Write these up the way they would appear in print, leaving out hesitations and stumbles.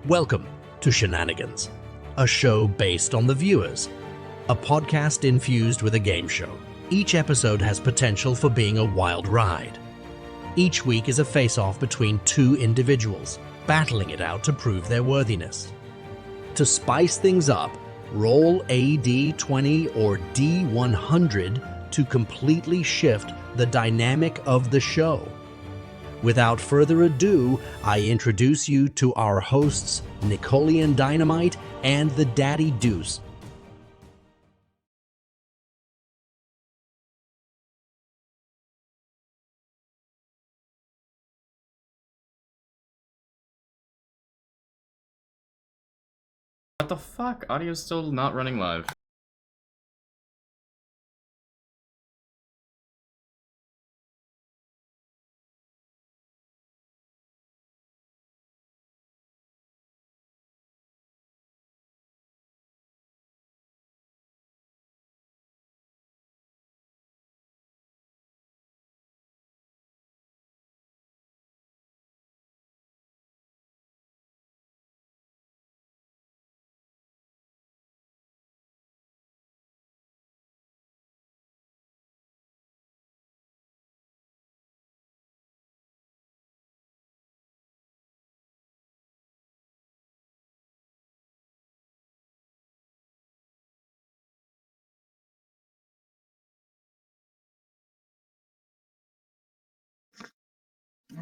Welcome to Shenanigans, a show based on the viewers, a podcast infused with a game show. Each episode has potential for being a wild ride. Each week is a face-off between two individuals, battling it out to prove their worthiness. To spice things up, roll a D20 or D100 to completely shift the dynamic of the show. Without further ado, I introduce you to our hosts, Nicolian Dynamite and the Daddy Deuce. What the fuck? Audio's still not running live.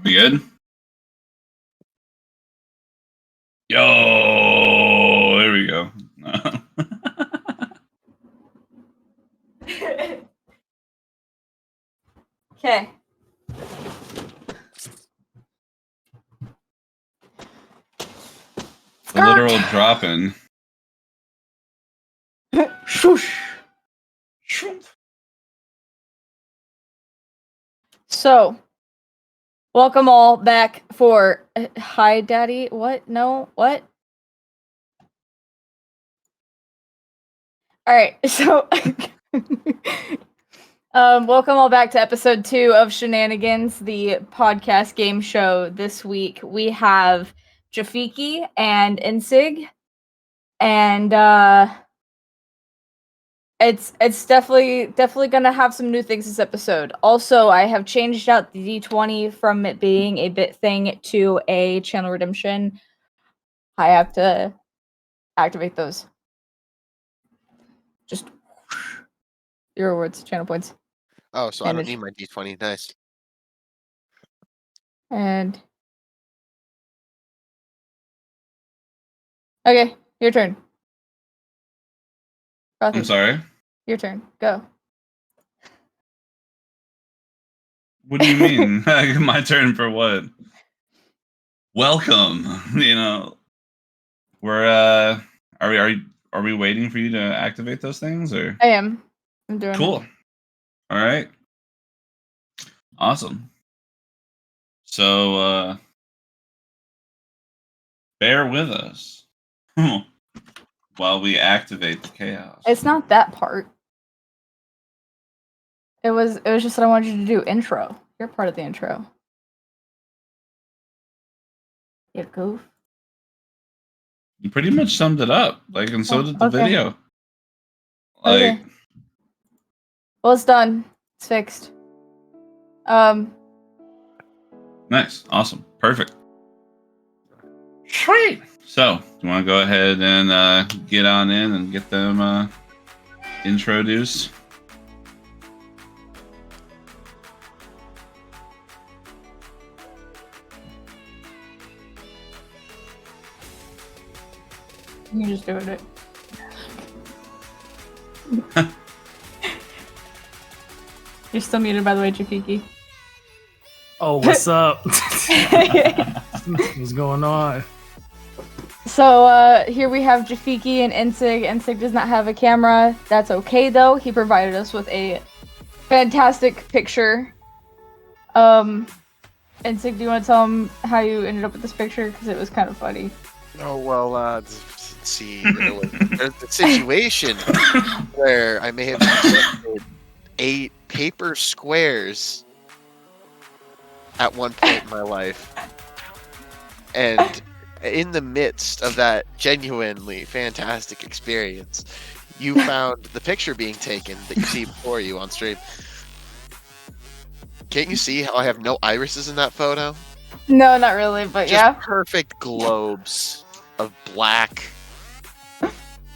We good? Yo, there we go. Okay. The literal drop-in. Shoosh. So, welcome all back for Hi Daddy. What? No, what? All right. So, welcome all back to episode 2 of Shenanigans, the podcast game show. This week we have Jafiki and Insig, and it's definitely gonna have some new things this episode. Also, I have changed out the D20 from it being a bit thing to a channel redemption. I have to activate those. Just your rewards, channel points. Oh, so I don't need my D20. Nice. And okay, your turn. Rothy, I'm sorry? your turn. Go. What do you mean? My turn for what? Welcome. We're are we waiting for you to activate those things or? I am. I'm doing Cool. it. All right. Awesome. So bear with us while we activate the chaos. It's not that part. It was just that I wanted you to do intro. You're part of the intro. You goof. You pretty much summed it up, and so did the Okay. video. Okay. Well, it's done. It's fixed. Nice. Awesome. Perfect. Sweet. So, do you want to go ahead and get on in and get them introduced? You just doing it. You're still muted, by the way, Jafiki. Oh, what's up? What's going on? So, here we have Jafiki and Insig. Insig does not have a camera. That's okay, though. He provided us with a fantastic picture. Insig, do you want to tell him how you ended up with this picture? Because it was kind of funny. Oh, well, let's see. There's the situation where I may have selected 8 paper squares at one point in my life. And in the midst of that genuinely fantastic experience, you found the picture being taken that you see before you on stream. Can't you see how I have no irises in that photo? No, not really, but Just yeah. perfect globes of black,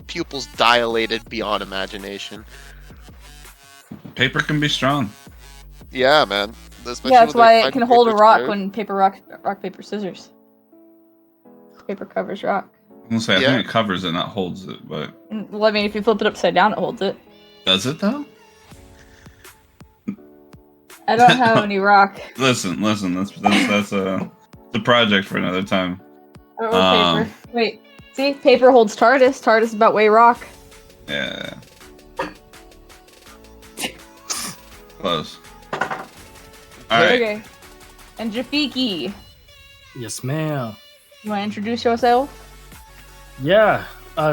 pupils dilated beyond imagination. Paper can be strong. Yeah, man. Especially Yeah, that's when why they're it can finding hold a paper rock squares. when paper rock paper scissors. Paper covers rock. I'm gonna say I Yeah. think it covers it, not holds it. But Well, I mean, if you flip it upside down, it holds it. does it though? I don't have any rock Listen. That's a project for another time. or paper. Wait, see, paper holds TARDIS. TARDIS is about way rock. Yeah. Close. All right. Okay. And Jafiki, Yes, ma'am. you want to introduce yourself? Yeah,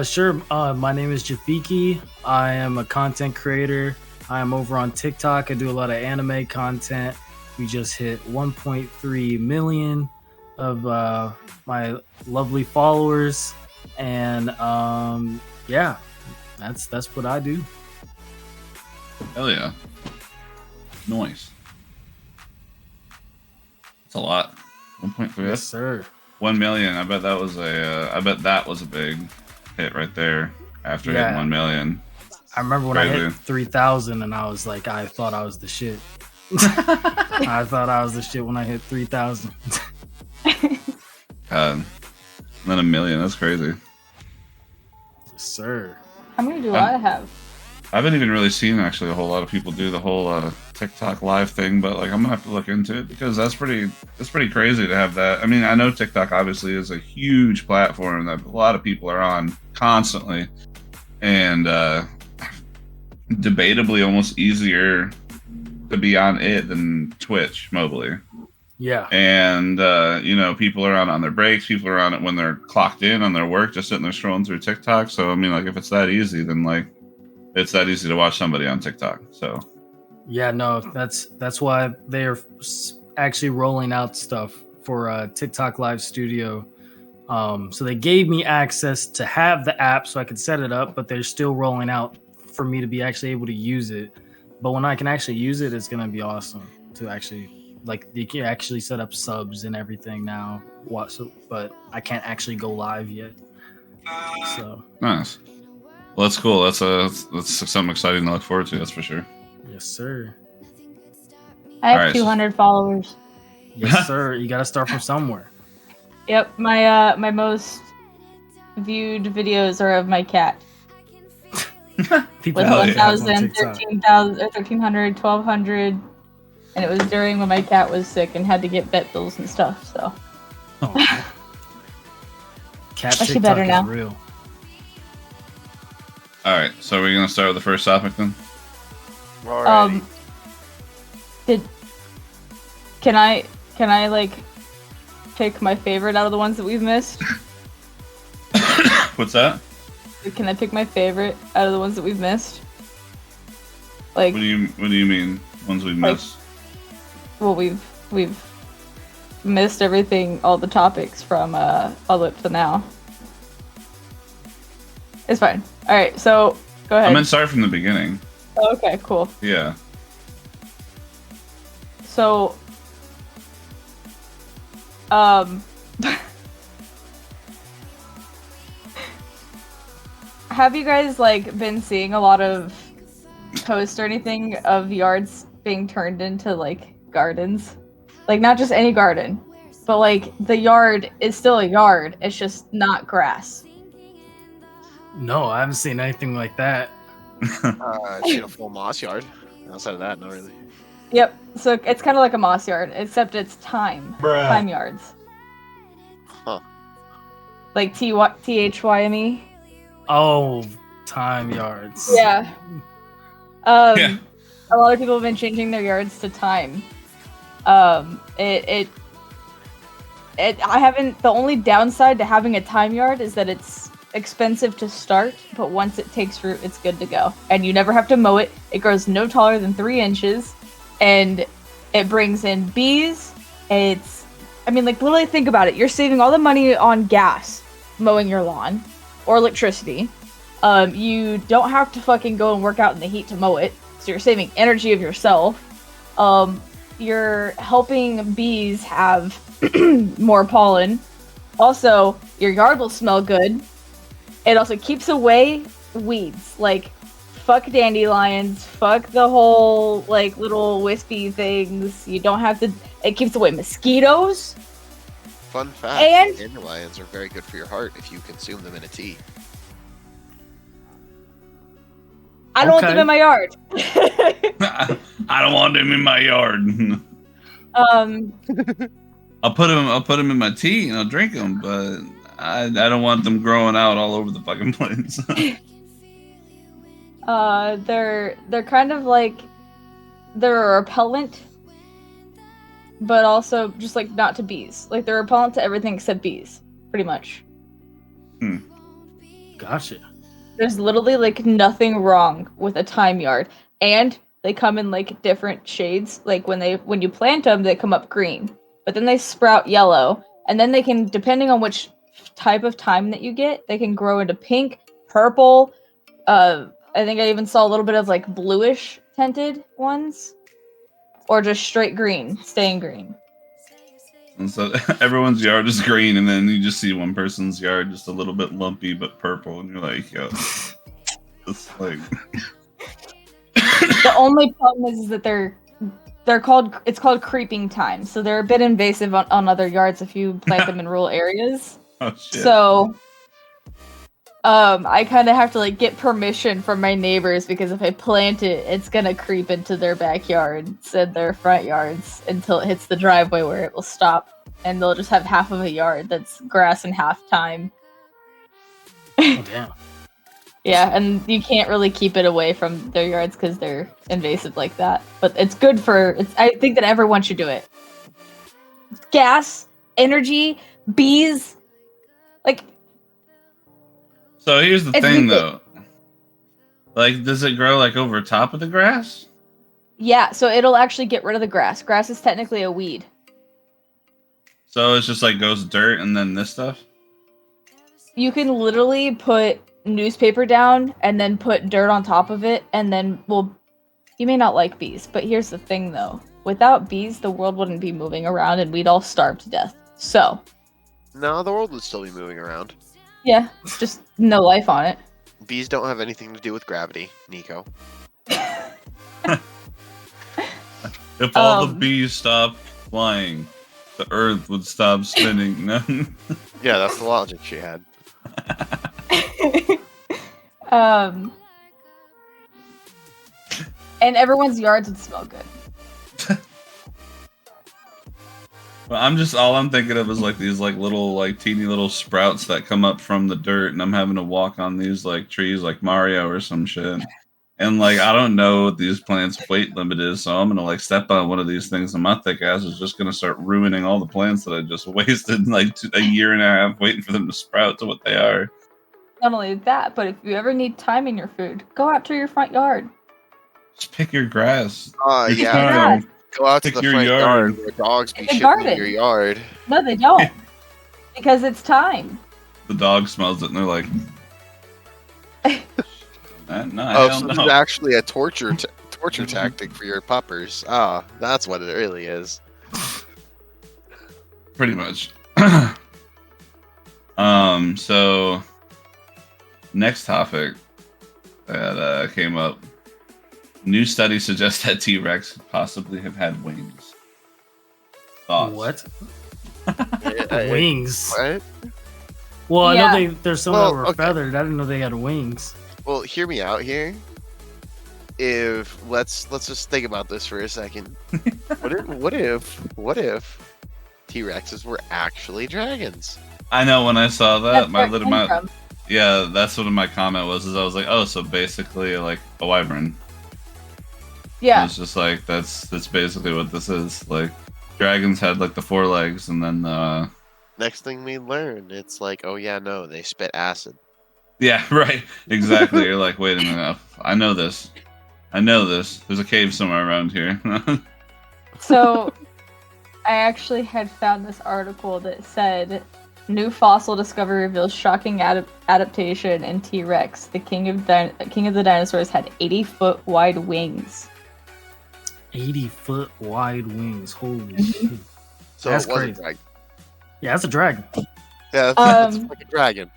sure. My name is Jafiki. I am a content creator. I am over on TikTok. I do a lot of anime content. We just hit 1.3 million of my lovely followers, and yeah, that's what I do. Hell yeah. Noise. That's a lot. 1.3. Yes, That's sir. 1 million. I bet that was a big hit right there after hitting Yeah. 1 million. I remember when I Crazy. hit 3,000, and I was like, I thought I was the shit. I thought I was the shit when I hit 3,000. And then 1 million. That's crazy. Yes, sir. How many do I have? I haven't even really seen actually a whole lot of people do the whole TikTok live thing, but like I'm gonna have to look into it because that's pretty crazy to have that. I mean, I know TikTok obviously is a huge platform that a lot of people are on constantly, and debatably almost easier to be on it than Twitch mobily. Yeah. And people are on their breaks, people are on it when they're clocked in on their work, just sitting there scrolling through TikTok. So I mean, like if it's that easy, then like it's that easy to watch somebody on TikTok. So Yeah, no, that's why they're actually rolling out stuff for TikTok Live Studio. So they gave me access to have the app so I could set it up, but they're still rolling out for me to be actually able to use it. But when I can actually use it, it's gonna be awesome to actually you can actually set up subs and everything now. But I can't actually go live yet. So nice. Well, that's cool. That's something exciting to look forward to. That's for sure. yes, sir. I have Alright. 200 followers. Yes, sir. You got to start from somewhere. Yep, my most viewed videos are of my cat. People With Hell love yeah. cats on 1,000, TikTok. 13,000, or 1,300, 1,200. And it was during when my cat was sick and had to get vet bills and stuff, so. Oh, cat Actually TikTok better is now. real. All right. So we're gonna start with the first topic then. Alrighty. Can I like pick my favorite out of the ones that we've missed? What's that? Can I pick my favorite out of the ones that we've missed? Like, What do you mean? Ones we Like- missed? well, we've missed everything, all the topics from all the way up to now. It's fine. All right, so go I ahead. meant start from the beginning. Okay, cool. Yeah. So, have you guys like been seeing a lot of posts or anything of yards being turned into like gardens? Like not just any garden, but like the yard is still a yard. It's just not grass. No, I haven't seen anything like that. I've seen a full moss yard. Outside of that, not really. Yep. So it's kind of like a moss yard, except it's time yards. Huh. Like THYME. Oh, time yards. Yeah. Yeah. A lot of people have been changing their yards to time. I haven't. The only downside to having a time yard is that it's expensive to start, but once it takes root, it's good to go. And you never have to mow it. It grows no taller than 3 inches, and it brings in bees. It's I mean, like, literally think about it. You're saving all the money on gas mowing your lawn or electricity. You don't have to fucking go and work out in the heat to mow it, so you're saving energy of yourself. You're helping bees have more pollen. Also, your yard will smell good. It also keeps away weeds. Like, fuck dandelions, fuck the whole, like, little wispy things. You don't have to... It keeps away mosquitoes. Fun fact, And- dandelions are very good for your heart if you consume them in a tea. I don't want Okay. them in my yard. I don't want them in my yard. I'll put them in my tea and I'll drink them, but I don't want them growing out all over the fucking place. They're kind of like... They're a repellent, but also just, like, not to bees. Like, they're repellent to everything except bees, pretty much. Gotcha. There's literally, like, nothing wrong with a thyme yard. And they come in, like, different shades. Like, when you plant them, they come up green. But then they sprout yellow. And then they can, depending on which type of thyme that you get, they can grow into pink, purple. I think I even saw a little bit of, like, bluish tinted ones. Or just straight green, staying green. And so everyone's yard is green, and then you just see one person's yard just a little bit lumpy but purple, and you're like, yo, it's like. The only problem is that it's called creeping thyme, so they're a bit invasive on other yards if you plant them in rural areas. Oh shit. So, I kind of have to, like, get permission from my neighbors, because if I plant it, it's gonna creep into their backyards and their front yards until it hits the driveway where it will stop, and they'll just have half of a yard that's grass and half thyme. Oh, damn. Yeah, and you can't really keep it away from their yards because they're invasive like that. But it's good I think that everyone should do it. Gas, energy, bees, like... So here's the It's thing, legal. though. Like, does it grow, like, over top of the grass? Yeah, so it'll actually get rid of the grass. Grass is technically a weed. So it's just, like, goes dirt and then this stuff? You can literally put newspaper down and then put dirt on top of it, and then, well, you may not like bees, but here's the thing, though. Without bees, the world wouldn't be moving around and we'd all starve to death. So, No, the world would still be moving around. yeah, just no life on it. Bees don't have anything to do with gravity, Nico. If all the bees stopped flying, the earth would stop spinning. No. Yeah, that's the logic she had. And everyone's yards would smell good. Well, all I'm thinking of is like these like little like teeny little sprouts that come up from the dirt, and I'm having to walk on these like trees like Mario or some shit. And like I don't know what these plants' weight limit is, so I'm gonna like step on one of these things, and my thick ass is just gonna start ruining all the plants that I just wasted like a year and a half waiting for them to sprout to what they are. Not only that, but if you ever need thyme in your food, go out to your front yard. Just pick your grass. Yeah. Yeah. Go out to Pick the your front yard. yard where dogs be It's a shitting in garden. your yard. No, they don't. Because it's thyme. The dog smells it, and they're like, "No, Oh, hell so no." this is actually a torture tactic for your puppers. Ah, that's what it really is. Pretty much. So next topic that came up. New study suggests that T-Rex could possibly have had wings. Thoughts? What? Uh, Wings. What? Well, I Yeah. know there's some Well, that were okay. feathered. I didn't know they had wings. Well, hear me out here. If let's just think about this for a second. What if T-Rexes were actually dragons? I know when I saw that, That's where it came from. yeah, that's what my comment was. Is I was like, oh, so basically like a wyvern. Yeah. It's just like that's basically what this is. Like dragons had like the 4 legs, and then Next thing we learn, it's like, oh yeah, no, they spit acid. yeah, right, exactly. You're like, wait a minute, I know this. There's a cave somewhere around here. So, I actually had found this article that said new fossil discovery reveals shocking adaptation in T-Rex. The king of the dinosaurs had 80-foot wide wings. 80-foot wide wings. Holy shit. So That's it was crazy. a dragon. Yeah, that's a dragon. Yeah, that's a fucking dragon.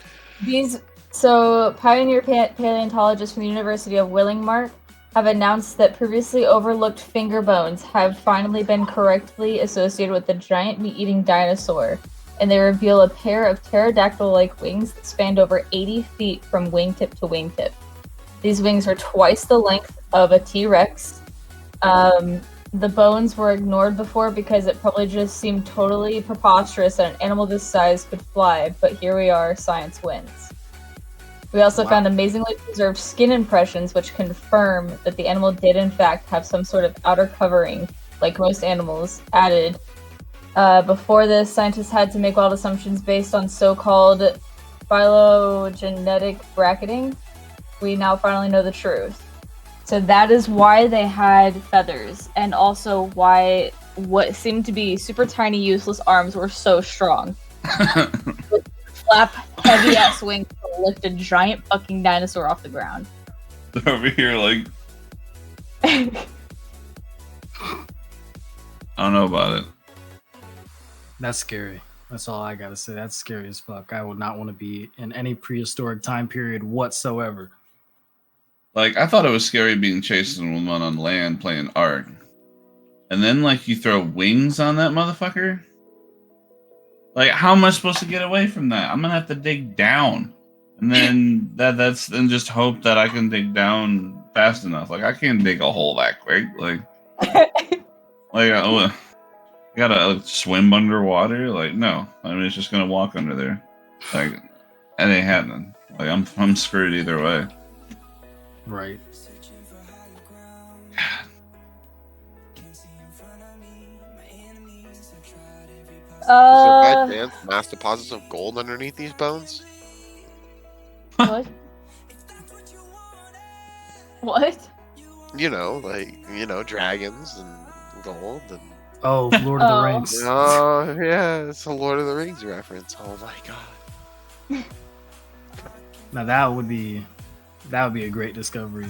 Pioneer paleontologists from the University of Willingmark have announced that previously overlooked finger bones have finally been correctly associated with the giant meat-eating dinosaur, and they reveal a pair of pterodactyl-like wings that spanned over 80 feet from wingtip to wingtip. These wings are twice the length of a T-Rex. The bones were ignored before because it probably just seemed totally preposterous that an animal this size could fly, but here we are, science wins. We also found amazingly preserved skin impressions, which confirm that the animal did in fact have some sort of outer covering, like most animals, added. Before this, scientists had to make wild assumptions based on so-called phylogenetic bracketing. We now finally know the truth. So that is why they had feathers, and also why what seemed to be super tiny, useless arms were so strong. With flap heavy-ass wings to lift a giant fucking dinosaur off the ground. They're over here like, I don't know about it. That's scary. That's all I gotta say. That's scary as fuck. I would not want to be in any prehistoric time period whatsoever. Like, I thought it was scary being chased with one on land playing art. And then, like, you throw wings on that motherfucker? Like, how am I supposed to get away from that? I'm gonna have to dig down. And then then just hope that I can dig down fast enough. Like, I can't dig a hole that quick. Like I gotta swim underwater? Like, no. I mean, it's just gonna walk under there. Like, it ain't happening. Like, I'm screwed either way. Right. Is there by chance mass deposits of gold underneath these bones? What? What? You know, dragons and gold and. Oh, Lord of the Rings. Oh yeah, it's a Lord of the Rings reference. Oh my god. Now that would be a great discovery.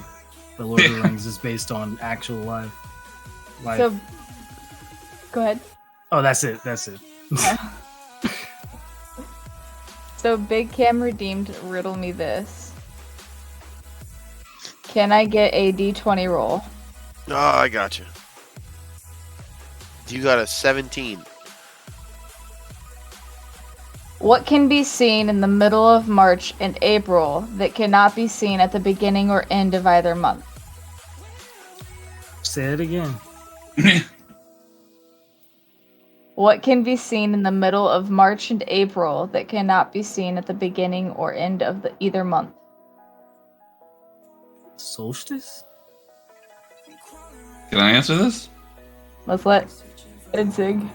The Lord of the Rings is based on actual life. So, go ahead. Oh, that's it. So Big Cam redeemed riddle me this. Can I get a D20 roll? Oh, I got you. You got a 17. What can be seen in the middle of March and April that cannot be seen at the beginning or end of either month? Say it again. What can be seen in the middle of March and April that cannot be seen at the beginning or end of either month? Solstice? Can I answer this? Let's let Idzig.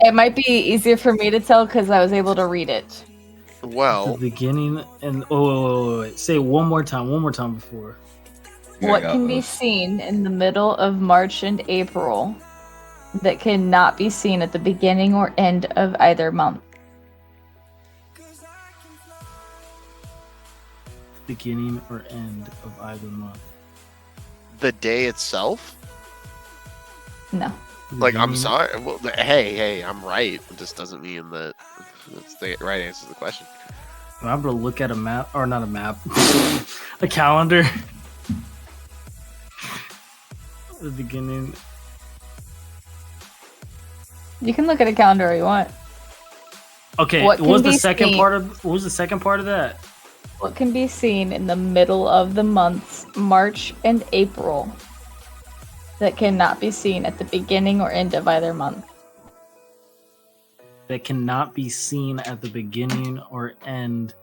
It might be easier for me to tell because I was able to read it. Well, The beginning and wait. Say it one more time before. What can be seen in the middle of March and April that cannot be seen at the beginning or end of either month? Beginning or end of either month. the day itself? No. Like, I'm sorry. Well, hey, I'm right. It just doesn't mean that it's the right answer to the question. I'm able to look at a map, or not a map, a calendar. The beginning. You can look at a calendar if you want. Okay, What what was can the be second seen? part of? What was the second part of that? What can be seen in the middle of the months March and April that cannot be seen at the beginning or end of either month? That cannot be seen at the beginning or end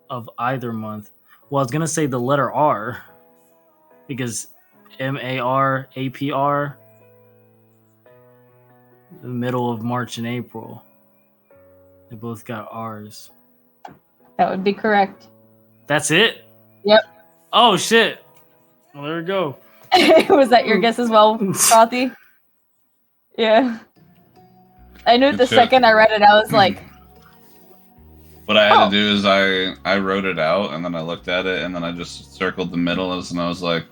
of either month. Well, I was gonna say the letter R, because MARAPR, the middle of March and April. They both got R's. That would be correct. That's it? Yep. Oh shit. Well, there we go. Was that your guess as well, Frothy? Yeah. I knew it the Good shit. second I read it, I was like, What I had Oh. to do is I wrote it out and then I looked at it and then I just circled the middle and I was like,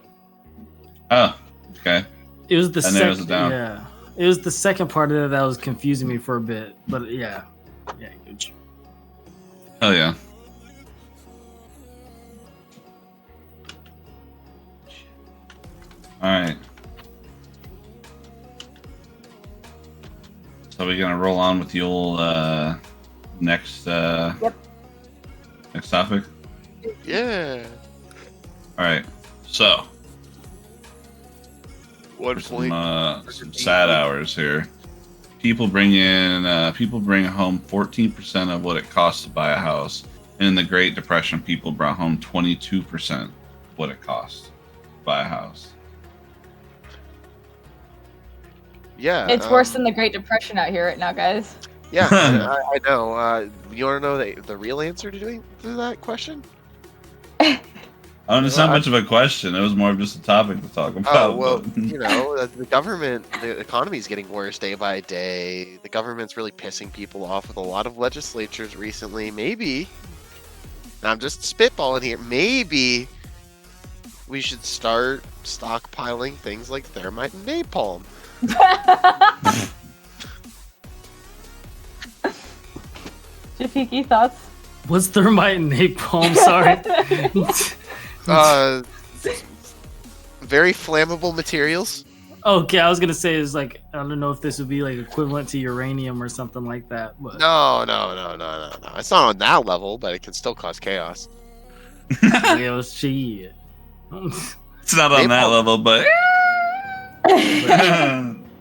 oh, okay. It was the That narrows second. it down. Yeah, it was the second part of it that was confusing me for a bit. But yeah, good. Hell yeah. Alright. So we're gonna roll on with the old next next topic? Yeah. Alright. So One point. some sad hours here. People bring home 14% of what it costs to buy a house. And in the Great Depression, people brought home 22% of what it costs to buy a house. Yeah. it's worse than the Great Depression out here right now, guys. Yeah, I know. You want to know the real answer to that question? I don't know, it's not much of a question. It was more of just a topic to talk about. Oh, well, but- you know, the government, the economy is getting worse day by day. The government's really pissing people off with a lot of legislatures recently. Maybe, I'm just spitballing here, maybe we should start stockpiling things like thermite and napalm. Jafiki, thoughts? What's thermite and napalm? Sorry. Very flammable materials. Okay, I was gonna say is like I don't know if this would be like equivalent to uranium or something like that, but No. It's not on that level, but it can still cause chaos. yeah, shit. It's not on that Napalm. level, but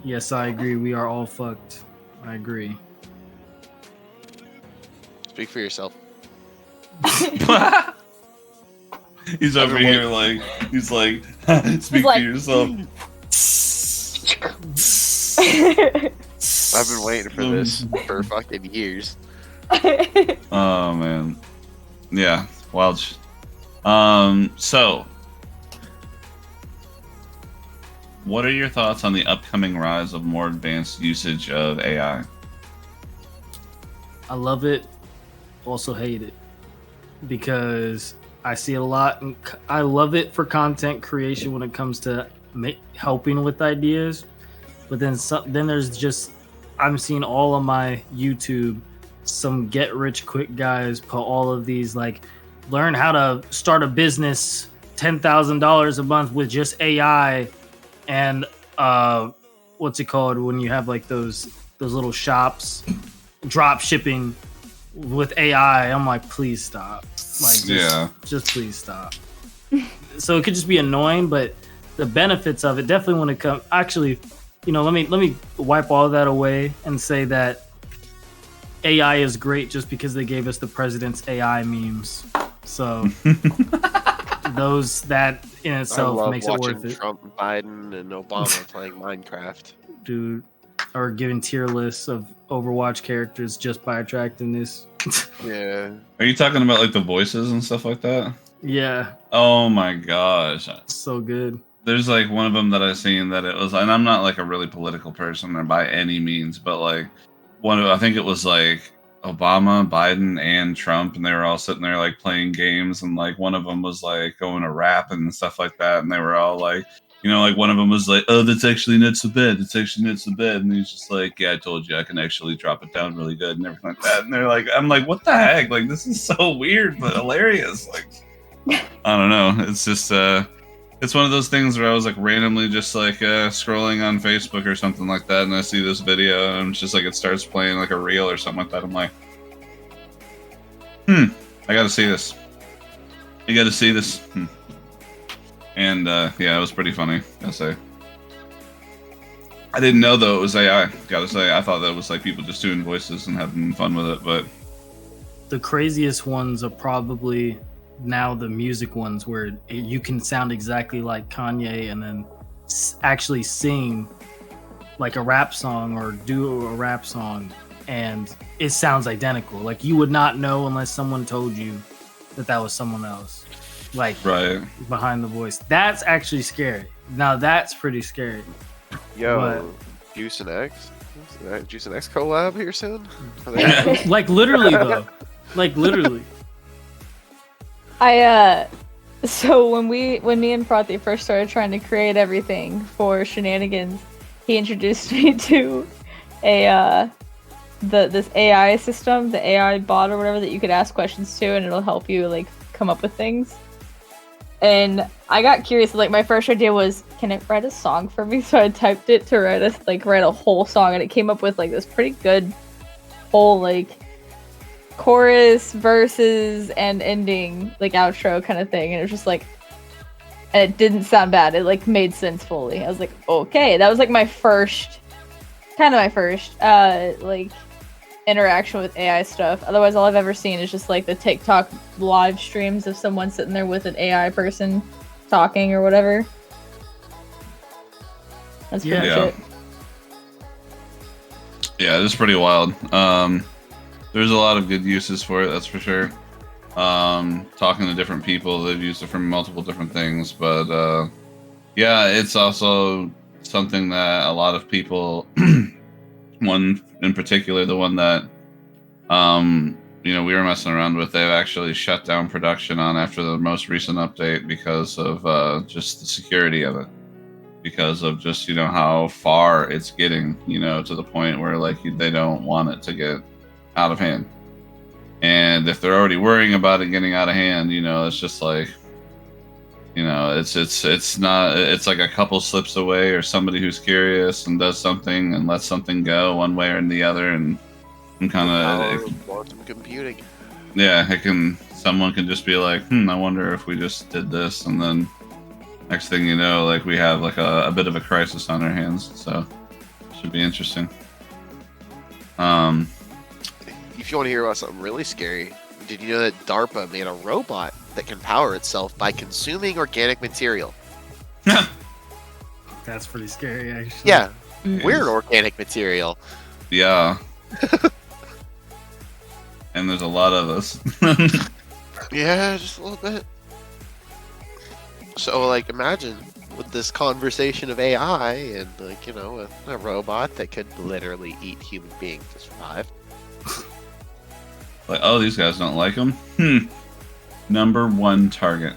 Yes, I agree. We are all fucked. I agree. Speak for yourself. he's over Everyone- here like speak like- for yourself. I've been waiting for this for fucking years. Oh man, yeah, wild. So, what are your thoughts on the upcoming rise of more advanced usage of AI? I love it, also hate it because I see it a lot. And I love it for content creation when it comes to helping with ideas, but then there's just I'm seeing all of my YouTube some get rich quick guys put all of these like learn how to start a business $10,000 a month with just AI and what's it called when you have like those little shops drop shipping with AI. I'm like, please stop. Like, just please stop. So it could just be annoying, but the benefits of it definitely when it comes. Actually, you know, let me wipe all that away and say that AI is great just because they gave us the president's AI memes. So that in I itself love makes it watching worth it, Trump, Biden, and Obama playing Minecraft. dude. Or giving tier lists of Overwatch characters just by attractiveness. Yeah. Are you talking about like the voices and stuff like that? Yeah, Oh my gosh. so good. There's like one of them that I seen that it was, and I'm not like a really political person or by any means, but like I think it was like Obama, Biden, and Trump, and they were all sitting there like playing games, and like one of them was like going to rap and stuff like that, and they were all like, you know, like one of them was like, oh, that's actually not so bad. It's actually not so bad. And he's just like, yeah, I told you I can actually drop it down really good and everything like that. And they're like, I'm like, what the heck? Like, this is so weird, but hilarious. Like, I don't know. It's just, it's one of those things where I was like randomly just like scrolling on Facebook or something like that. And I see this video and it's just like, it starts playing like a reel or something like that. I'm like, I got to see this. You got to see this. And yeah, it was pretty funny, gotta say. I didn't know though it was AI, gotta say. I thought that was like people just doing voices and having fun with it, but The craziest ones are probably now the music ones where you can sound exactly like Kanye and then actually sing like a rap song or do a rap song and it sounds identical. Like you would not know unless someone told you that was someone else. like Right. behind the voice. That's actually scary. Now that's pretty scary. Yo, Juice and X? Juice and X collab here soon? Like literally though. Like literally. So when me and Prati first started trying to create everything for Shenanigans, he introduced me to this AI system, the AI bot or whatever that you could ask questions to, and it'll help you like come up with things. And I got curious. Like my first idea was, can it write a song for me? So I typed it to write a whole song, and it came up with like this pretty good whole like chorus, verses, and ending, like outro kind of thing. And it was just like, and it didn't sound bad. It like made sense fully. I was like, okay, that was like my first like interaction with AI stuff. Otherwise, all I've ever seen is just like the TikTok live streams of someone sitting there with an AI person talking or whatever. That's pretty much it. Yeah, it's pretty wild. There's a lot of good uses for it, that's for sure. Talking to different people, they've used it for multiple different things, but yeah, it's also something that a lot of people, one in particular, the one that we were messing around with, they've actually shut down production on after the most recent update because of just the security of it, because of just how far it's getting, to the point where like they don't want it to get out of hand. And if they're already worrying about it getting out of hand, it's just like, it's like a couple slips away, or somebody who's curious and does something and lets something go one way or the other, and kind of quantum computing. Yeah, someone can just be like, I wonder if we just did this, and then next thing you know, like we have like a bit of a crisis on our hands. So should be interesting. If you want to hear about something really scary, did you know that DARPA made a robot that can power itself by consuming organic material? That's pretty scary, actually. Yeah, weird organic material. Yeah. And there's a lot of us. Yeah, just a little bit. So, like, imagine with this conversation of AI and, like, a robot that could literally eat human beings to survive. Like, oh, these guys don't like him? Number one target.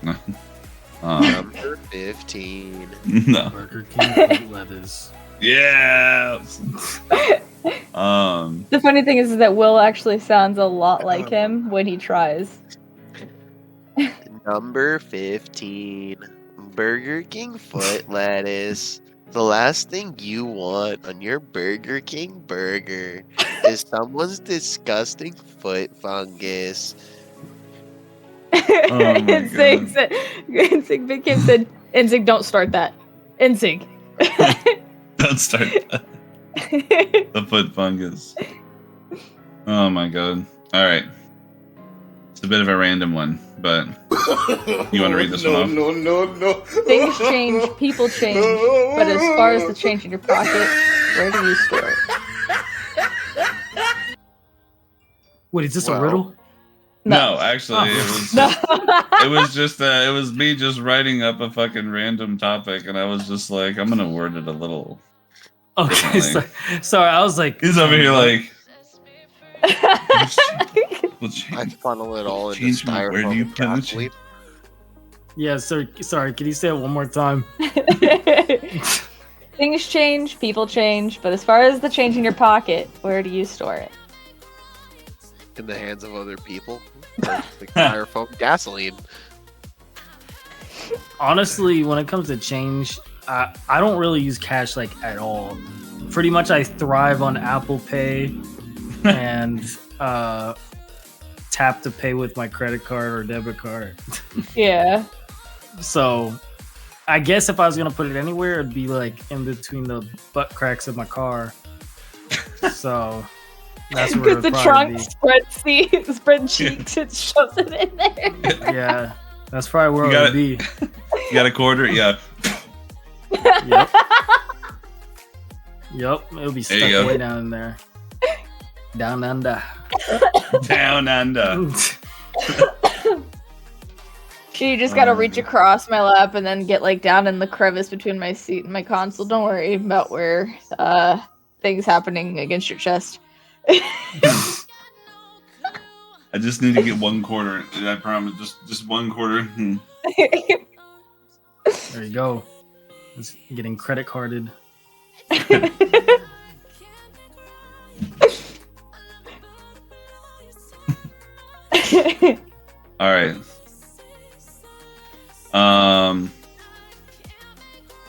Number 15. No. Burger King lettuce. Yeah. The funny thing is that Will actually sounds a lot like him when he tries. Number 15. Burger King foot lettuce. The last thing you want on your Burger King burger is someone's disgusting foot fungus. NSYNC Big Kim said, NSYNC, don't start that. NSYNC. Don't start that. The foot fungus. Oh my god. Alright. It's a bit of a random one, but you want to read this one off? No. Things change, people change, but as far as the change in your pocket, where do you store it? Wait, is this a riddle? No, actually, it was just it was me just writing up a fucking random topic, and I was just like, I'm gonna word it a little. Okay, sorry, I was like, he's over here like. I funnel it all into Change my- where do you styrofoam put it? gasoline. yeah, sir. Sorry, can you say it one more time? Things change, people change, but as far as the change in your pocket, where do you store it? In the hands of other people. Like styrofoam gasoline. Honestly, when it comes to change, I don't really use cash like at all. Pretty much, I thrive on Apple Pay and tap to pay with my credit card or debit card. Yeah. So, I guess if I was gonna put it anywhere, it'd be like in between the butt cracks of my car. So. That's where Because the trunk spread cheeks and shoves it in there. Yeah, that's probably where it would be. You got a quarter? Yeah. Yep, it'll be stuck There you go. way down in there. Down under. Down under. You just gotta reach across my lap and then get like down in the crevice between my seat and my console. Don't worry about where things happening against your chest. I just need to get 1 quarter. I promise. Just 1 quarter. There you go. It's getting credit carded. All right.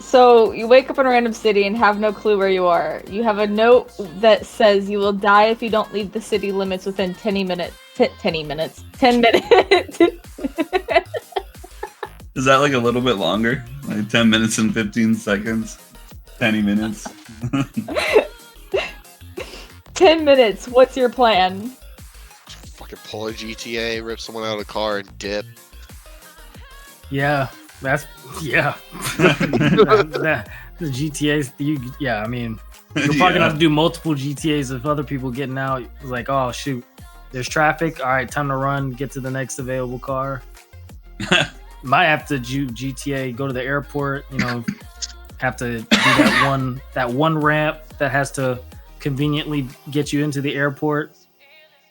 So you wake up in a random city and have no clue where you are. You have a note that says you will die if you don't leave the city limits within 10 minutes. 10 minutes. 10 minutes. Is that like a little bit longer? Like 10 minutes and 15 seconds? 10 minutes? 10 minutes. What's your plan? Fucking pull a GTA, rip someone out of a car, and dip. Yeah, that's the GTA's. I mean, you're probably gonna have to do multiple GTAs if other people getting out. It's like, oh shoot, there's traffic. All right, time to run. Get to the next available car. Might have to do GTA. Go to the airport. You know, have to do that one ramp that has to conveniently get you into the airport.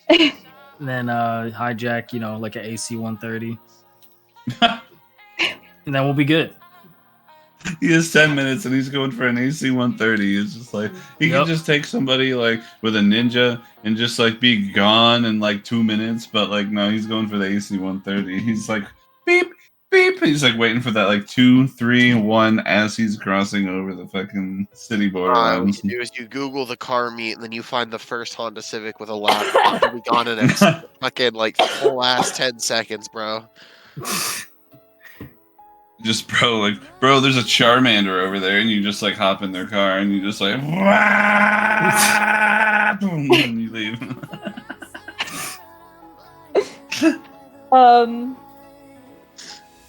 And then hijack, like an AC-130. And then we'll be good. He has 10 minutes and he's going for an AC-130. It's just like, he can just take somebody like with a ninja and just like be gone in like 2 minutes. But like, no, he's going for the AC-130. He's like, beep, beep. He's like waiting for that like 2, 3, 1 as he's crossing over the fucking city border. What you do is you Google the car meet and then you find the first Honda Civic with a lap. You'll be gone in a fucking like full ass 10 seconds, bro. Just bro, there's a Charmander over there, and you just like hop in their car, and you just like, and you leave.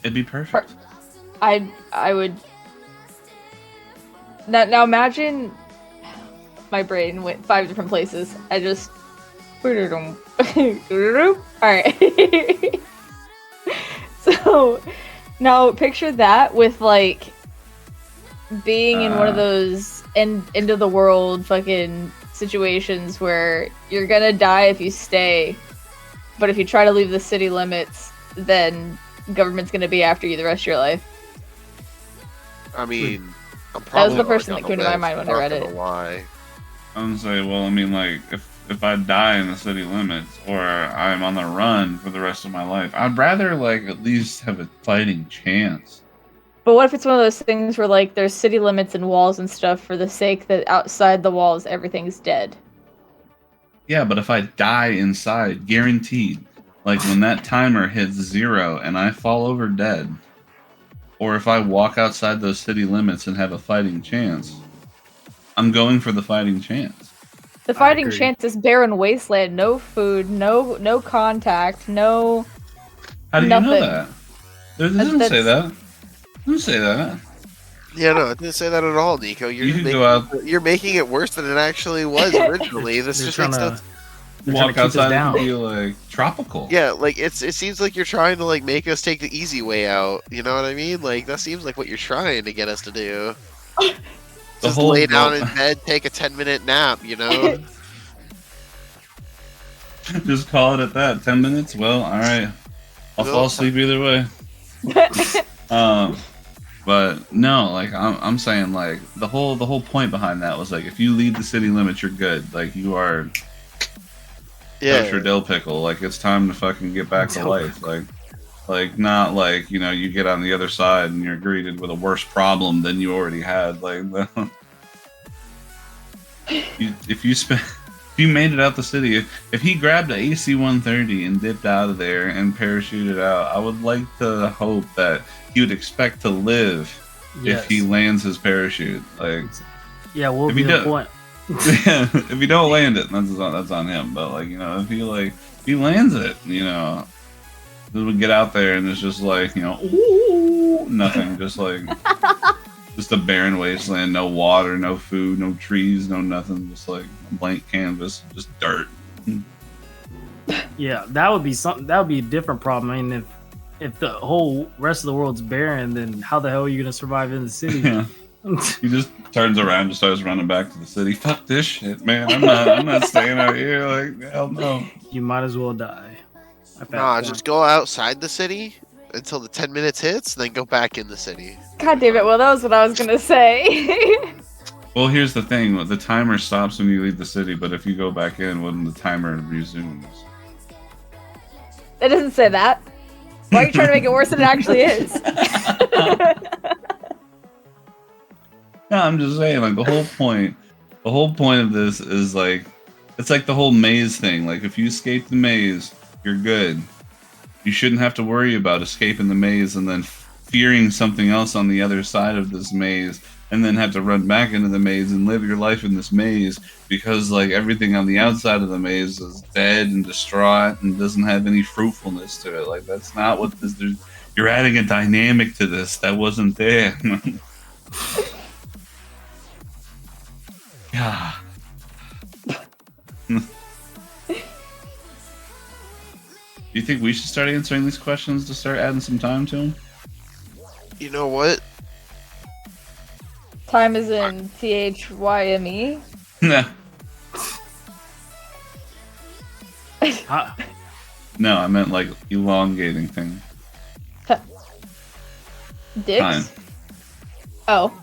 It'd be perfect. I would. Now imagine my brain went 5 different places. I just. All right. So. Now, picture that with, like, being in one of those end of the world fucking situations where you're gonna die if you stay, but if you try to leave the city limits, then government's gonna be after you the rest of your life. I mean, that was the first thing that came to my mind when I read it. Why? I'm saying, well, I mean, like, if I die in the city limits or I'm on the run for the rest of my life, I'd rather like at least have a fighting chance. But what if it's one of those things where like there's city limits and walls and stuff for the sake that outside the walls everything's dead? Yeah, but if I die inside, guaranteed, like when that timer hits 0 and I fall over dead, or if I walk outside those city limits and have a fighting chance, I'm going for the fighting chance. The fighting chance is barren wasteland, no food, no contact, no. How do nothing. You know that? It doesn't say that. It doesn't say that. Yeah, no, it didn't say that at all, Nico. You're making it worse than it actually was originally. This just makes sense. Walk outside and be like tropical. Yeah, like it seems like you're trying to like make us take the easy way out. You know what I mean? Like that seems like what you're trying to get us to do. Just lay down in bed, take a 10-minute nap, you know? Just call it at that. 10 minutes? Well, alright. I'll fall asleep either way. But no, like I'm saying like the whole point behind that was like if you leave the city limits, you're good. Like you are Dr. Dill Pickle. Like it's time to fucking get back to life. Like not like, you get on the other side and you're greeted with a worse problem than you already had. Like, if you made it out the city, if he grabbed an AC-130 and dipped out of there and parachuted out, I would like to hope that he would expect to live if he lands his parachute. Like, yeah, we'll be the point. If you don't land it, that's on him. But like, if he lands it, we get out there and it's just like, ooh, nothing, just like, just a barren wasteland, no water, no food, no trees, no nothing, just like a blank canvas, just dirt. Yeah, that would be something. That would be a different problem. I mean, if the whole rest of the world's barren, then how the hell are you gonna survive in the city? Yeah. He just turns around and starts running back to the city. Fuck this shit, man. I'm not staying out here. Like, hell no. You might as well die. At that Nah, point. just go outside the city until the 10 minutes hits, then go back in the city. God damn it! Well, that was what I was gonna say. Well, here's the thing. The timer stops when you leave the city, but if you go back in, when the timer resumes. It doesn't say that. Why are you trying to make it worse than it actually is? No, I'm just saying, like, the whole point of this is, like, it's like the whole maze thing. Like, if you escape the maze, you're good. You shouldn't have to worry about escaping the maze and then fearing something else on the other side of this maze, and then have to run back into the maze and live your life in this maze because, like, everything on the outside of the maze is dead and distraught and doesn't have any fruitfulness to it. Like, that's not what this. You're adding a dynamic to this that wasn't there. Yeah. Do you think we should start answering these questions to start adding some time to them? You know what? Time is in THYME. No. Ah, No, I meant like elongating things. Dicks? Time. Oh.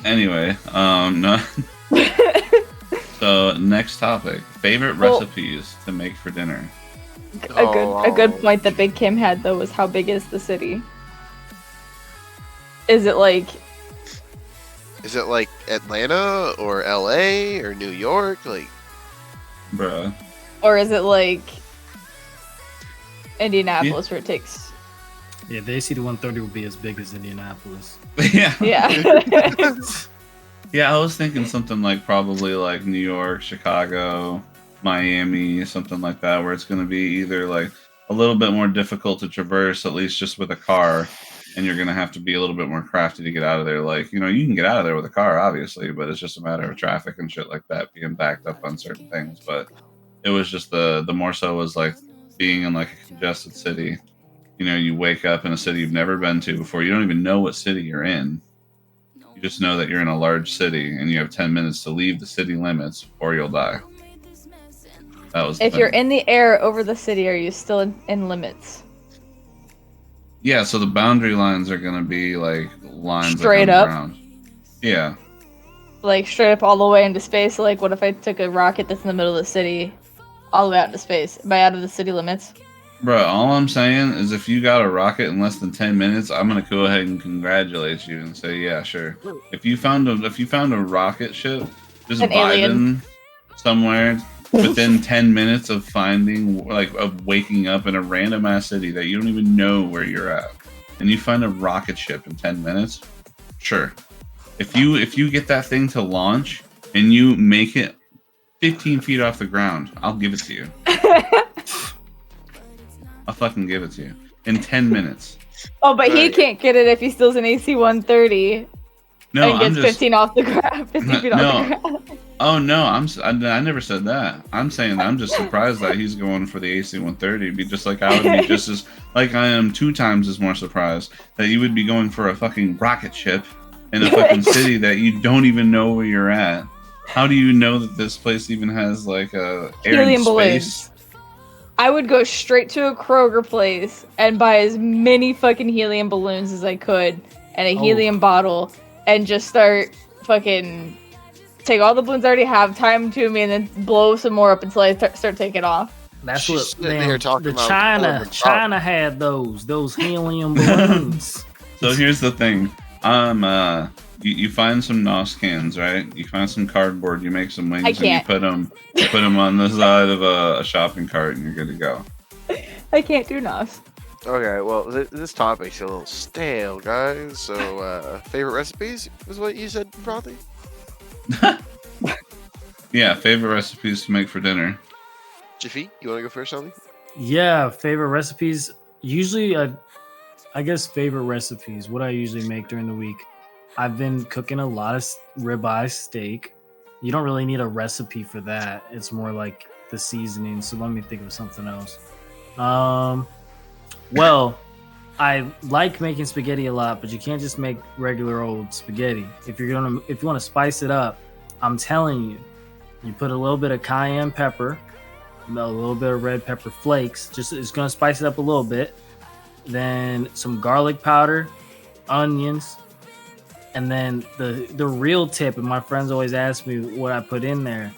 Anyway, no. So next topic: favorite Well- recipes to make for dinner. A good point that Big Kim had though was how big is the city? Is it like Is it like Atlanta or LA or New York? Like, Bruh. or is it like Indianapolis where it takes yeah, the AC-130 will be as big as Indianapolis. Yeah. yeah. Yeah, I was thinking something like probably like New York, Chicago, Miami, something like that, where it's going to be either like a little bit more difficult to traverse, at least just with a car, and you're going to have to be a little bit more crafty to get out of there. Like, you know, you can get out of there with a car, obviously, but it's just a matter of traffic and shit like that, being backed up on certain things. But it was just the more so was like being in like a congested city. You know, you wake up in a city you've never been to before. You don't even know what city you're in. You just know that you're in a large city and you have 10 minutes to leave the city limits or you'll die. That was the If you're thing. in the air over the city, are you still in limits? Yeah, so the boundary lines are going to be like lines Straight like on up? the ground. Yeah. Like straight up all the way into space? Like what if I took a rocket that's in the middle of the city all the way out into space? Am I out of the city limits? Bro, all I'm saying is if you got a rocket in less than 10 minutes, I'm going to go ahead and congratulate you and say, yeah, sure. If you found a rocket ship just An vibing alien. somewhere within 10 minutes of finding, like, of waking up in a random ass city that you don't even know where you're at, and you find a rocket ship in 10 minutes, sure. If you get that thing to launch and you make it 15 feet off the ground, I'll give it to you. I'll fucking give it to you in 10 minutes. Oh, but he Right. can't get it if he steals an AC-130 No, and I'm gets just 15 off the ground. 15 feet off the ground. Oh no, I never said that. I'm saying that I'm just surprised that he's going for the AC-130. Be just like I would be just as like I am 2 times as more surprised that you would be going for a fucking rocket ship in a fucking city that you don't even know where you're at. How do you know that this place even has like a air Helium and balloons. space? I would go straight to a Kroger place and buy as many fucking helium balloons as I could and a Oh. helium bottle and just start fucking take all the balloons I already have, tie them to me, and then blow some more up until I start taking off. That's She's what sitting here talking the about China had those helium balloons. So here's the thing. You find some NOS cans, right? You find some cardboard, you make some wings, I and can't. you put them on the side of a shopping cart, and you're good to go. I can't do NOS. okay, well, this topic's a little stale, guys. So, favorite recipes is what you said, Frothy? Yeah, favorite recipes to make for dinner. Jiffy, you want to go first, Shelby? Yeah, favorite recipes. Usually, I guess favorite recipes. What I usually make during the week. I've been cooking a lot of ribeye steak. You don't really need a recipe for that. It's more like the seasoning. So let me think of something else. Well, I like making spaghetti a lot, but you can't just make regular old spaghetti. If you want to spice it up, I'm telling you, you put a little bit of cayenne pepper, a little bit of red pepper flakes. Just it's gonna spice it up a little bit. Then some garlic powder, onions, and then the real tip. And my friends always ask me what I put in there.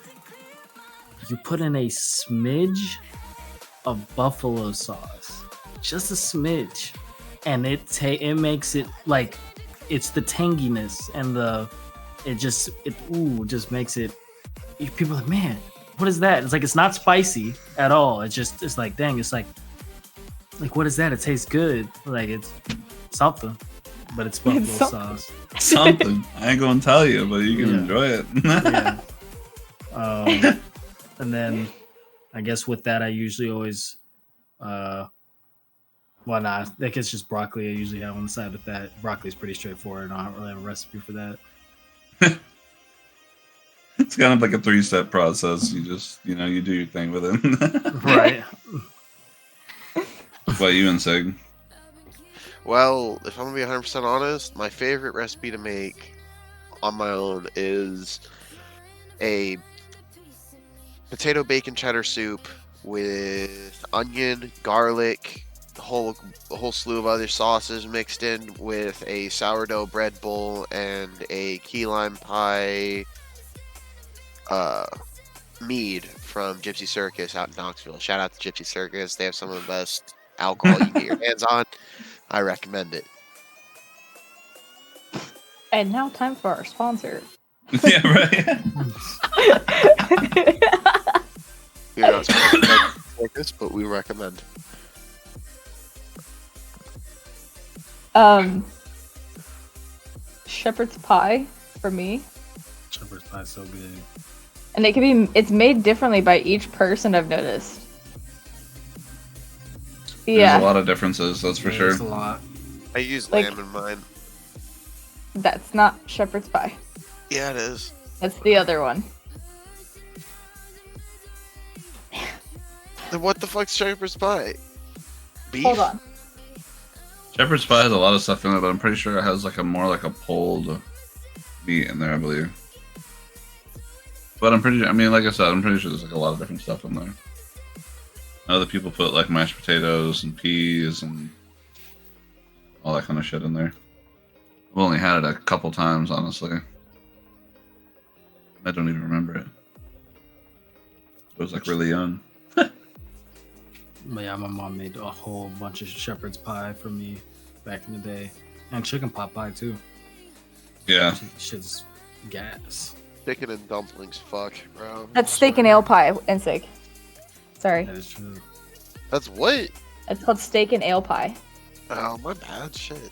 You put in a smidge of buffalo sauce, just a smidge, and it makes it like it's the tanginess and it just makes it. People are like, man, what is that? It's like it's not spicy at all. It's like dang, it's like what is that? It tastes good. Like it's something, but it's buffalo sauce. Something. I ain't gonna tell you, but you can enjoy it. Yeah. And then I guess with that, I usually always, I think it's just broccoli I usually have on the side with that. Broccoli is pretty straightforward. I don't really have a recipe for that. It's kind of like a 3-step process. You just, you do your thing with it. Right. What about you and Sig? Well, if I'm gonna be 100% honest, my favorite recipe to make on my own is a potato bacon cheddar soup with onion, garlic, a whole slew of other sauces mixed in with a sourdough bread bowl and a key lime pie mead from Gypsy Circus out in Knoxville. Shout out to Gypsy Circus. They have some of the best alcohol you can get your hands on. I recommend it. And now time for our sponsor. Yeah, right. We're not sponsored by Circus, but we recommend. Shepherd's pie for me. Shepherd's pie is so good. And it's made differently by each person, I've noticed. There's Yeah. a lot of differences, that's for sure. There's a lot. I use Like- lamb in mine. That's not shepherd's pie. Yeah, it is. That's the other one. Then what the fuck's shepherd's pie? Beef? Hold on. Shepherd's pie has a lot of stuff in it, but I'm pretty sure it has more like a pulled meat in there, I believe. But like I said, I'm pretty sure there's a lot of different stuff in there. Other people put mashed potatoes and peas and all that kind of shit in there. I've only had it a couple times, honestly. I don't even remember it. It was really young. But yeah, my mom made a whole bunch of shepherd's pie for me back in the day. And chicken pot pie too. Yeah. Shit's gas. Chicken and dumplings, fuck, bro. That's steak and ale pie, NSYG. Sorry. That is true. That's what? It's called steak and ale pie. Oh, my bad, shit.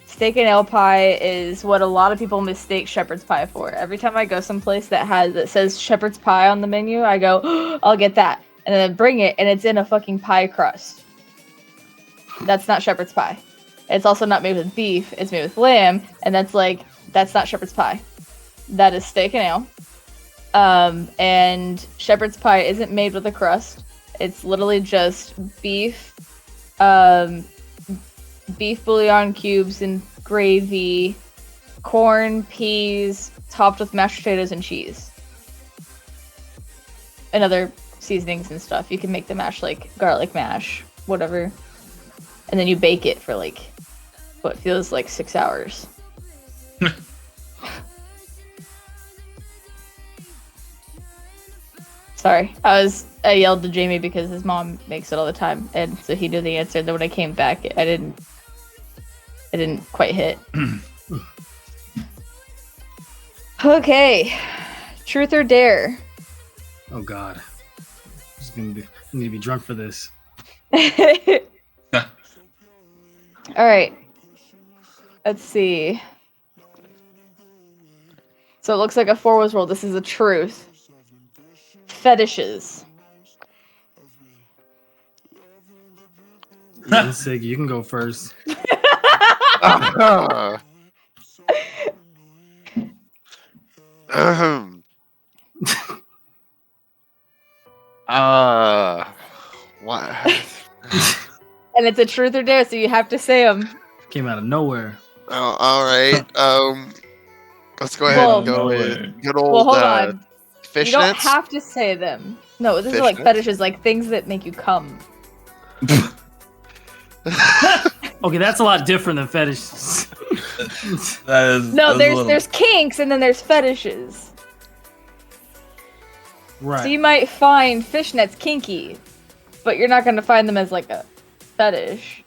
Steak and ale pie is what a lot of people mistake shepherd's pie for. Every time I go someplace that says shepherd's pie on the menu, I go, oh, I'll get that. And then I bring it, and it's in a fucking pie crust. That's not shepherd's pie. It's also not made with beef. It's made with lamb, and that's not shepherd's pie. That is steak and ale. And shepherd's pie isn't made with a crust. It's literally just beef, beef bouillon cubes and gravy, corn, peas, topped with mashed potatoes and cheese. And other seasonings and stuff. You can make the mash garlic mash, whatever. And then you bake it for what feels like 6 hours. Sorry, I yelled to Jamie because his mom makes it all the time, and so he knew the answer. Then when I came back, I didn't quite hit. Okay, truth or dare? Oh god. I need to be drunk for this. All right. Let's see. So it looks like a 4 was rolled. This is a truth. Fetishes. Sig, you can go first. What? And it's a truth or dare, so you have to say them. Came out of nowhere. Oh, all right. Let's go ahead Well- and go No with way. good old Well, hold on. fishnets. You don't have to say them. No, this is like Fishnets? fetishes, like things that make you come. Okay, that's a lot different than fetishes. That is No, that's a little- there's kinks and then there's fetishes. Right. So you might find fishnets kinky, but you're not gonna find them as like a fetish.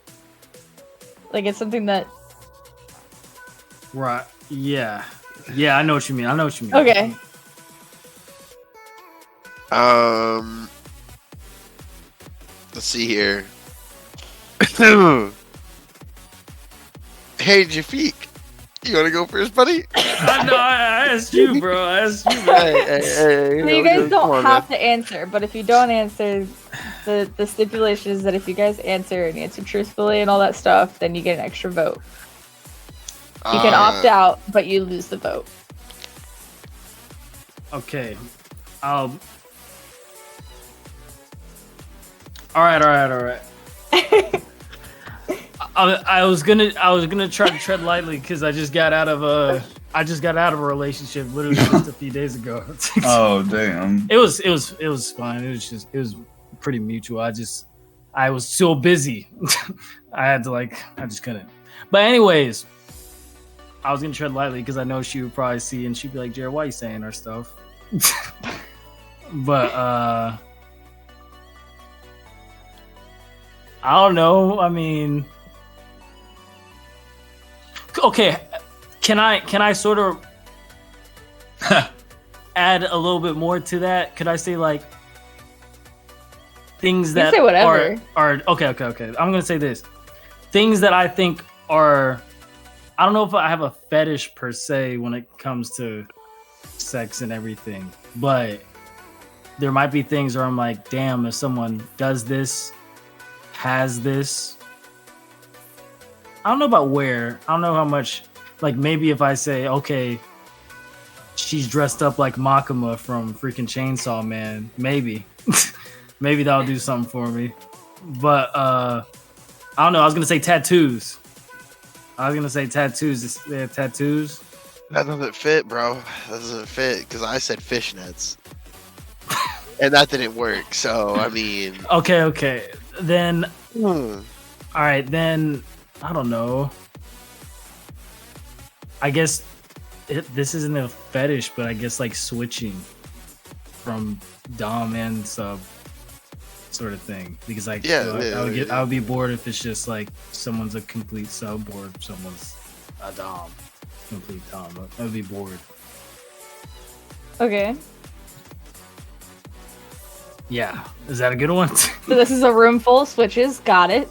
Like it's something that. Right. Yeah. Yeah, I know what you mean. Okay. Let's see here. Hey, Jafik, you want to go first, buddy? No, I asked you, bro. Hey, So you guys don't have to answer, but if you don't answer, the stipulation is that if you guys answer and answer truthfully and all that stuff, then you get an extra vote. You can opt out, but you lose the vote. Okay. All right. I was gonna try to tread lightly because I just got out of a relationship literally just a few days ago. Oh damn! It was fine. It was pretty mutual. I was so busy. I just couldn't. But anyways, I was gonna tread lightly because I know she would probably see and she'd be like, Jared, why are you saying our stuff? But I don't know. I mean, okay, can I sort of add a little bit more to that? Could I say like things You that can say whatever. are okay. I'm gonna say this: things that I think are. I don't know if I have a fetish per se when it comes to sex and everything, but there might be things where I'm like, damn, if someone does this, has this. I don't know about where. I don't know how much. Like maybe if I say, okay, she's dressed up like Makima from freaking Chainsaw Man, maybe. Maybe that'll do something for me. But I don't know. I was gonna say tattoos. They have tattoos. That doesn't fit, bro. That doesn't fit because I said fishnets, and that didn't work. So I mean, Okay. Then hmm. all right. Then I don't know. I guess this isn't a fetish, but I guess like switching from dom and sub sort of thing. Because like, I would be bored if it's just like someone's a complete sub or someone's a dom, complete dom. I would be bored. Okay. Yeah, is that a good one? So this is a room full of switches. Got it.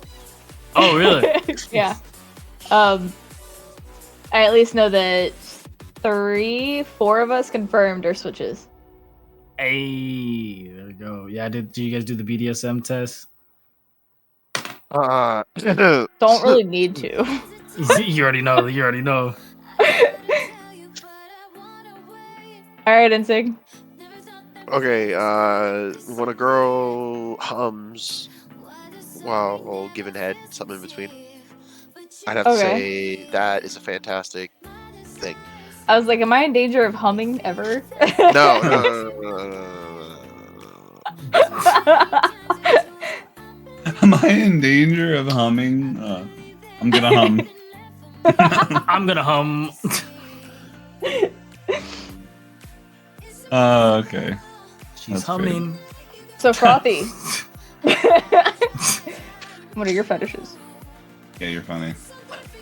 Oh, really? Yeah. I at least know that 4 of us confirmed are switches. Hey, there we go. Yeah, did you guys do the BDSM test? Don't really need to. You already know. All right, Insig. Okay, when a girl hums while giving head, something in between, I'd have to say that is a fantastic thing. I was like, am I in danger of humming ever? No. Am I in danger of humming? I'm gonna hum. I'm gonna hum. Okay. She's That's humming. So frothy. What are your fetishes? Yeah, you're funny.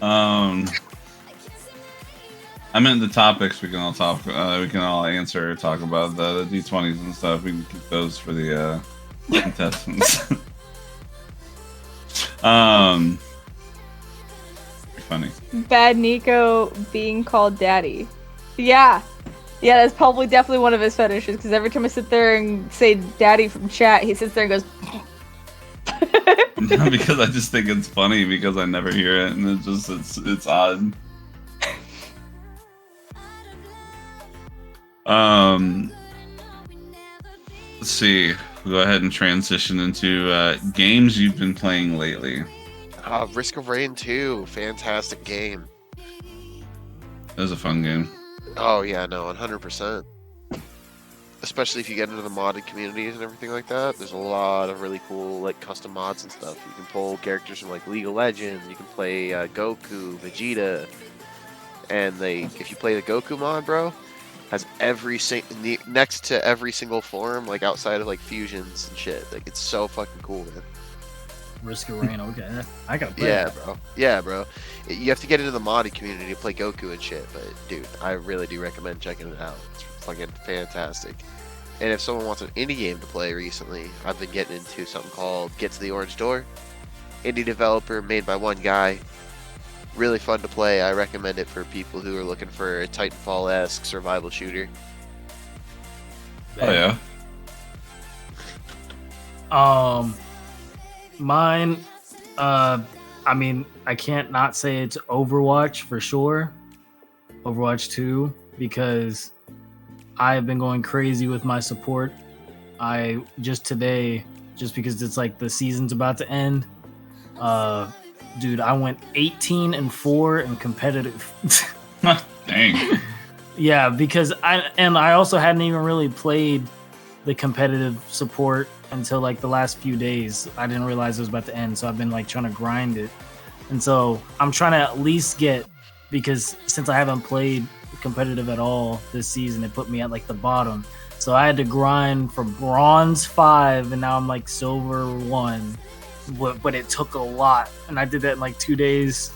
I meant the topics we can all talk. We can all answer or talk about the D20s and stuff. We can keep those for the contestants. You're funny. Bad Nico being called daddy. Yeah, that's probably definitely one of his fetishes, because every time I sit there and say daddy from chat, he sits there and goes... Because I just think it's funny because I never hear it and it's odd. Let's see. We'll go ahead and transition into games you've been playing lately. Risk of Rain 2, fantastic game. That was a fun game. Oh yeah, no, 100%. Especially if you get into the modded communities and everything like that. There's a lot of really cool like custom mods and stuff. You can pull characters from like League of Legends. You can play Goku, Vegeta, and if you play the Goku mod, bro, has next to every single form, like outside of like fusions and shit. Like it's so fucking cool, man. Risk of Rain, okay. I gotta play Yeah, that. bro. Yeah, bro. You have to get into the modded community to play Goku and shit, but dude, I really do recommend checking it out. It's fucking fantastic. And if someone wants an indie game to play recently, I've been getting into something called Get to the Orange Door. Indie developer made by one guy. Really fun to play. I recommend it for people who are looking for a Titanfall-esque survival shooter. Oh yeah. Mine, I mean, I can't not say it's Overwatch for sure. Overwatch 2, because I have been going crazy with my support. I just today, just because it's like the season's about to end, dude, I went 18-4 in competitive. Dang. Yeah, because I also hadn't even really played the competitive support until like the last few days. I didn't realize it was about to end, so I've been like trying to grind it. And so I'm trying to at least get, because since I haven't played competitive at all this season, it put me at like the bottom. So I had to grind for bronze 5, and now I'm like silver 1. But it took a lot, and I did that in like 2 days.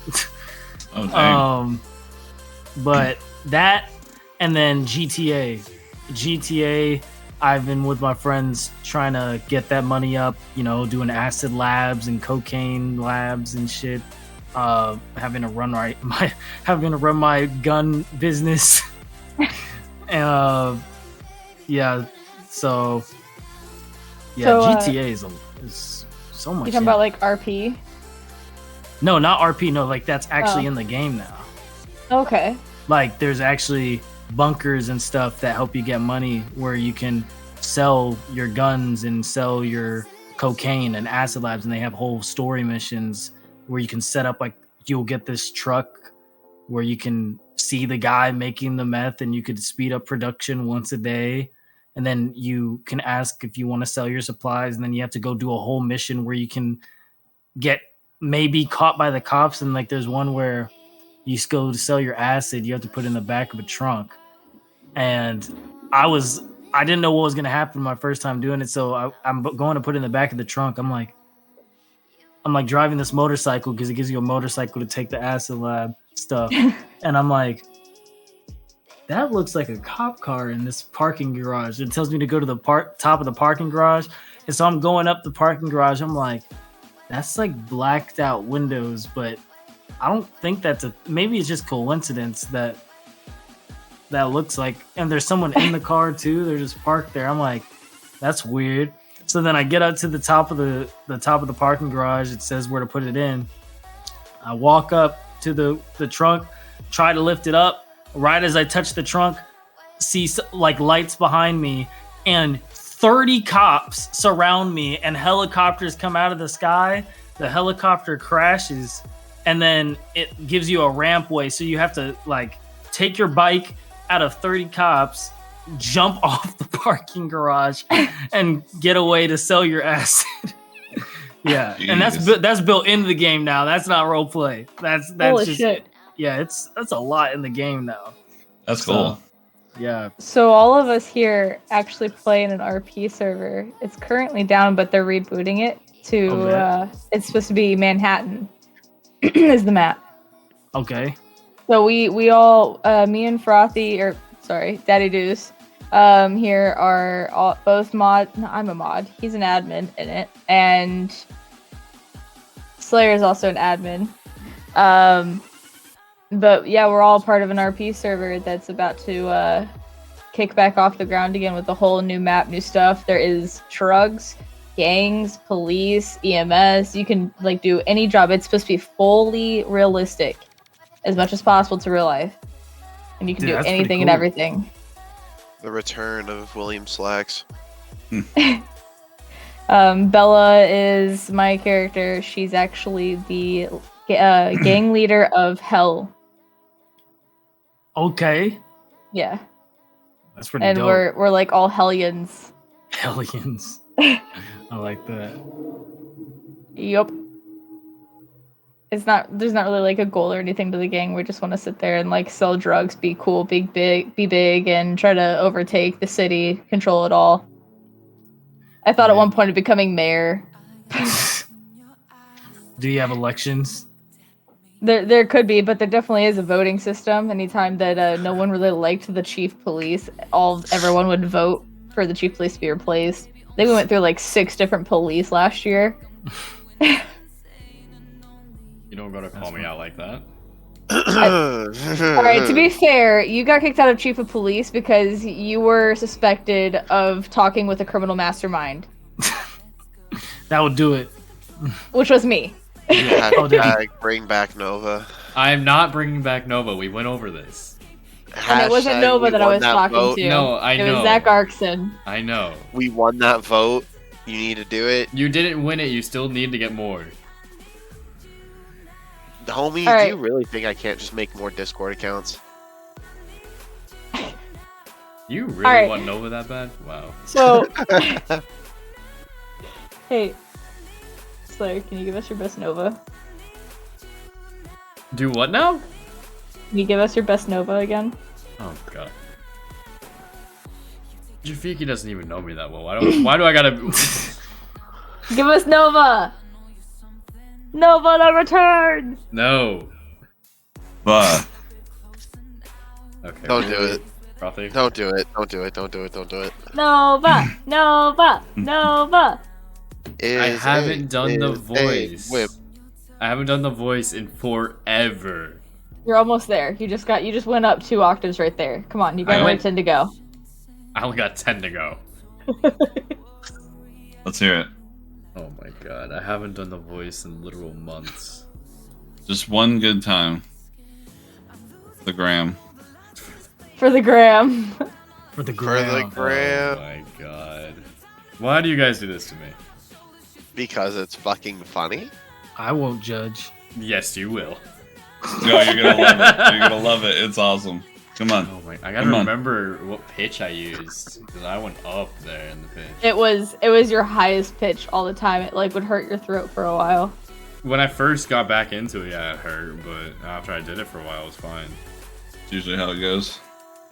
Oh, dang. But that, and then GTA, I've been with my friends trying to get that money up, you know, doing acid labs and cocaine labs and shit. Having to run my gun business. Yeah, so GTA is so much. You talking about like RP? No, not RP. No, like that's actually in the game now. Okay. Like there's actually bunkers and stuff that help you get money, where you can sell your guns and sell your cocaine and acid labs, and they have whole story missions where you can set up, like you'll get this truck where you can see the guy making the meth, and you could speed up production once a day. And then you can ask if you want to sell your supplies, and then you have to go do a whole mission where you can get maybe caught by the cops. And like there's one where you go to sell your acid, you have to put it in the back of a trunk. And I didn't know what was going to happen my first time doing it. So I'm going to put it in the back of the trunk. I'm like driving this motorcycle, because it gives you a motorcycle to take the acid lab stuff. And I'm like, that looks like a cop car in this parking garage. It tells me to go to the top of the parking garage. And so I'm going up the parking garage. I'm like, that's like blacked out windows, but I don't think maybe it's just coincidence that looks like, and there's someone in the car too. They're just parked there. I'm like, that's weird. So then I get up to the top of the parking garage. It says where to put it in. I walk up to the trunk, try to lift it up. Right as I touch the trunk, see like lights behind me, and 30 cops surround me, and helicopters come out of the sky. The helicopter crashes, and then it gives you a rampway. So you have to like take your bike out of 30 cops, jump off the parking garage, and get away to sell your acid. Yeah, jeez. And that's built into the game now. That's not role play. That's Holy just shit. Yeah, that's a lot in the game now. That's cool. Yeah. So all of us here actually play in an RP server. It's currently down, but they're rebooting it to. It's supposed to be Manhattan. Is the map. Okay. So we all, me and Daddy Deuce, here are all, both mod. No, I'm a mod. He's an admin in it, and Slayer is also an admin. But yeah, we're all part of an RP server that's about to kick back off the ground again with a whole new map, new stuff. There is drugs, gangs, police, EMS. You can like do any job. It's supposed to be fully realistic, as much as possible to real life, and you can do anything and everything. The return of William Slacks. Bella is my character. She's actually the gang leader of Hell. Okay, Yeah, that's pretty and dope. we're like all Hellions. Hellions. I like that. Yup. There's not really like a goal or anything to the gang. We just want to sit there and like sell drugs, be cool, be big, and try to overtake the city, control it all. I thought at one point of becoming mayor. Do you have elections? There could be, but there definitely is a voting system. Anytime that no one really liked the chief police, everyone would vote for the chief police to be replaced. I think we went through like 6 different police last year. You don't gotta call me out like that. All right, to be fair, you got kicked out of chief of police because you were suspected of talking with a criminal mastermind, That would do it. which was me. Hashtag bring back Nova. I'm not bringing back Nova. We went over this. And it wasn't Hashtag Nova we that I won was that talking vote. to. No, I It know. was Zach Arkson. I know. We won that vote. You need to do it. You didn't win it. You still need to get more. Homie, All do right. you really think I can't just make more Discord accounts? You really Alright. want Nova that bad? Wow. So, hey, Slayer, can you give us your best Nova? Do what now? Can you give us your best Nova again? Oh god. Jafiki doesn't even know me that well. Why do I gotta? Give us Nova! Nova the return! No. But Okay. Don't do it. Frothy? Don't do it. Don't do it. Don't do it. Don't do it. Nova! Nova! Nova! I haven't done the Is a voice. whip. I haven't done the voice in forever. You're almost there. You just went up 2 octaves right there. Come on, you got I more went- 10 to go. I only got 10 to go. let's hear it. Oh my god, I haven't done the voice in literal months. Just one good time. The gram. For the gram. For the For the gram. Oh gram. my god. Why do you guys do this to me? Because it's fucking funny. I won't judge. Yes, you will. No, you're gonna love it. You're gonna love it. It's awesome. Come on. Oh my, I gotta Come on. remember what pitch I used. Because I went up there in the pitch. It was your highest pitch all the time. It like would hurt your throat for a while. When I first got back into it, yeah, it hurt. But after I did it for a while, it was fine. It's usually how it goes.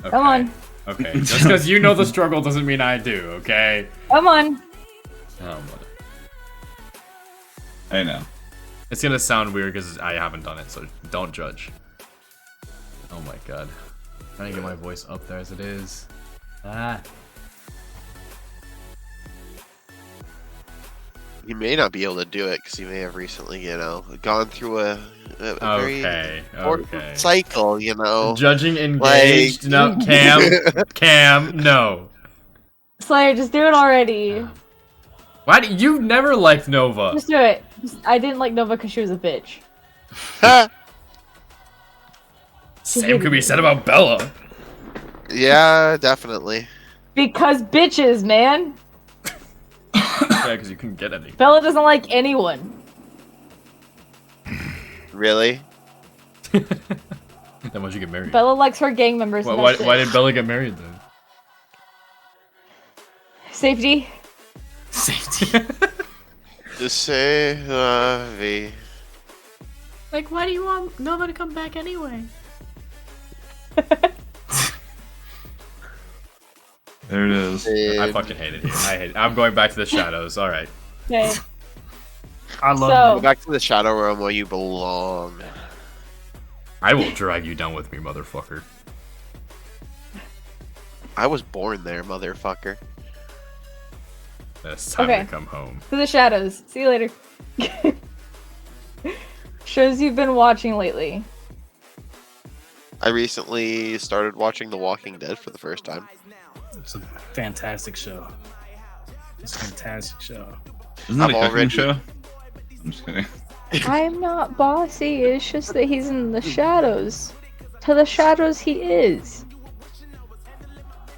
Okay. Come on. Okay, just because you know the struggle doesn't mean I do, okay? Come on. Oh, Hey now. it's gonna sound weird because I haven't done it, so don't judge. Oh my god. Trying to get my voice up there as it is. Ah. You may not be able to do it because you may have recently, gone through a very Okay, important okay. cycle, Judging engaged? No, Cam, no. Slayer, just do it already. Why do you never liked Nova? Just do it. I didn't like Nova because she was a bitch. Same could be said about Bella. Yeah, definitely. Because bitches, man. Yeah, because you couldn't get any. Bella doesn't like anyone. Really? Then why'd you get married? Bella likes her gang members. and Why that's why it. did Bella get married then? Safety. Safety. To say la vie. Like, why do you want Nova to come back anyway? There it is. I And fucking hate it here. I hate it. I'm going back to the shadows. All right. Okay. I love So- go back to the shadow realm where you belong. I will drag you down with me, motherfucker. I was born there, motherfucker. It's time Okay. to come home. To the shadows. See you later. Shows you've been watching lately. I recently started watching The Walking Dead for the first time. It's a fantastic show. It's a fantastic show. Isn't that I've a cooking already- show? I'm just kidding. I'm not bossy. It's just that he's in the shadows. To the shadows he is.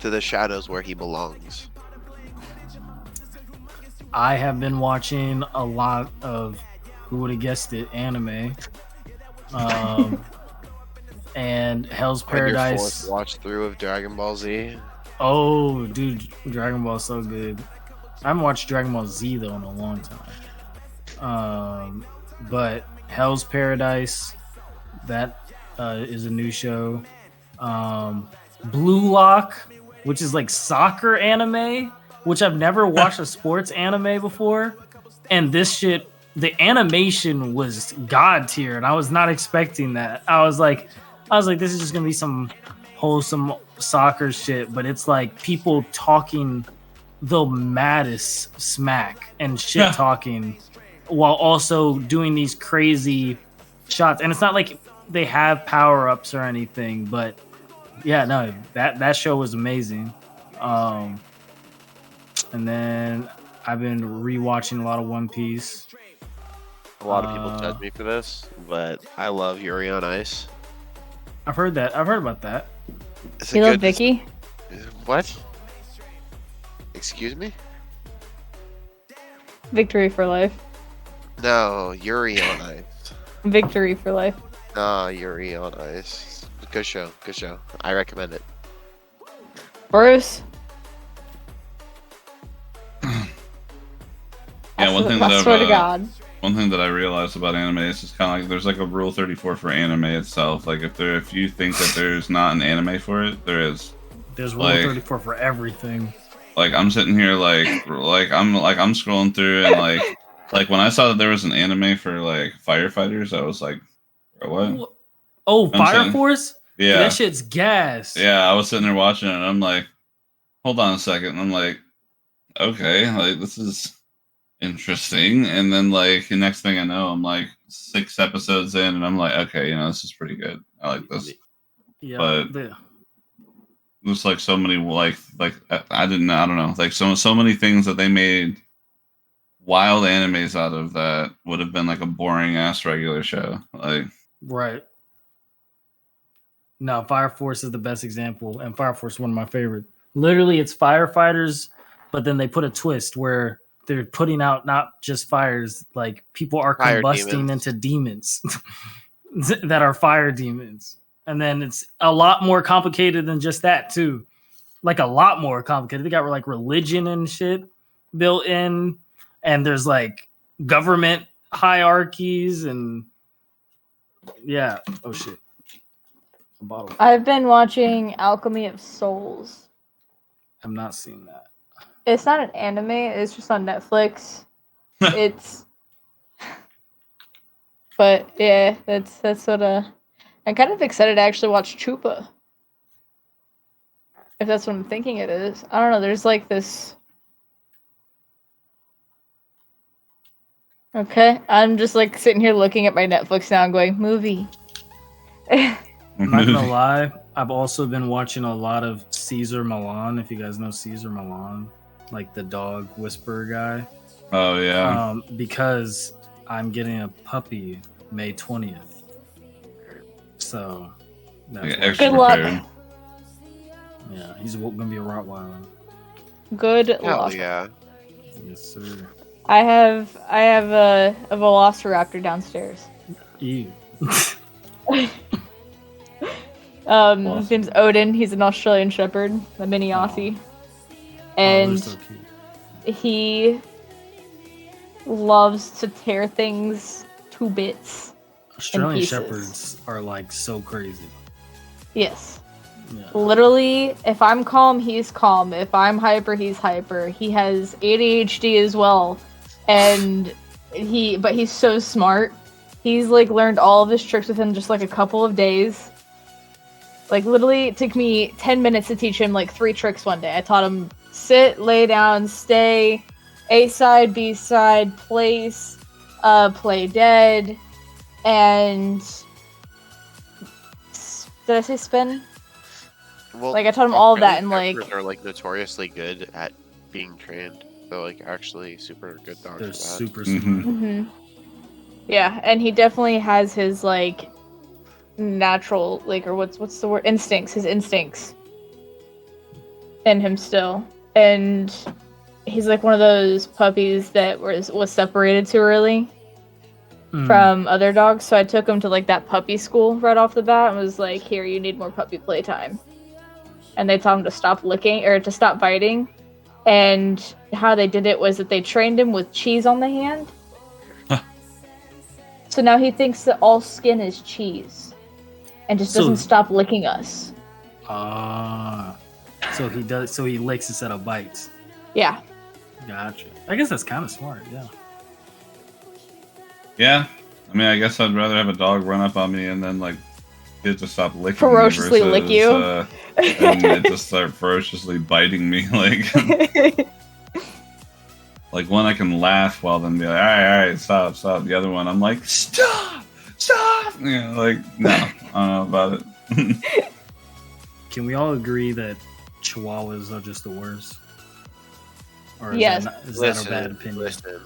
to the shadows where he belongs. I have been watching a lot of, who would have guessed it, anime. And Hell's On your Paradise. fourth watch through of Dragon Ball Z. Oh, dude, Dragon Ball is so good. I haven't watched Dragon Ball Z though in a long time. But Hell's Paradise, that is a new show. Blue Lock, which is like soccer anime, which I've never watched a sports anime before. And this shit, the animation was god tier, and I was not expecting that. I was like, this is just gonna be some wholesome soccer shit, but it's like people talking the maddest smack and shit talking while also doing these crazy shots. And it's not like they have power ups or anything, but yeah, no, that show was amazing. And then I've been rewatching a lot of One Piece. A lot of people judge me for this, but I love Yuri on Ice. I've heard about that. It's You love Vicky? What? Excuse me? Victory for life. No, Yuri on Ice. Victory for life. No, Yuri on Ice. Good show. Good show. I recommend it. Bruce. Yeah, one thing that I swear to God. One thing that I realized about anime is just kind of like there's like a rule 34 for anime itself. Like if you think that there's not an anime for it, there is. There's rule 34 for everything. Like I'm sitting here like I'm scrolling through and like when I saw that there was an anime for like firefighters, I was like, what? Oh, Fire Force? Yeah, that shit's gas. Yeah, I was sitting there watching it and I'm like, hold on a second. And I'm like, okay, like this is interesting. And then like the next thing I know, I'm like 6 episodes in and I'm like, okay, this is pretty good. I like this. Yeah, but there's like so many like I don't know, like so many things that they made wild animes out of that would have been like a boring ass regular show. Like right. No, Fire Force is the best example, and Fire Force is one of my favorite. Literally, it's firefighters, but then they put a twist where they're putting out not just fires, like people are combusting into demons that are fire demons. And then it's a lot more complicated than just that too. Like a lot more complicated. They got like religion and shit built in, and there's like government hierarchies and yeah. Oh shit. A bottle. I've been watching Alchemy of Souls. I've not seen that. It's not an anime, it's just on Netflix. But yeah, that's what I'm kind of excited to actually watch Chupa. If that's what I'm thinking it is. I don't know, there's like this. Okay, I'm just like sitting here looking at my Netflix now and going, movie. I'm not gonna lie, I've also been watching a lot of Caesar Milan, if you guys know Caesar Milan, like the dog whisperer guy. Oh yeah. Because I'm getting a puppy May 20th. So that's good luck. Yeah, he's gonna be a Rottweiler. Good Hell luck. yeah. Yes, sir. I have a Velociraptor downstairs. Ew. His name's Odin. He's an Australian Shepherd, a mini Aussie, and so he loves to tear things to bits. Australian Shepherds are like so crazy. Yes. Yeah. Literally, if I'm calm, he's calm. If I'm hyper, he's hyper. He has ADHD as well, and he's so smart. He's like learned all of his tricks within just like a couple of days. Like literally, it took me 10 minutes to teach him like 3 tricks one day. I taught him sit, lay down, stay, A side, B side, place, play dead, and did I say spin? Well, like I taught him all of that and like are like notoriously good at being trained. They're like actually super good dogs. They're for that. super smart. Mm-hmm. Yeah, and he definitely has his like natural like or what's the word instincts. His instincts. in him still, and he's like one of those puppies that was separated too early from other dogs. So I took him to like that puppy school right off the bat and was like, "Here, you need more puppy playtime." And they told him to stop licking or to stop biting. And how they did it was that they trained him with cheese on the hand. So now he thinks that all skin is cheese, and just doesn't stop licking us. So he does. So he licks instead of bites. Yeah. Gotcha. I guess that's kind of smart. Yeah. Yeah. I mean, I guess I'd rather have a dog run up on me and then like it just stop licking ferociously me lick you, and it just start ferociously biting me. Like, like one I can laugh while then be like, all right, stop. The other one I'm like, stop. You know, like no, I don't know about it. Can we all agree that Chihuahuas are just the worst? Or is yes. that a bad opinion?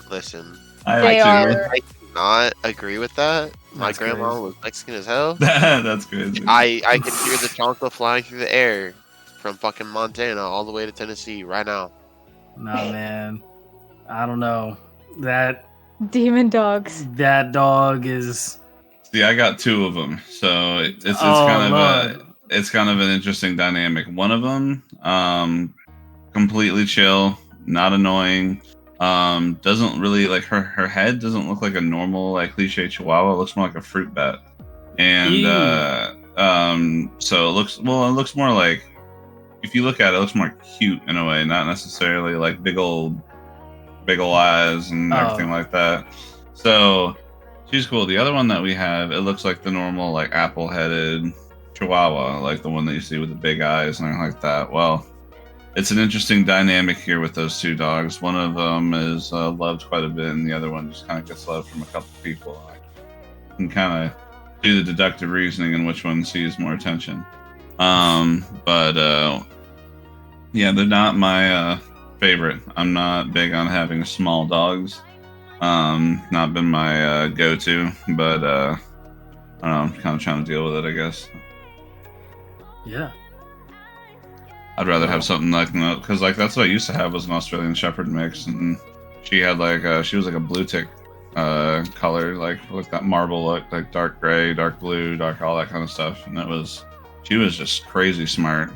Listen. They are. I do not agree with that. My That's grandma crazy. was Mexican as hell. That's crazy. I can hear the Tonka flying through the air from fucking Montana all the way to Tennessee right now. Nah, man. I don't know. That Demon dogs. dog is. See, I got two of them, so it's Oh, kind of Lord. it's kind of an interesting dynamic. One of them, completely chill, not annoying. Doesn't really like her head doesn't look like a normal like cliche Chihuahua. It looks more like a fruit bat, and so it looks more like, if you look at it, it looks more cute in a way, not necessarily like big old eyes and everything like that. So she's cool. The other one that we have, it looks like the normal like apple-headed Chihuahua, like the one that you see with the big eyes and everything like that. Well, it's an interesting dynamic here with those two dogs. One of them is loved quite a bit, and the other one just kind of gets loved from a couple of people. I can kind of do the deductive reasoning in which one sees more attention. But yeah, they're not my favorite. I'm not big on having small dogs. Not been my go-to, but I don't know, I'm kind of trying to deal with it, I guess. Yeah. I'd rather have something like that, because like that's what I used to have, was an Australian Shepherd mix, and she had like she was like a blue tick color, like that marble look, like dark gray, dark blue, dark all that kind of stuff, and she was just crazy smart.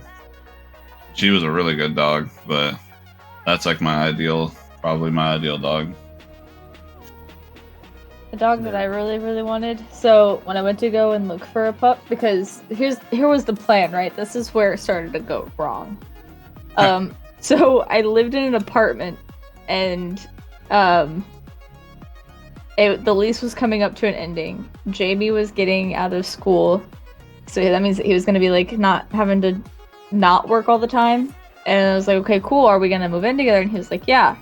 She was a really good dog, but that's like probably my ideal dog. The dog that I really, really wanted. So when I went to go and look for a pup, because here was the plan, right? This is where it started to go wrong. So I lived in an apartment, and the lease was coming up to an ending. Jamie was getting out of school, so that means that he was going to be like not having to not work all the time. And I was like, okay, cool. Are we going to move in together? And he was like, yeah.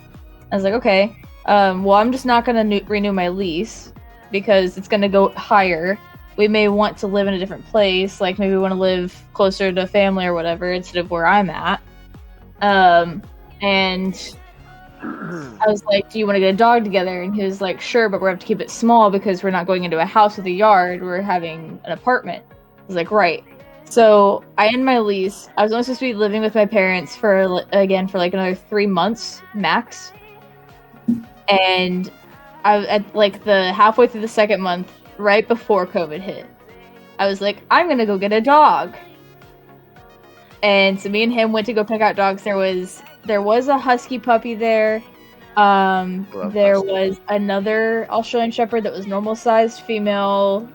I was like, okay. Well, I'm just not going to renew my lease because it's going to go higher. We may want to live in a different place. Like maybe we want to live closer to family or whatever instead of where I'm at. And I was like, do you want to get a dog together? And he was like, sure, but we're going to have to keep it small because we're not going into a house with a yard. We're having an apartment. I was like, right. So I end my lease. I was only supposed to be living with my parents for like another 3 months max. And I at like the halfway through the second month, right before COVID hit, I was like, I'm gonna go get a dog. And so me and him went to go pick out dogs. There was a husky puppy there. There was another Australian Shepherd that was normal sized female,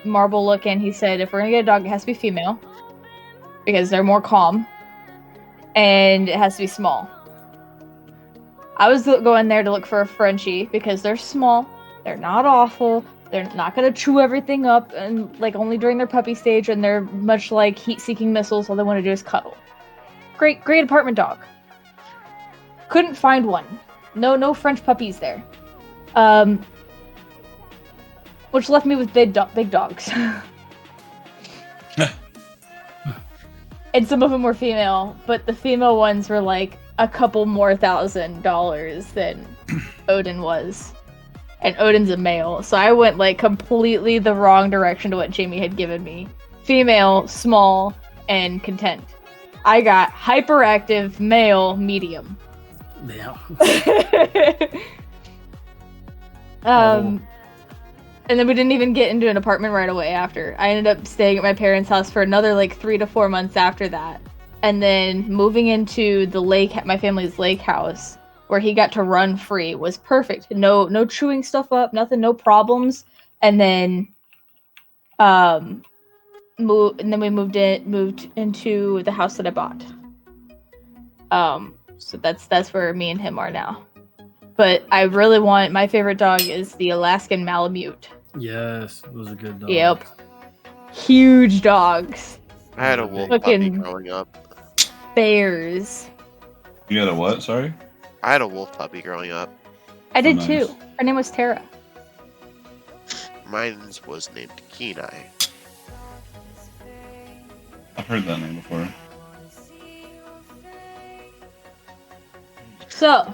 marble looking. He said, if we're gonna get a dog, it has to be female because they're more calm, and it has to be small. I was going there to look for a Frenchie because they're small, they're not awful, they're not gonna chew everything up, and like only during their puppy stage, and they're much like heat-seeking missiles. All they want to do is cuddle. Great apartment dog. Couldn't find one. No French puppies there. Which left me with big dogs. And some of them were female, but the female ones were like a couple more $1,000s than Odin was. And Odin's a male, so I went like completely the wrong direction to what Jamie had given me. Female, small, and content. I got hyperactive, male, medium. Yeah. And then we didn't even get into an apartment right away after. I ended up staying at my parents' house for another like 3 to 4 months after that. And then moving into the lake, my family's lake house, where he got to run free, was perfect. No chewing stuff up, nothing, no problems. And then and then we moved into the house that I bought. So that's where me and him are now. But I really want, my favorite dog is the Alaskan Malamute. Yes, those are good dogs. Yep. Huge dogs. I had a wolf puppy Fucking- growing up. Bears. You got a what? Sorry. I had a wolf puppy growing up. I did nice. too. Her name was Tara. Mine was named Kenai. I've heard that name before. So,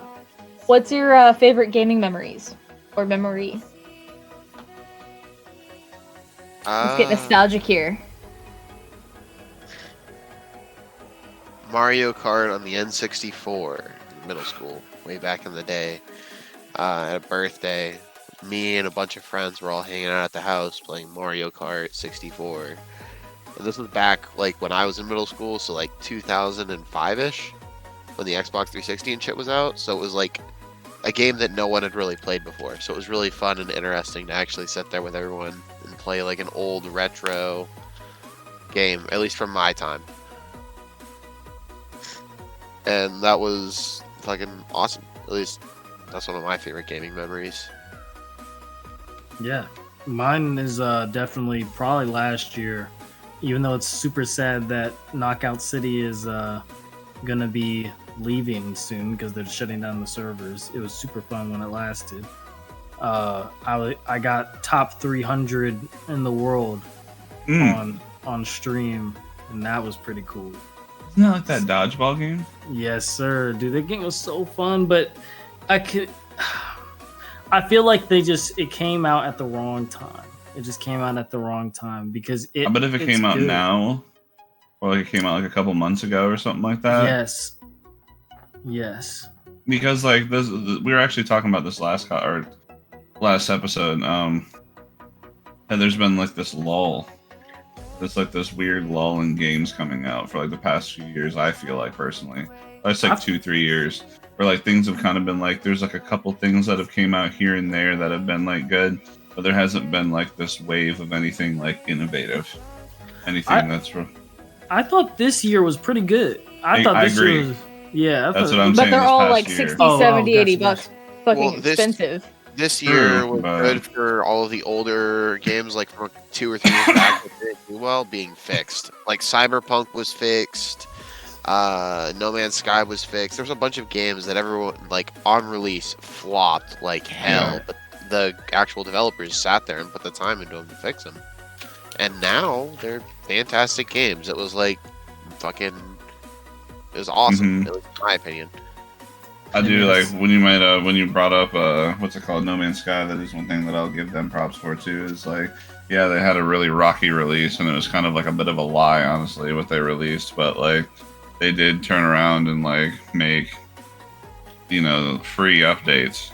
what's your favorite gaming memories? Or memory? Let's get nostalgic here. Mario Kart on the N64 in middle school, way back in the day. At a birthday, me and a bunch of friends were all hanging out at the house playing Mario Kart 64. And this was back like when I was in middle school, so like 2005-ish, when the Xbox 360 and shit was out. So it was like a game that no one had really played before. So it was really fun and interesting to actually sit there with everyone and play like an old retro game, at least from my time. And that was fucking awesome. At least that's one of my favorite gaming memories. Yeah, mine is definitely probably last year. Even though it's super sad that Knockout City is gonna be leaving soon because they're shutting down the servers. It was super fun when it lasted. I got top 300 in the world on stream, and that was pretty cool. Isn't that like that dodgeball game? Yes, sir. Dude, that game was so fun, but I feel like it came out at the wrong time. It just came out at the wrong time because I bet if it came out now, or like it came out like a couple months ago or something like that. Yes. Because like this, we were actually talking about this last episode. And there's been like this lull. It's like this weird lull in games coming out for like the past few years. I feel like personally, it's like 2-3 years where like things have kind of been like there's like a couple things that have came out here and there that have been like good, but there hasn't been like this wave of anything like innovative, anything that's. I thought this year was pretty good. I thought this agree. year was, yeah. That's what I'm saying. But they're this all past like year. 60, Oh, 70, gotcha, 80 bucks. Fucking Well, expensive. This year True, was but- good for all of the older games, like from 2 or 3 years back, that didn't do well, being fixed. Like Cyberpunk was fixed, No Man's Sky was fixed. There's a bunch of games that everyone, like on release, flopped like hell, but the actual developers sat there and put the time into them to fix them. And now they're fantastic games. It was like it was awesome, at least in my opinion. I do like when you brought up what's it called, No Man's Sky. That is one thing that I'll give them props for too. Is like, yeah, they had a really rocky release, and it was kind of like a bit of a lie, honestly, what they released. But like, they did turn around and like make, free updates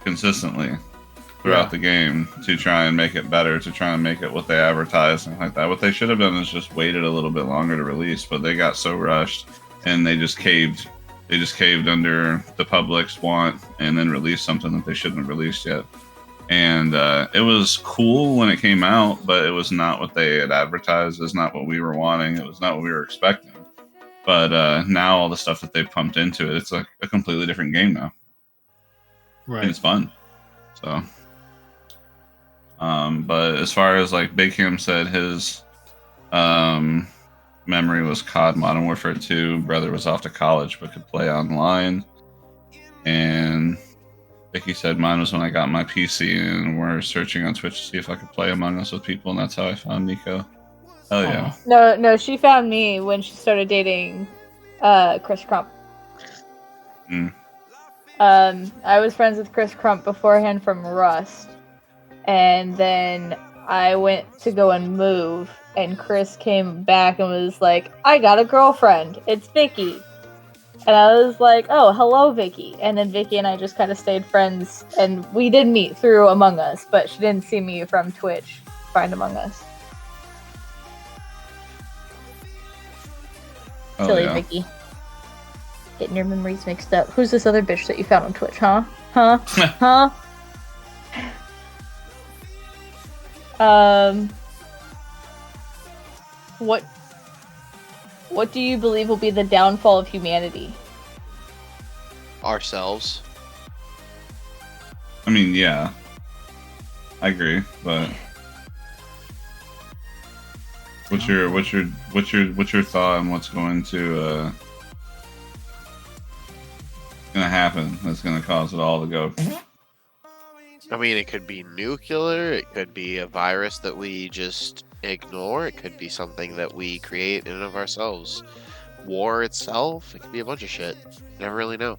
consistently throughout the game to try and make it better, to try and make it what they advertised and like that. What they should have done is just waited a little bit longer to release, but they got so rushed and they just caved. They just caved under the public's want and then released something that they shouldn't have released yet. And it was cool when it came out, but it was not what they had advertised. It's not what we were wanting. It was not what we were expecting. But now all the stuff that they pumped into it, it's like a completely different game now. Right. And it's fun. So, but as far as like Big Cam said, his memory was COD Modern Warfare 2. Brother was off to college but could play online. And Vicky said mine was when I got my PC and we're searching on Twitch to see if I could play Among Us with people, and that's how I found Nico. Hell yeah. No, she found me when she started dating Chris Crump. I was friends with Chris Crump beforehand from Rust. And then I went to go and move, and Chris came back and was like, I got a girlfriend. It's Vicky. And I was like, oh, hello, Vicky. And then Vicky and I just kind of stayed friends. And we did meet through Among Us, but she didn't see me from Twitch find Among Us. Oh, Silly yeah. Vicky. Getting your memories mixed up. Who's this other bitch that you found on Twitch, huh? Huh? Huh? What do you believe will be the downfall of humanity? Ourselves. I mean, yeah, I agree, but what's your thought on what's going to gonna happen that's gonna cause it all to go? I mean, it could be nuclear, it could be a virus that we just ignore, it could be something that we create in and of ourselves. War itself, it could be a bunch of shit. Never really know.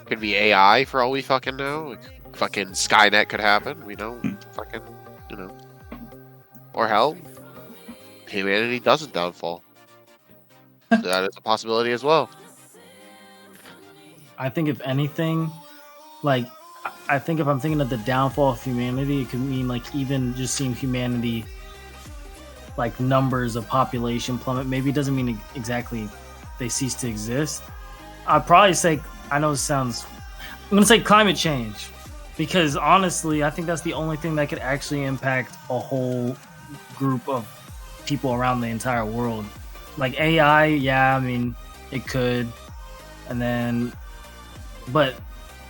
Could be AI for all we fucking know. Fucking Skynet could happen. We don't fucking, you know. Or hell, humanity doesn't downfall. So that is a possibility as well. I think if anything, like, I think if I'm thinking of the downfall of humanity, it could mean like even just seeing humanity, like numbers of population plummet. Maybe it doesn't mean exactly they cease to exist. I'd probably say, I know it sounds, I'm going to say climate change, because honestly, I think that's the only thing that could actually impact a whole group of people around the entire world. Like AI, yeah, I mean, it could. And then, but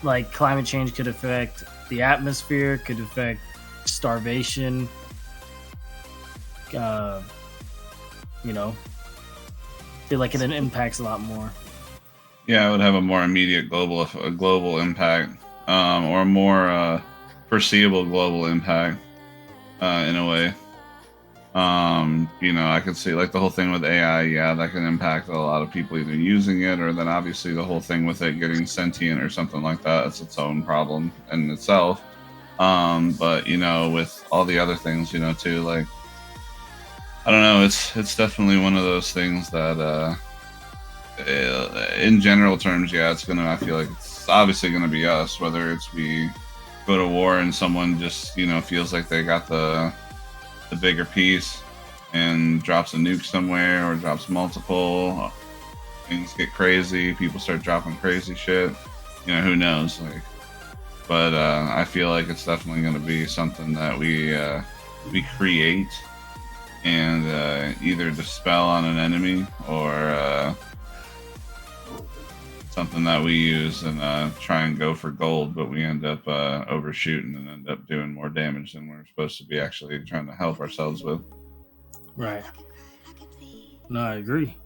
like climate change could affect the atmosphere, could affect starvation, you know, I feel like it impacts a lot more. Yeah, it would have a more immediate global impact, or a more foreseeable global impact, in a way. You know, I could see like the whole thing with AI, yeah, that can impact a lot of people either using it, or then obviously the whole thing with it getting sentient or something like that. It's its own problem in itself. But you know, with all the other things, you know, too, like, I don't know, it's definitely one of those things that in general terms, yeah, it's gonna, I feel like it's obviously gonna be us, whether it's we go to war and someone just, you know, feels like they got the bigger piece and drops a nuke somewhere, or drops multiple, things get crazy, people start dropping crazy shit, you know, who knows, like, but I feel like it's definitely going to be something that we create and either dispel on an enemy, or something that we use and try and go for gold, but we end up overshooting and end up doing more damage than we're supposed to be actually trying to help ourselves with. Right. No, I agree.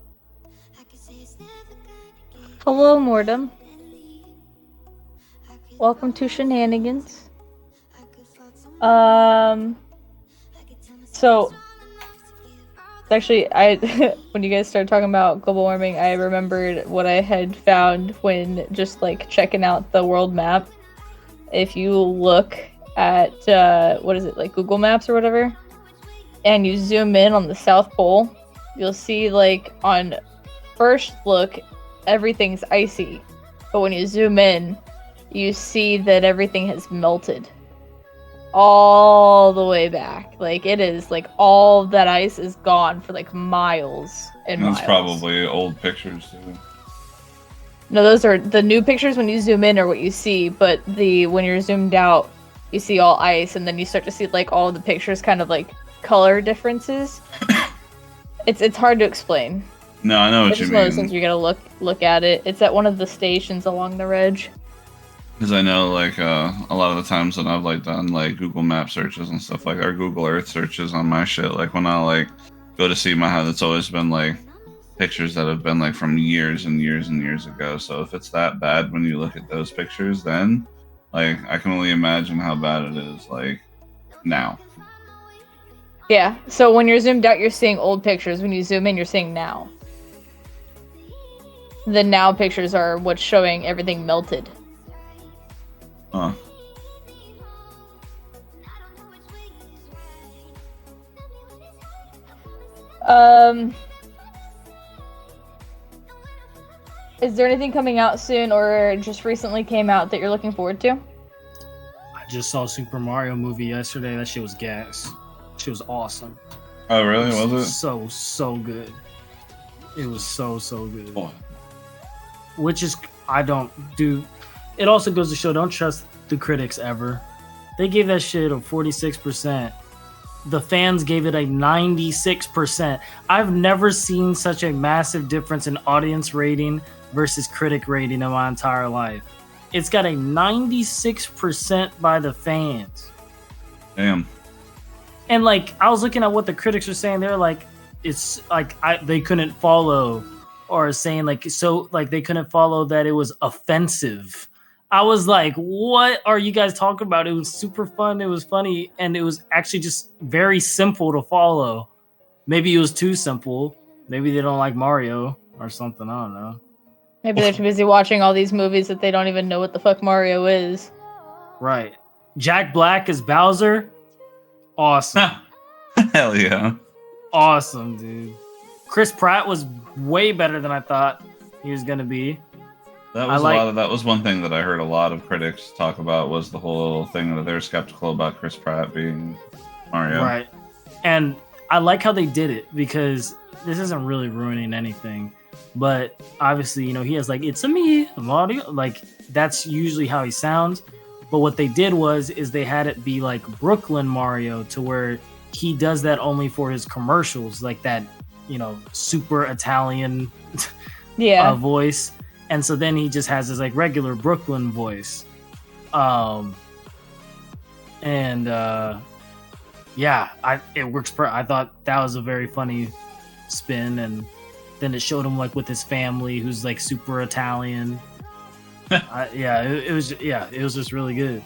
Hello, Mortem. Welcome to Shenanigans. So actually, when you guys started talking about global warming, I remembered what I had found when just like checking out the world map. If you look at what is it, like Google Maps or whatever, and you zoom in on the South Pole, you'll see like on first look everything's icy, but when you zoom in, you see that everything has melted all the way back. Like, it is like all that ice is gone for like miles and miles. That's probably old pictures too. No, those are the new pictures. When you zoom in are what you see, but when you're zoomed out, you see all ice, and then you start to see like all the pictures kind of like color differences. It's hard to explain. No, I know what It's you just mean. one of those things you gotta look at it. It's at one of the stations along the ridge. Because I know, like, a lot of the times when I've, like, done, like, Google Map searches and stuff, like, or Google Earth searches on my shit, like, when I, like, go to see my house, it's always been, like, pictures that have been, like, from years and years and years ago. So if it's that bad when you look at those pictures, then, like, I can only imagine how bad it is, like, now. Yeah, so when you're zoomed out, you're seeing old pictures. When you zoom in, you're seeing now. The now pictures are what's showing everything melted. Huh. Is there anything coming out soon or just recently came out that you're looking forward to? I just saw Super Mario movie yesterday. That shit was gas. Shit was awesome. Oh, really? Was it? So good. It was so good. Oh. Which is, I don't do. It also goes to show, don't trust the critics ever. They gave that shit a 46%. The fans gave it a 96%. I've never seen such a massive difference in audience rating versus critic rating in my entire life. It's got a 96% by the fans. Damn. And like, I was looking at what the critics were saying. They're like, it's like they couldn't follow, or saying like, so like they couldn't follow that it was offensive. I was like, what are you guys talking about? It was super fun. It was funny. And it was actually just very simple to follow. Maybe it was too simple. Maybe they don't like Mario or something. I don't know. Maybe they're too busy watching all these movies that they don't even know what the fuck Mario is. Right. Jack Black as Bowser. Awesome. Hell yeah. Awesome, dude. Chris Pratt was way better than I thought he was going to be. That was that was one thing that I heard a lot of critics talk about, was the whole thing that they're skeptical about Chris Pratt being Mario. Right. And I like how they did it, because this isn't really ruining anything. But obviously, you know, he has like, it's a me, Mario. Like, that's usually how he sounds. But what they did is they had it be like Brooklyn Mario, to where he does that only for his commercials, like that, you know, super Italian voice. And so then he just has his like regular Brooklyn voice. It works. I thought that was a very funny spin. And then it showed him like with his family, who's like super Italian. It was just really good.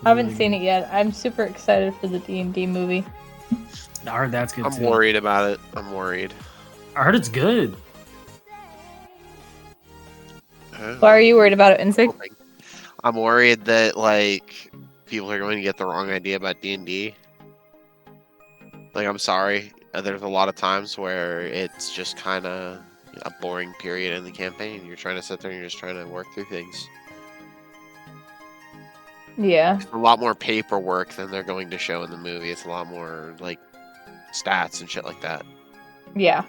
I haven't seen it yet. I'm super excited for the D&D movie. I heard that's good too. I'm worried about it. I'm worried. I heard it's good. Why are you worried about it, Insig? I'm worried that like people are going to get the wrong idea about D&D. Like, I'm sorry, there's a lot of times where it's just kind of a boring period in the campaign. You're trying to sit there and you're just trying to work through things. Yeah. It's a lot more paperwork than they're going to show in the movie. It's a lot more like stats and shit like that. Yeah.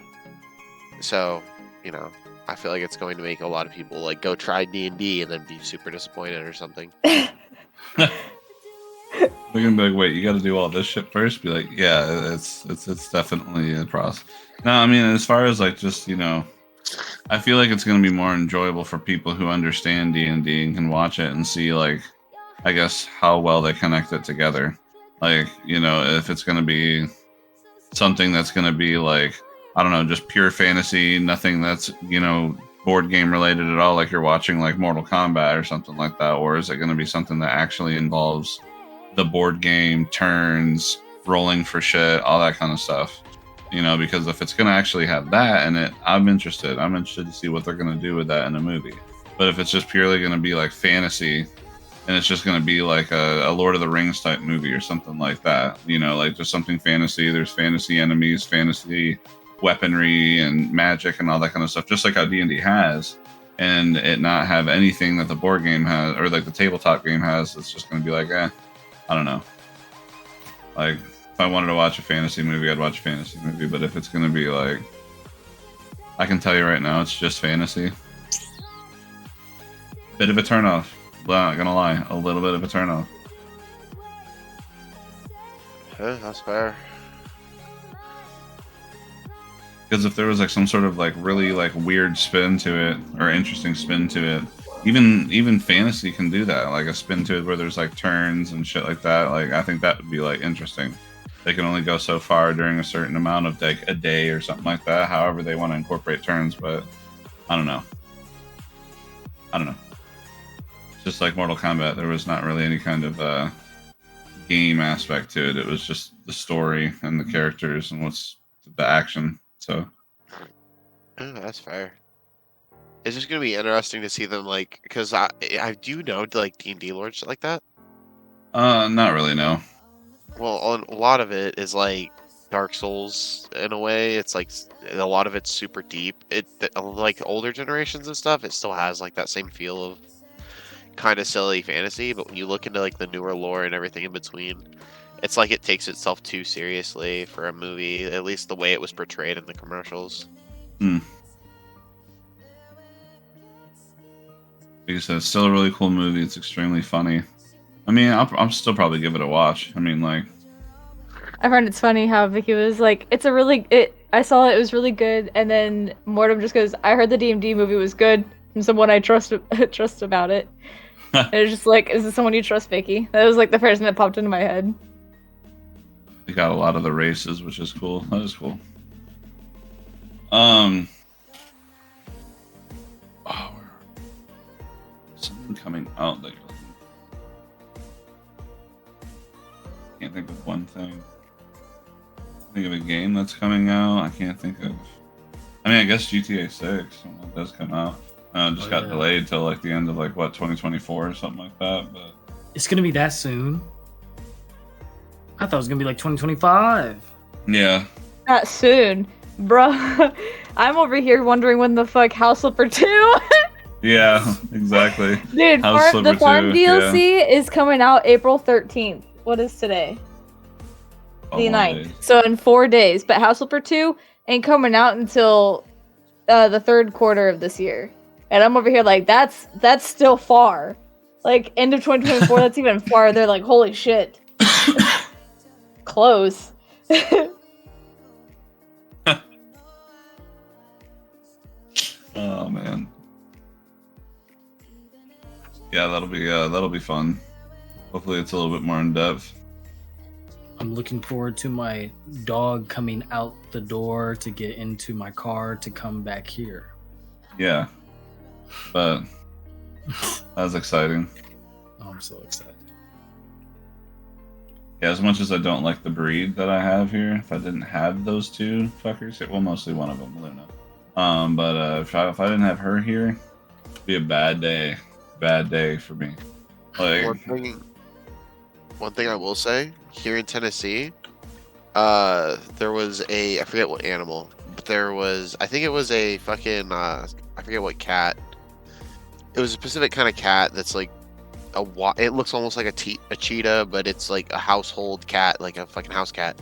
So, you know, I feel like it's going to make a lot of people like go try D&D and then be super disappointed or something. They're gonna be like, wait, you got to do all this shit first? Be like, yeah, it's definitely a process. No, I mean, as far as like just, you know, I feel like it's gonna be more enjoyable for people who understand D&D and can watch it and see like, I guess, how well they connect it together. Like, you know, if it's gonna be something that's gonna be like, I don't know, just pure fantasy, nothing that's, you know, board game related at all, like you're watching like Mortal Kombat or something like that, or is it going to be something that actually involves the board game, turns, rolling for shit, all that kind of stuff? You know, because if it's going to actually have that in it, I'm interested to see what they're going to do with that in a movie. But if it's just purely going to be like fantasy, and it's just going to be like a Lord of the Rings type movie or something like that, you know, like just something fantasy, there's fantasy enemies, fantasy weaponry and magic and all that kind of stuff, just like how D&D has, and it not have anything that the board game has or like the tabletop game has, it's just going to be like, I don't know. Like, if I wanted to watch a fantasy movie, I'd watch a fantasy movie, but if it's going to be like, I can tell you right now, it's just fantasy. Bit of a turnoff. Not gonna lie, a little bit of a turnoff. Yeah, that's fair. Because if there was like some sort of like really like weird spin to it or interesting spin to it, even fantasy can do that, like a spin to it where there's like turns and shit like that. Like, I think that would be like interesting. They can only go so far during a certain amount of like a day or something like that, however they want to incorporate turns. But I don't know. Just like Mortal Kombat, there was not really any kind of game aspect to it. It was just the story and the characters and what's the action. So, Oh, that's fair. It's just gonna be interesting to see them, like, because I do know like D&D lore shit like that. not really, no. Well, a lot of it is like Dark Souls in a way. It's like a lot of it's super deep. Like older generations and stuff, it still has like that same feel of kind of silly fantasy. But when you look into like the newer lore and everything in between, it's like it takes itself too seriously for a movie. At least the way it was portrayed in the commercials. Hmm. Like I said, it's still a really cool movie. It's extremely funny. I mean, I'll still probably give it a watch. I mean, like, I find it's funny how Vicky was like, "It's a really it." I saw it; it was really good, and then Mortem just goes, "I heard the DMD movie was good from someone I trust trust about it." And it's just like, "Is this someone you trust, Vicky?" That was like the first thing that popped into my head. they got a lot of the races, which is cool. That is cool. Oh, something coming out that you're looking. Can't think of one thing. Think of a game that's coming out. I can't think of. I mean, I guess GTA 6 when that does come out. Just got delayed till like the end of like what 2024 or something like that. But It's gonna be that soon. I thought it was gonna be like 2025. yeah, Not soon, bruh. I'm over here wondering when the fuck House Flipper 2. yeah, exactly. Dude, House the Flipper Farm 2, DLC is coming out April 13th. What is today? The 9th. So in 4 days. But House Flipper 2 ain't coming out until the third quarter of this year. And I'm over here like, that's still far. Like, end of 2024, that's even farther. Like, holy shit. Close. Oh man. Yeah, that'll be fun. Hopefully, it's a little bit more in depth. I'm looking forward to my dog coming out the door to get into my car to come back here. Yeah, but that was exciting. Oh, I'm so excited. Yeah, as much as I don't like the breed that I have here, if I didn't have those two fuckers, well, mostly one of them, Luna. But if I didn't have her here, it'd be a bad day for me. Like, One thing I will say, here in Tennessee, there was I forget what animal, but I think it was a fucking, I forget what cat. It was a specific kind of cat that's like it looks almost like a cheetah, but it's like a household cat, like a fucking house cat.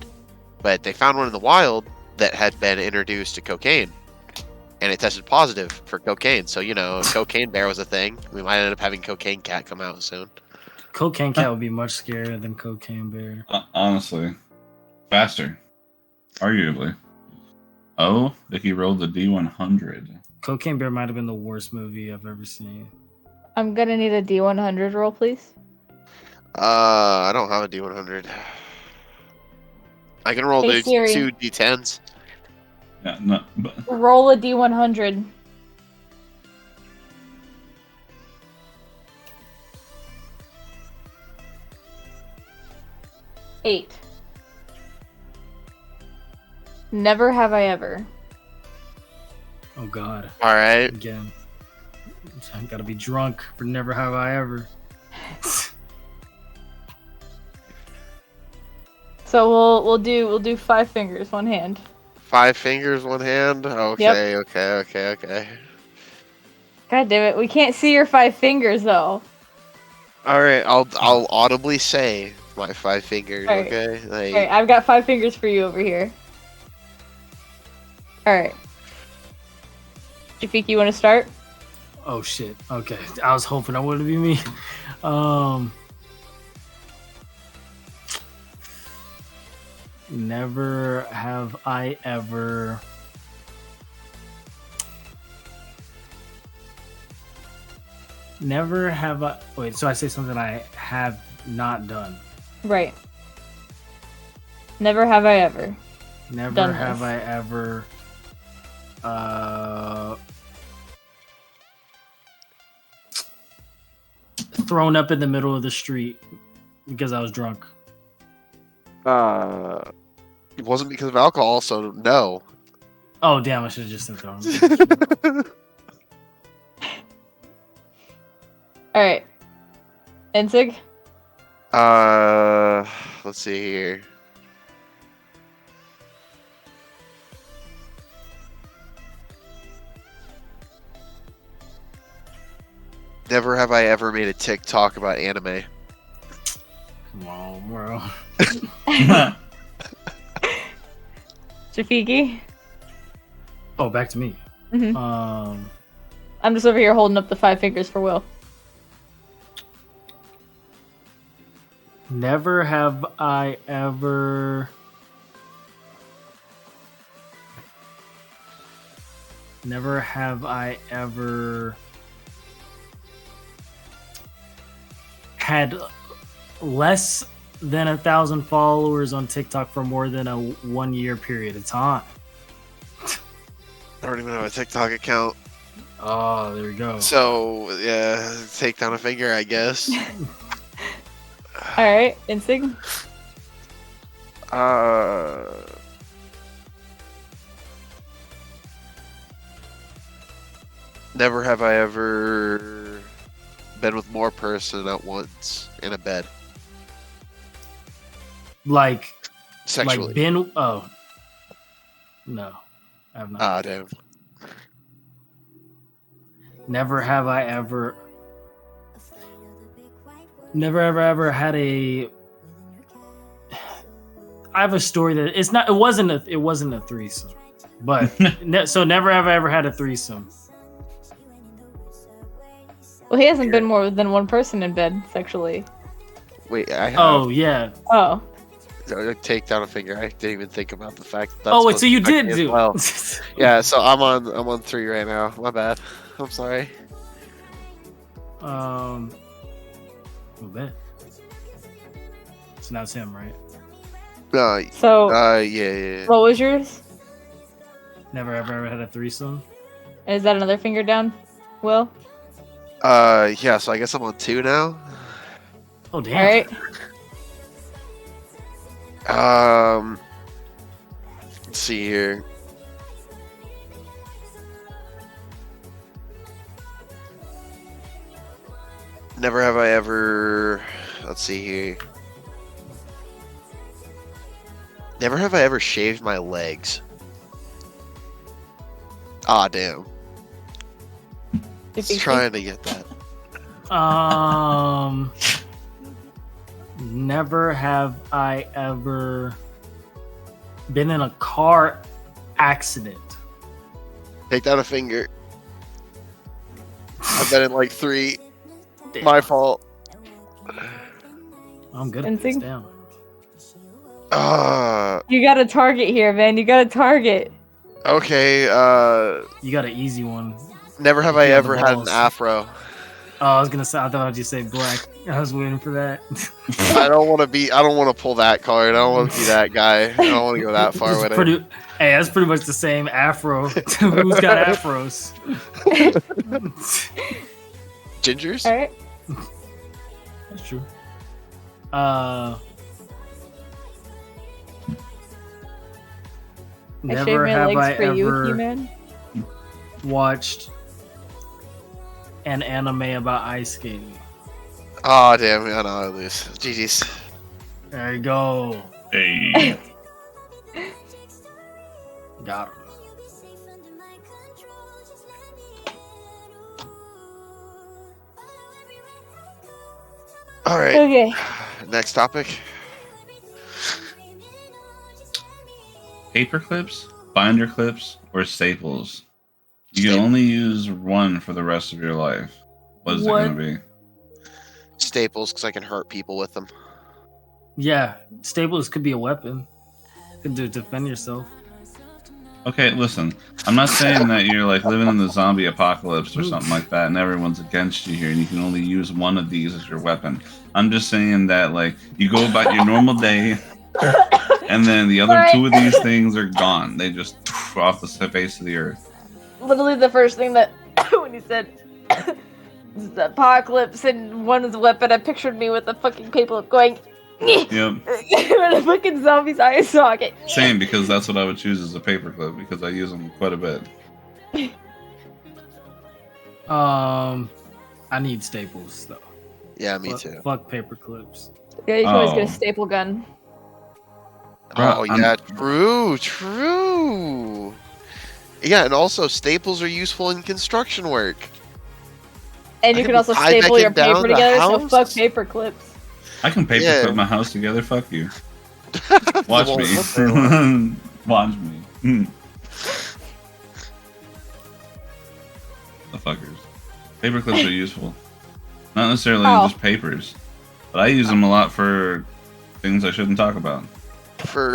But they found one in the wild that had been introduced to cocaine, and it tested positive for cocaine. So, if cocaine bear was a thing, we might end up having cocaine cat come out soon. Cocaine cat would be much scarier than cocaine bear. honestly, faster, arguably. Oh, Vicky rolled the D100. Cocaine bear might have been the worst movie I've ever seen. I'm gonna need a D100 roll, please. I don't have a D100. I can roll Hey, Siri. 2 D10s. Yeah, no, but Roll a D100. 8. Never have I ever. Oh God. All right. Again. I gotta be drunk for never have I ever. So we'll do 5 fingers, 1 hand. 5 fingers, 1 hand. Okay, okay. God damn it, we can't see your 5 fingers though. All right, I'll audibly say my 5 fingers. All right. Okay. Like, Alright, I've got 5 fingers for you over here. Alright. Jafik, you want to start? Oh shit. Okay. I was hoping that wouldn't be me. Never have I ever wait, so I say something I have not done. Right. Never have I ever. Never Done have this. I ever thrown up in the middle of the street because I was drunk. it wasn't because of alcohol, so no. Oh damn, I should have just said thrown. Alright. Enzig? Let's see here. Never have I ever made a TikTok about anime. Come on, bro. Jafiki? Oh, back to me. Mhm. I'm just over here holding up the 5 fingers for Will. Never have I ever. Never have I ever had less than 1,000 followers on TikTok for more than a 1 year period of time. I don't even have a TikTok account. Oh, there we go. So, yeah, take down a finger, I guess. Alright, Insig? Never have I ever been with more person at once in a bed. Like Sexually. been. Oh. No, I have not. Ah, damn. Never have I ever. Never ever had a. I have a story that it's not. It wasn't a threesome, but so never have I ever had a threesome. Well, he hasn't been more than one person in bed sexually. Wait, I have. Oh yeah. Oh. Take down a finger. I didn't even think about the fact that. Oh wait, so you did do. Well. Yeah, so I'm on 3 right now. My bad. I'm sorry. A bit. So now it's him, right? So. Yeah. What was yours? Never ever had a threesome. Is that another finger down, Will? Yeah. So I guess I'm on 2 now. Oh damn. Alright. Let's see here. Never have I ever. Let's see here. Never have I ever shaved my legs. Ah, damn. Just trying to get that. Never have I ever been in a car accident. Take down a finger. I've been in like 3. Damn. My fault. I'm good at this. Damn. You got a target here, man. You got a target. Okay. You got an easy one. Never have I ever had an afro. Oh, I was gonna say. I thought I'd just say black. I was waiting for that. I don't want to pull that card. I don't want to be that guy. I don't want to go that far with it. Hey, that's pretty much the same afro. Who's got afros? Gingers? All right. That's true. Never have I ever watched an anime about ice skating. Oh, damn. I know I lose. GG's. There you go. Hey. Got him. All right. Okay. Next topic. Paper clips, binder clips, or staples. You can only use one for the rest of your life. What is it going to be? Staples, because I can hurt people with them. Yeah, staples could be a weapon. Could defend yourself. Okay, listen. I'm not saying that you're like living in the zombie apocalypse or something like that, and everyone's against you here, and you can only use one of these as your weapon. I'm just saying that like you go about your normal day, and then the other 2 of these things are gone. They just off the face of the earth. Literally the first thing that when you said the apocalypse and one is a weapon, I pictured me with the fucking paper going. Yep. With a fucking zombie's eye socket. Same, because that's what I would choose as a paperclip because I use them quite a bit. I need staples though. Yeah, me too. Fuck paper clips. Yeah, you can always get a staple gun. Oh, yeah, true. Yeah, and also staples are useful in construction work. And you I can can also tie staple your Beckett down paper the together, so house. fuck paper clips. I can paperclip Yeah. my house together. Fuck you. Watch Well, me. what they want. Watch me. The fuckers. Paper clips are useful. Not necessarily Oh. just papers, but I use them a lot for things I shouldn't talk about. For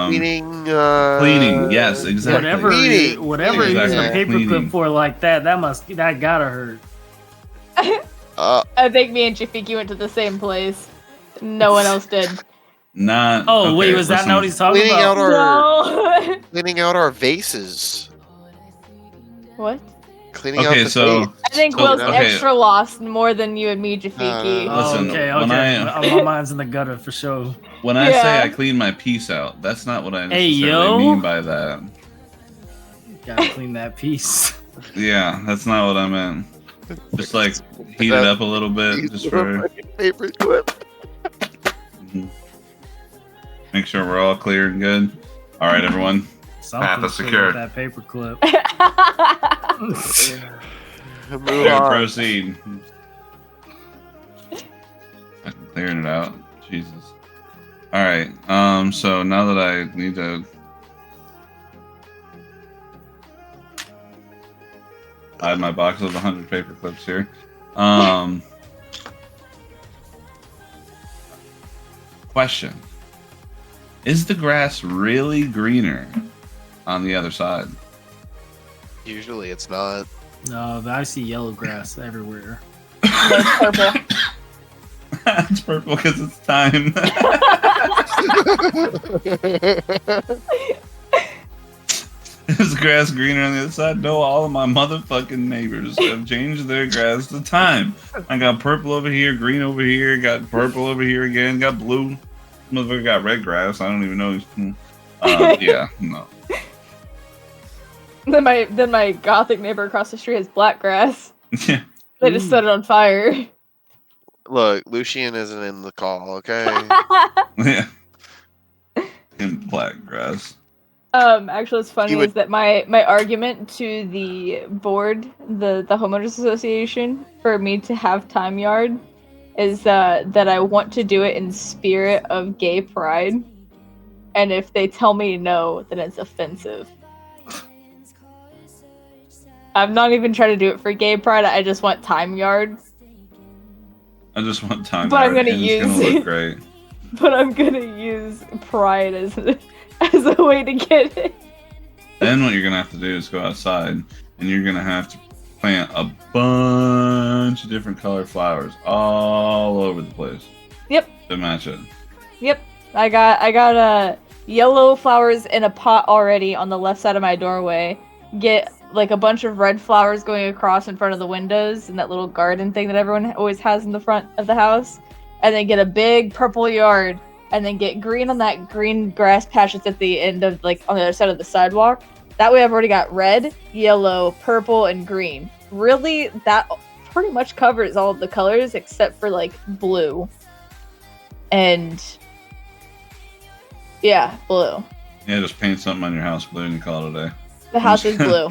cleaning. Cleaning, yes, exactly. Whatever you're using a Exactly. paperclip Cleaning. for like that gotta hurt. I think me and Jafiki went to the same place. No one else did. Not. Oh okay, wait, was that not what he's talking Cleaning out about? our No. cleaning out our vases. What? Cleaning Okay, out the so- vase. I think So, Will's okay. extra lost more than you and me, Jafiki. Listen, okay. when My mind's in the gutter for sure. When I say Yeah. I clean my piece out, that's not what I Hey, necessarily yo. mean by that. Gotta clean that piece. Yeah, that's not what I meant. Just like heat it up a little bit, just for paper clip. make sure we're all clear and good. All right, everyone. Something is to secured. That paper clip. Move There, on. proceed. I'm clearing it out. Jesus. All right. So now that I need to hide my box of 100 paper clips here. Question: is the grass really greener on the other side? Usually it's not. No, I see yellow grass everywhere. It's purple. It's purple because it's time. Is grass greener on the other side? No, all of my motherfucking neighbors have changed their grass to time. I got purple over here, green over here, got purple over here again, got blue. Motherfucker got red grass. I don't even know. Yeah, no. Then my gothic neighbor across the street has black grass. Yeah. They just set it on fire. Look, Lucian isn't in the call, okay? Yeah. In black grass. Actually, what's funny You would- is that my argument to the board, the homeowners association, for me to have time yard, is that I want to do it in spirit of gay pride, and if they tell me no, then it's offensive. I'm not even trying to do it for gay pride. I just want time yard, I just want time. But I'm yard, gonna and it's use- gonna look great. but I'm gonna use pride as a way to get it. Then what you're gonna have to do is go outside, and you're gonna have to plant a bunch of different colored flowers all over the place. Yep. To match it. Yep, I got yellow flowers in a pot already on the left side of my doorway. Get like a bunch of red flowers going across in front of the windows and that little garden thing that everyone always has in the front of the house, and then get a big purple yard, and then get green on that green grass patch that's at the end of like on the other side of the sidewalk. That way I've already got red, yellow, purple, and green. Really, that pretty much covers all of the colors except for like blue. And yeah, blue. Yeah, just paint something on your house blue and you call it a day. The house is blue.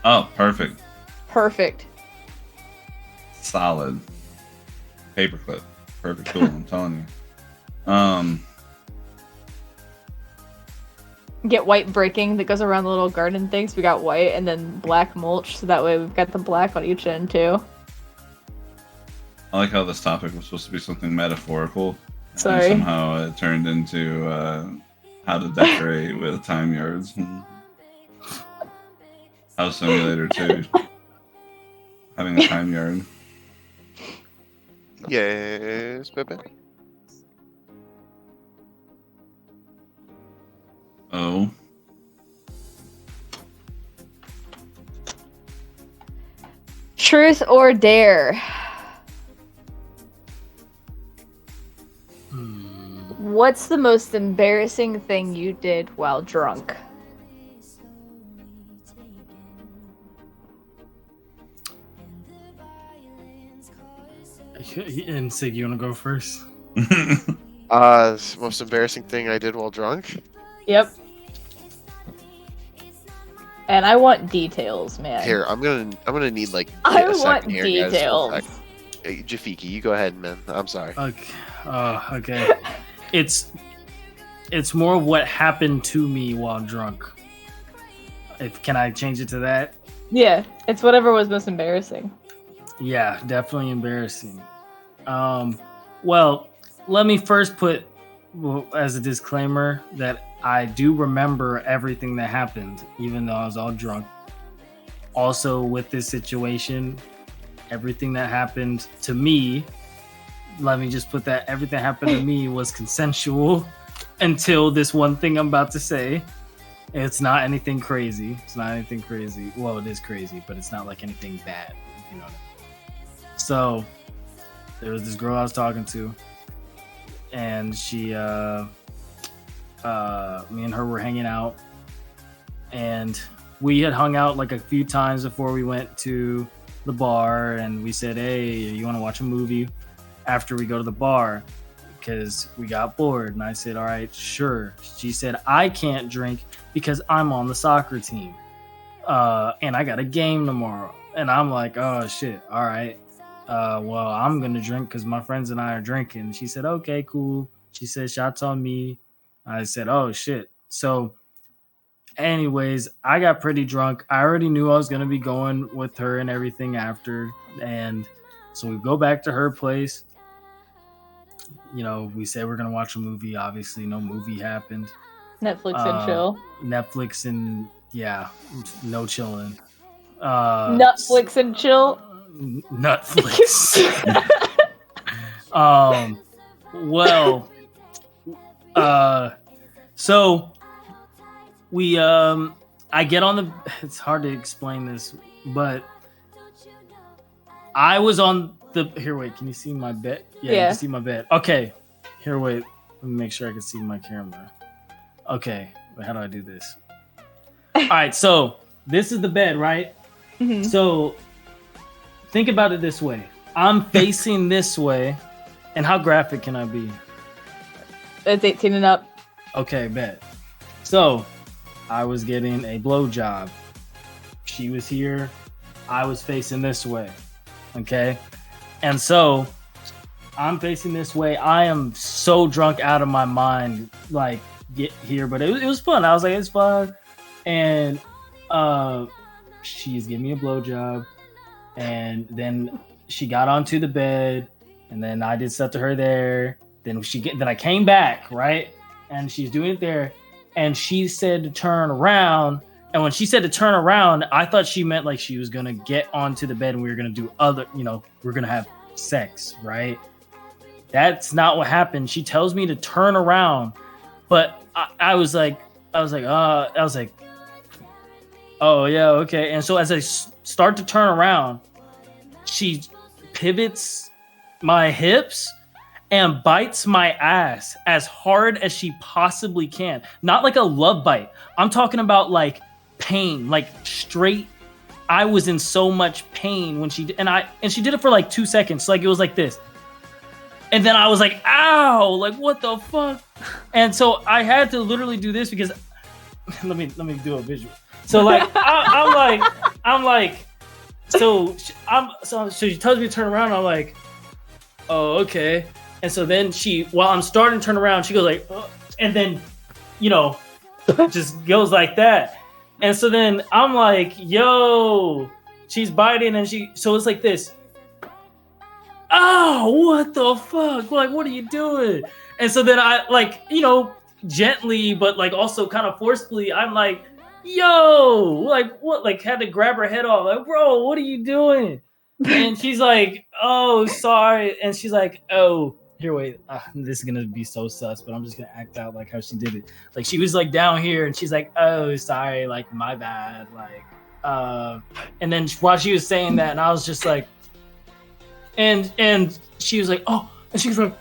Oh, perfect. Perfect. Solid. Paperclip. Perfect tool, I'm telling you. Get white breaking that goes around the little garden things. We got white and then black mulch, so that way we've got the black on each end too. I like how this topic was supposed to be something metaphorical. Sorry. And somehow it turned into how to decorate with time yards. House Simulator 2. Having a time yard. Yes, Pepe. Oh. Truth or dare? What's the most embarrassing thing you did while drunk? And Sig, you want to go first? Most embarrassing thing I did while drunk? Yep. man. I want details, man. Here, I'm gonna need like I a want second here, guys, real details. quick. Hey, Jafiki, you go ahead, man. I'm sorry. Okay. Okay. It's more of what happened to me while drunk. Can I change it to that? Yeah, it's whatever was most embarrassing. Yeah, definitely embarrassing. Well, let me first put as a disclaimer that I do remember everything that happened, even though I was all drunk. Also, with this situation, everything that happened to me, let me just put that everything that happened to me was consensual until this one thing I'm about to say. It's not anything crazy. It's not anything crazy. Well, it is crazy, but it's not like anything bad. You know what I mean? So there was this girl I was talking to, and she, me and her were hanging out, and we had hung out like a few times before we went to the bar, and we said, hey, you want to watch a movie after we go to the bar? Because we got bored. And I said, all right, sure. She said, I can't drink because I'm on the soccer team. And I got a game tomorrow. And I'm like, oh, shit. All right. Well, I'm going to drink because my friends and I are drinking. She said, okay, cool. She said, shots on me. I said, oh, shit. So anyways, I got pretty drunk. I already knew I was going to be going with her and everything after. And so we go back to her place. You know, we say we're going to watch a movie. Obviously, no movie happened. Netflix and chill. Netflix and, yeah, no chilling. Netflix and chill. Netflix. Well, so we, I get on the, it's hard to explain this, but I was on the, here, wait, can you see my bed? Yeah, you can see my bed. Okay, here, wait, let me make sure I can see my camera. Okay, wait, how do I do this? All right, so this is the bed, right? Mm-hmm. So think about it this way. I'm facing this way, and how graphic can I be? It's 18 and up. Okay, bet. So I was getting a blowjob. She was here. I was facing this way. Okay. And so I'm facing this way. I am so drunk out of my mind, like, get here, but it was fun. I was like, it's fun. And she's giving me a blowjob. And then she got onto the bed. And then I did stuff to her there. Then I came back, right? And she's doing it there. And she said to turn around. And when she said to turn around, I thought she meant like she was going to get onto the bed and we were going to do other, we're going to have sex, right? That's not what happened. She tells me to turn around, but I was like, oh yeah, okay. And so as I start to turn around, she pivots my hips and bites my ass as hard as she possibly can. Not like a love bite. I'm talking about like pain, like straight. I was in so much pain when she did, and she did it for like 2 seconds. Like it was like this. And then I was like, ow, like what the fuck? And so I had to literally do this because let me do a visual. So like I'm like, so she tells me to turn around. I'm like, oh, okay. And so then while I'm starting to turn around, she goes like, and then, just goes like that. And so then I'm like, yo, she's biting and so it's like this. Oh, what the fuck? Like, what are you doing? And so then I like, gently, but like also kind of forcefully, I'm like, yo, like what? Like had to grab her head off. Like, bro, what are you doing? And she's like, oh, sorry. And she's like, oh, here, wait. This is going to be so sus, but I'm just going to act out like how she did it. Like she was like down here and she's like, oh, sorry. Like my bad. Like, and then while she was saying that and I was just like, and she was like, oh, and she was like,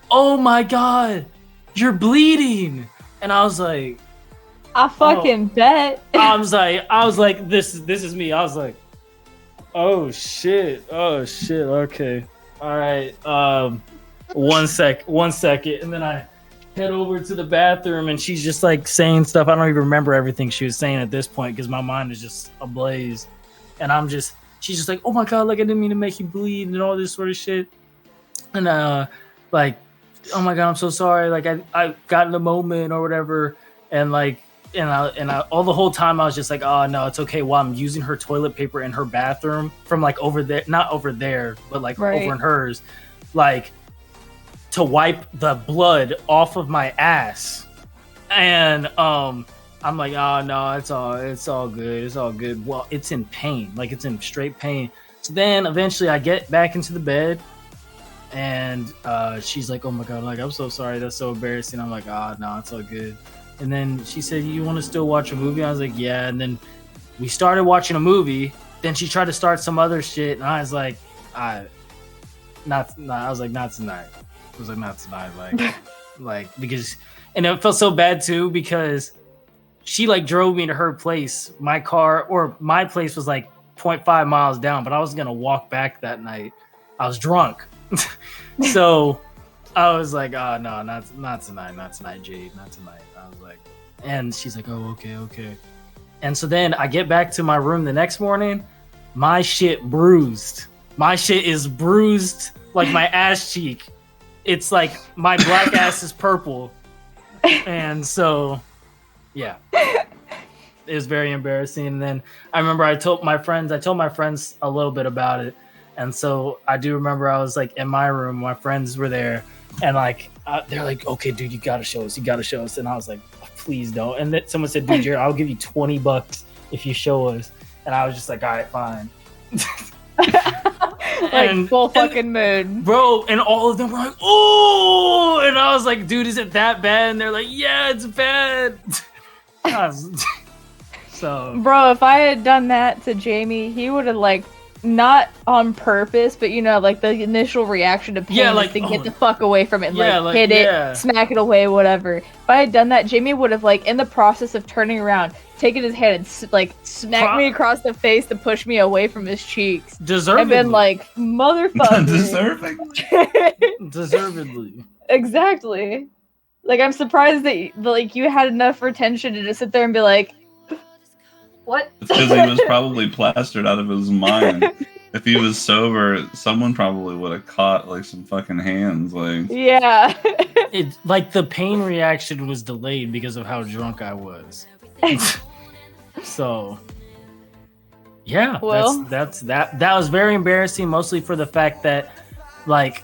oh my God, you're bleeding. And I was like, I fucking bet. I was like, this is me. I was like, oh shit. Okay. All right. 1 second. And then head over to the bathroom, and she's just like saying stuff. I don't even remember everything she was saying at this point because my mind is just ablaze. And she's just like, oh my God, like I didn't mean to make you bleed and all this sort of shit. And like, oh my God, I'm so sorry. Like I got in the moment or whatever. And like, and I all the whole time I was just like, oh no, it's okay. While I'm using her toilet paper in her bathroom from like over there, not over there, but like over in hers, like to wipe the blood off of my ass. And I'm like, oh no, it's all good. Well, it's in pain, like it's in straight pain. So then eventually I get back into the bed, and she's like, oh my God, like I'm so sorry, that's so embarrassing. I'm like, oh no, it's all good. And then she said, you want to still watch a movie? I was like, yeah. And then we started watching a movie. Then she tried to start some other shit, and I was like, not I was like, not tonight. I was like, not tonight, like because, and it felt so bad too because she like drove me to her place. My place was like 0.5 miles down, but I was gonna walk back that night. I was drunk, so I was like, oh no, not tonight, Jade, not tonight. I was like, and she's like, oh okay. And so then I get back to my room the next morning. My shit bruised. My shit is bruised like my ass cheek. It's like my black ass is purple. And so, yeah, it was very embarrassing. And then I remember I told my friends a little bit about it. And so I do remember I was like in my room, my friends were there, and like they're like, okay, dude, you gotta show us. And I was like, oh, please don't. And then someone said, dude, Jared, I'll give you $20 if you show us. And I was just like, all right, fine. Like full fucking mood, bro. And all of them were like, oh, and I was like, dude, is it that bad? And they're like, yeah, it's bad. So, bro, if I had done that to Jamie, he would have like, not on purpose, but you know, like the initial reaction to pain, like to get the fuck away from it, like hit it, smack it away, whatever. If I had done that, Jamie would have like in the process of turning around, taken his hand and like smacked me across the face to push me away from his cheeks. Deservedly. And been like, motherfucker. Deservedly. Exactly. Like I'm surprised that like you had enough retention to just sit there and be like, what? Because he was probably plastered out of his mind. If he was sober, someone probably would have caught like some fucking hands. Like, yeah. It like the pain reaction was delayed because of how drunk I was. So, yeah, well, that was very embarrassing, mostly for the fact that like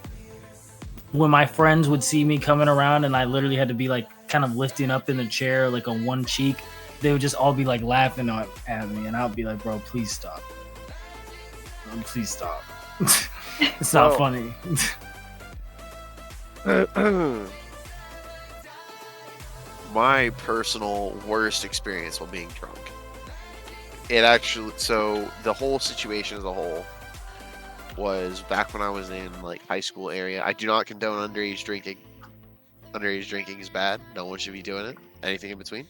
when my friends would see me coming around and I literally had to be like kind of lifting up in the chair like on one cheek, they would just all be like laughing at me, and I'll be like, bro, please stop. Please stop. It's not funny. My personal worst experience while being drunk. It actually, so the whole situation as a whole was back when I was in like high school area. I do not condone underage drinking. Underage drinking is bad. No one should be doing it. Anything in between.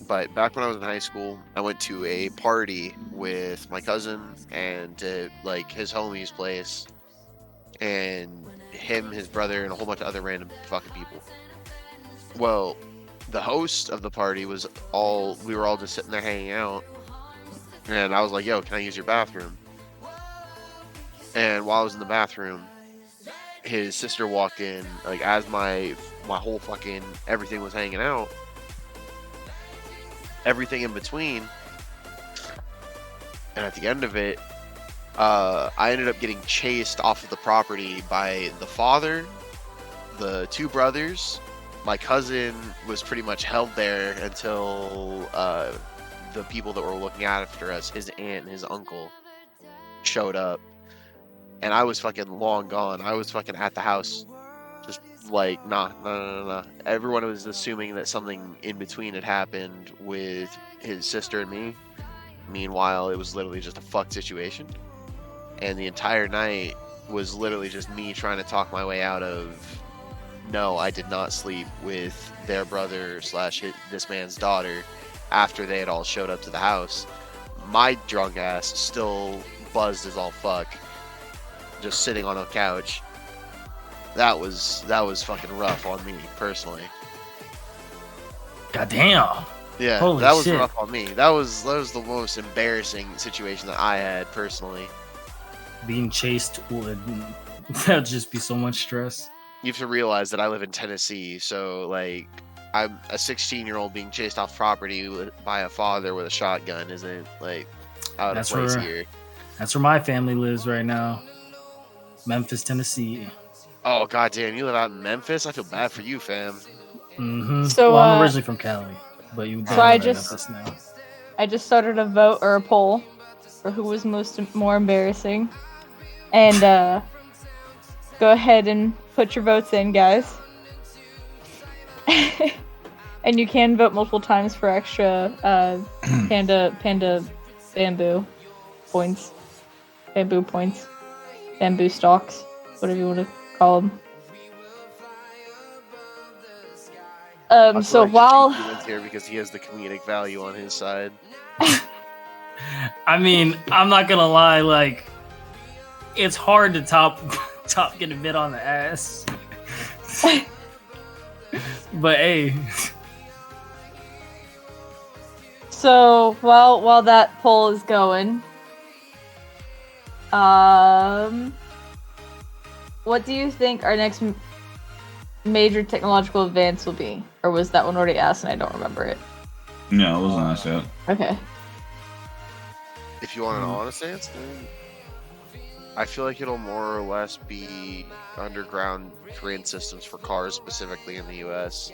But back when I was in high school, I went to a party with my cousin and like his homie's place, and him, his brother, and a whole bunch of other random fucking people. Well, the host of the party we were all just sitting there hanging out, and I was like, yo, can I use your bathroom? And while I was in the bathroom, his sister walked in, like as my whole fucking everything was hanging out. Everything in between, and at the end of it, I ended up getting chased off of the property by the father, the two brothers. My cousin was pretty much held there until the people that were looking after us, his aunt and his uncle, showed up, and I was fucking long gone. I was fucking at the house, just like, nah. Everyone was assuming that something in between had happened with his sister and me. Meanwhile, it was literally just a fucked situation. And the entire night was literally just me trying to talk my way out of, no, I did not sleep with their brother / this man's daughter after they had all showed up to the house. My drunk ass still buzzed as all fuck, just sitting on a couch. that was fucking rough on me personally. God damn. Yeah, Holy that was shit. rough on me. That was the most embarrassing situation that I had personally. Being chased would that'd just be so much stress. You have to realize that I live in Tennessee, so like I'm a 16-year-old being chased off property by a father with a shotgun isn't like out of place here. That's where my family lives right now. Memphis, Tennessee. Oh goddamn, you live out in Memphis? I feel bad for you, fam. Mm-hmm. So, well, I'm originally from Cali, but you So I live in just- Memphis now. I just started a vote or a poll for who was more embarrassing, and go ahead and put your votes in, guys. And you can vote multiple times for extra panda bamboo points, bamboo stalks, whatever you want to call them. I feel So like while Human's here because he has the comedic value on his side. I mean, I'm not gonna lie, like it's hard to top getting a bit on the ass. But hey. So while that poll is going, what do you think our next major technological advance will be? Or was that one already asked and I don't remember it? No, it wasn't asked yet. Okay. If you want an honest answer, I feel like it'll more or less be underground train systems for cars, specifically in the U.S.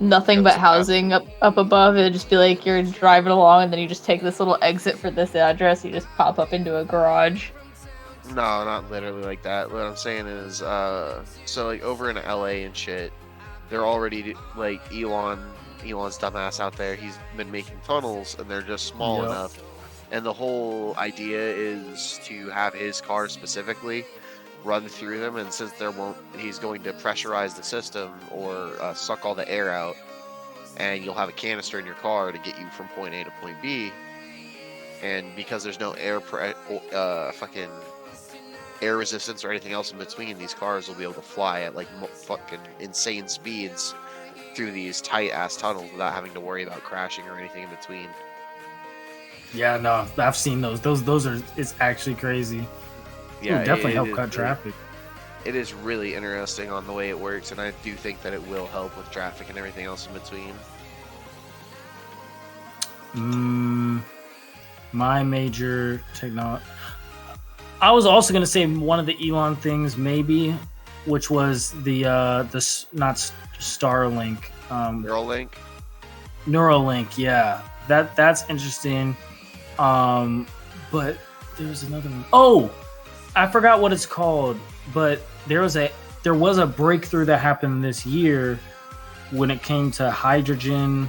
Nothing but housing up above. It'd just be like you're driving along and then you just take this little exit for this address. You just pop up into a garage. No, not literally like that. What I'm saying is, so like over in LA and shit, they're already like Elon's dumbass out there. He's been making tunnels and they're just small enough. And the whole idea is to have his car specifically run through them, and since he's going to pressurize the system or suck all the air out, and you'll have a canister in your car to get you from point A to point B. And because there's no fucking air resistance or anything else in between, these cars will be able to fly at like fucking insane speeds through these tight ass tunnels without having to worry about crashing or anything in between. Yeah, no, I've seen those. Those are, it's actually crazy. Yeah, it'll definitely help cut traffic. It is really interesting on the way it works, and I do think that it will help with traffic and everything else in between. My major technology. I was also gonna say one of the Elon things, maybe, which was the not Starlink, Neuralink. Yeah, that's interesting. But there's another one. Oh, I forgot what it's called, but there was a breakthrough that happened this year when it came to hydrogen.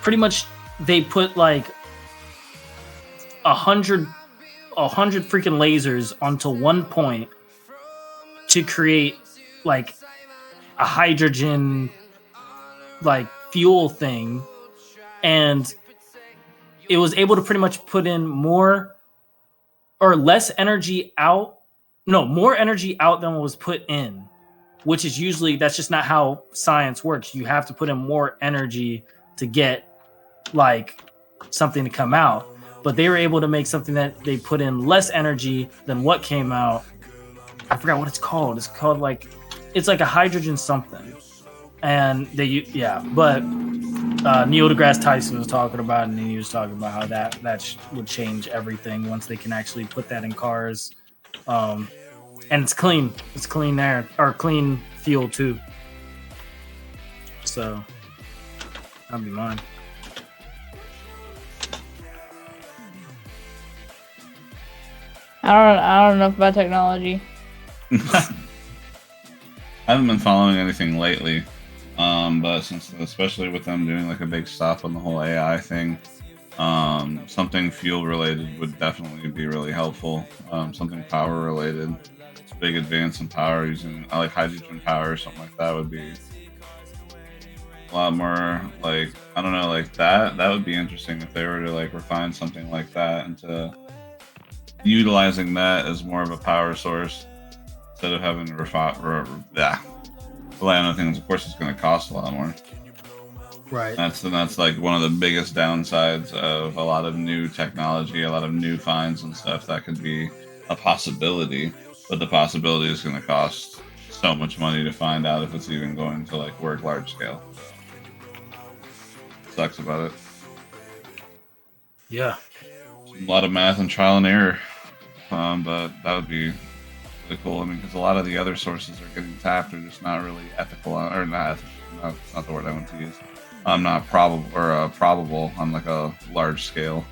Pretty much, they put like 100 freaking lasers onto one point to create like a hydrogen like fuel thing, and it was able to pretty much put in more energy out than what was put in, which is usually, that's just not how science works. You have to put in more energy to get like something to come out, but they were able to make something that they put in less energy than what came out. I forgot what it's called. It's called like, it's like a hydrogen something, and but Neil deGrasse Tyson was talking about it, and he was talking about how that would change everything once they can actually put that in cars. And it's clean air or clean fuel too. So that'd be mine. I don't know about technology. I haven't been following anything lately, but since, especially with them doing like a big stop on the whole AI thing, something fuel related would definitely be really helpful. Something power related, big advance in power using like hydrogen power or something like that would be a lot more like, I don't know, like that would be interesting if they were to like refine something like that into utilizing that as more of a power source instead of having to rely on other things. Of course, it's going to cost a lot more. Right. That's like one of the biggest downsides of a lot of new technology, a lot of new finds and stuff. That could be a possibility, but the possibility is going to cost so much money to find out if it's even going to like work large scale. Sucks about it. Yeah. A lot of math and trial and error, but that would be really cool. I mean, because a lot of the other sources are getting tapped, are just not really ethical, or not. That's not the word I want to use. Not probable on like a large scale.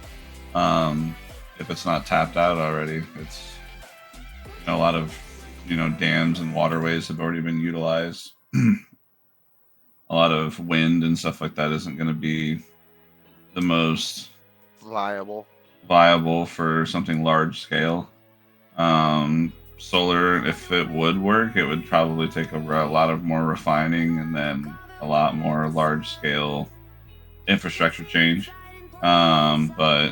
If it's not tapped out already, it's a lot of dams and waterways have already been utilized. A lot of wind and stuff like that isn't going to be the most Viable for something large scale. Solar, if it would work, it would probably take a lot of more refining and then a lot more large scale infrastructure change. But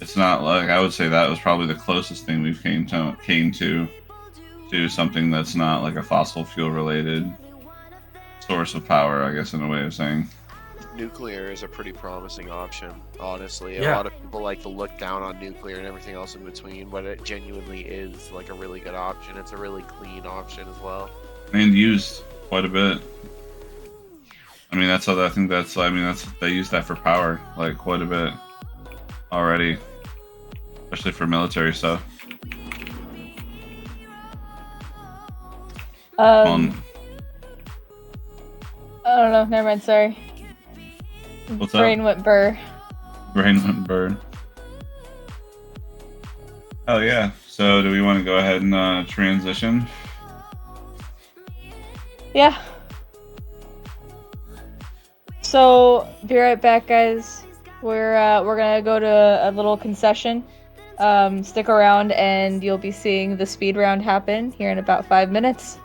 it's not like, I would say that was probably the closest thing we've came to something that's not like a fossil fuel related source of power, I guess, in a way of saying. nuclear is a pretty promising option, honestly. Yeah. A lot of people like to look down on nuclear and everything else in between, but it genuinely is like a really good option. It's a really clean option as well. And used quite a bit. I mean, they use that for power, like quite a bit already, especially for military stuff. I don't know. Never mind. Sorry. What's Brain that? went burr. Brain went burn. Oh yeah. So do we want to go ahead and transition? Yeah. So be right back, guys. We're gonna go to a little concession. Stick around, and you'll be seeing the speed round happen here in about 5 minutes.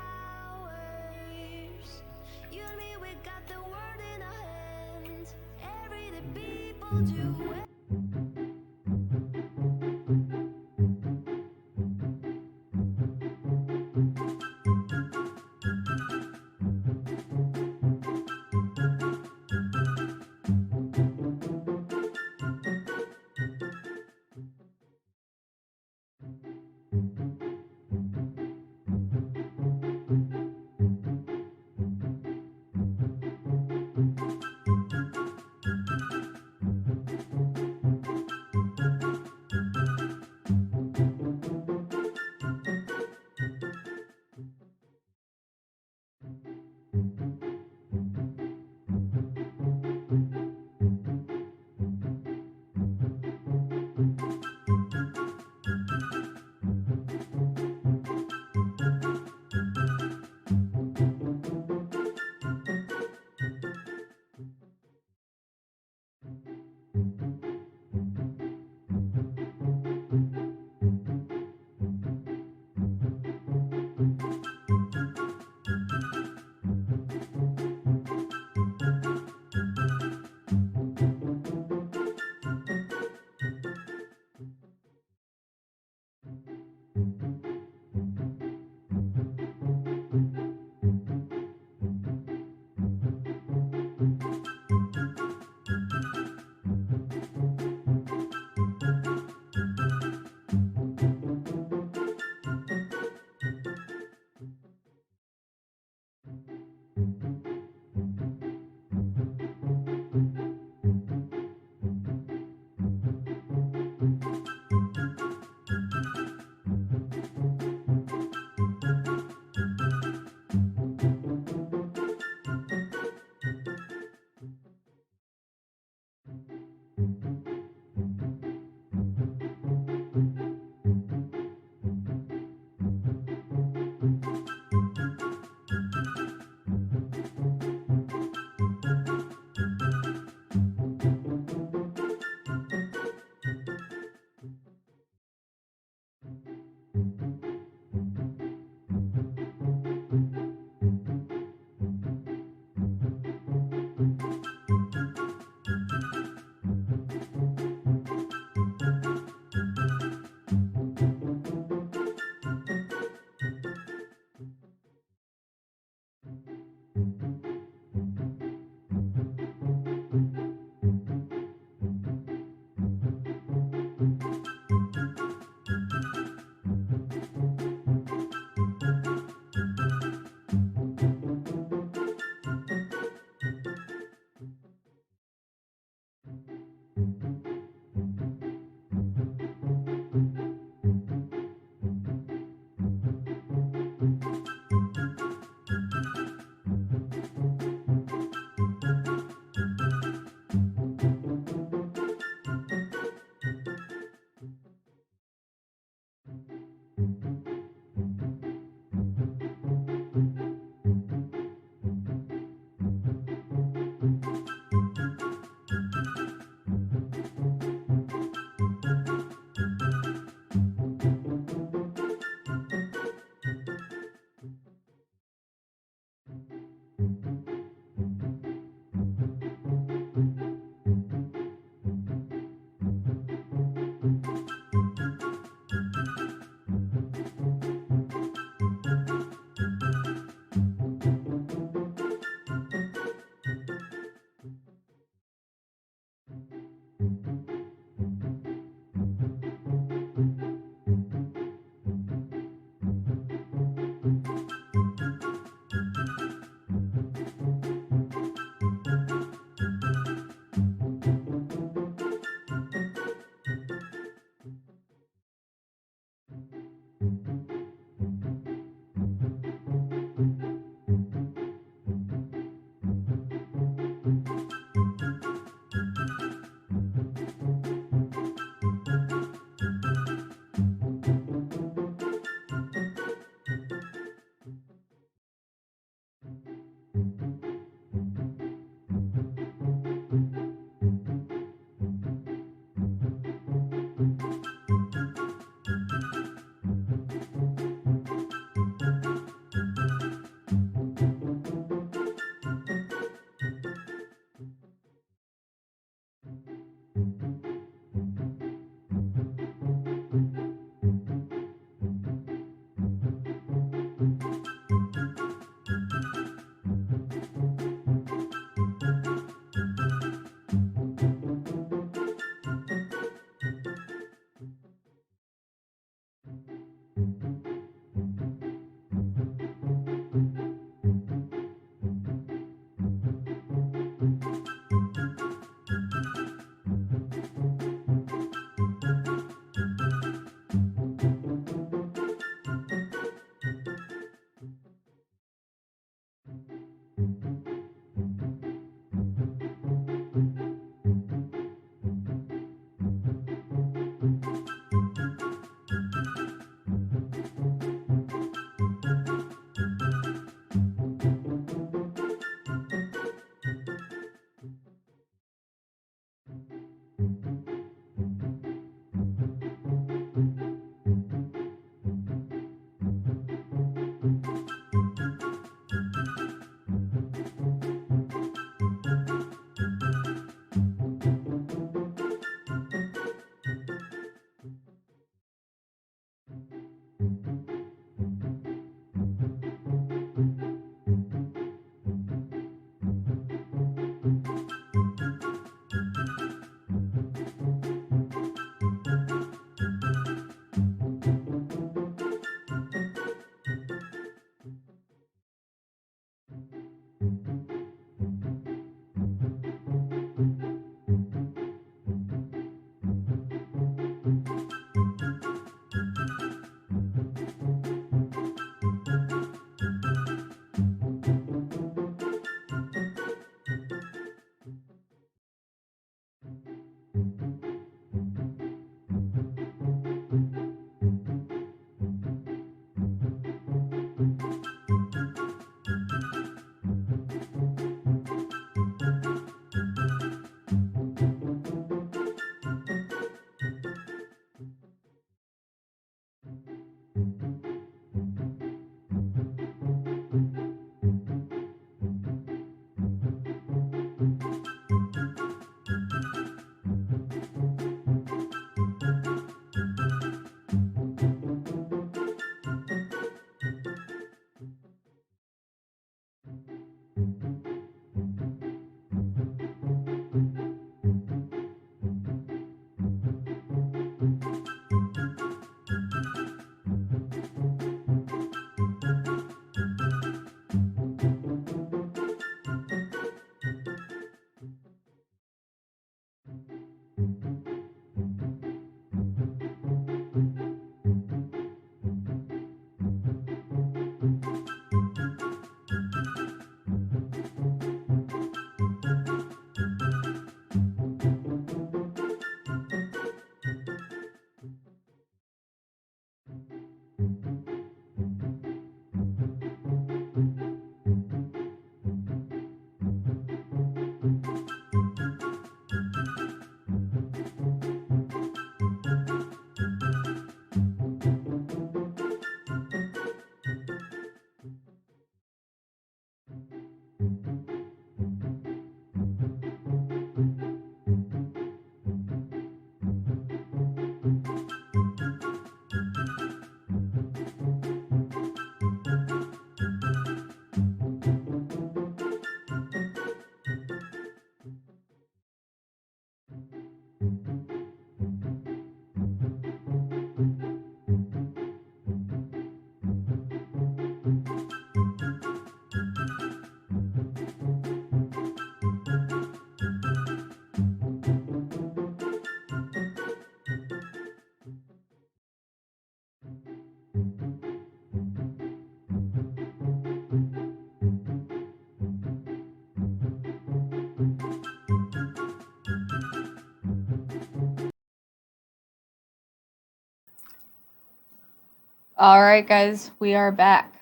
All right, guys, we are back.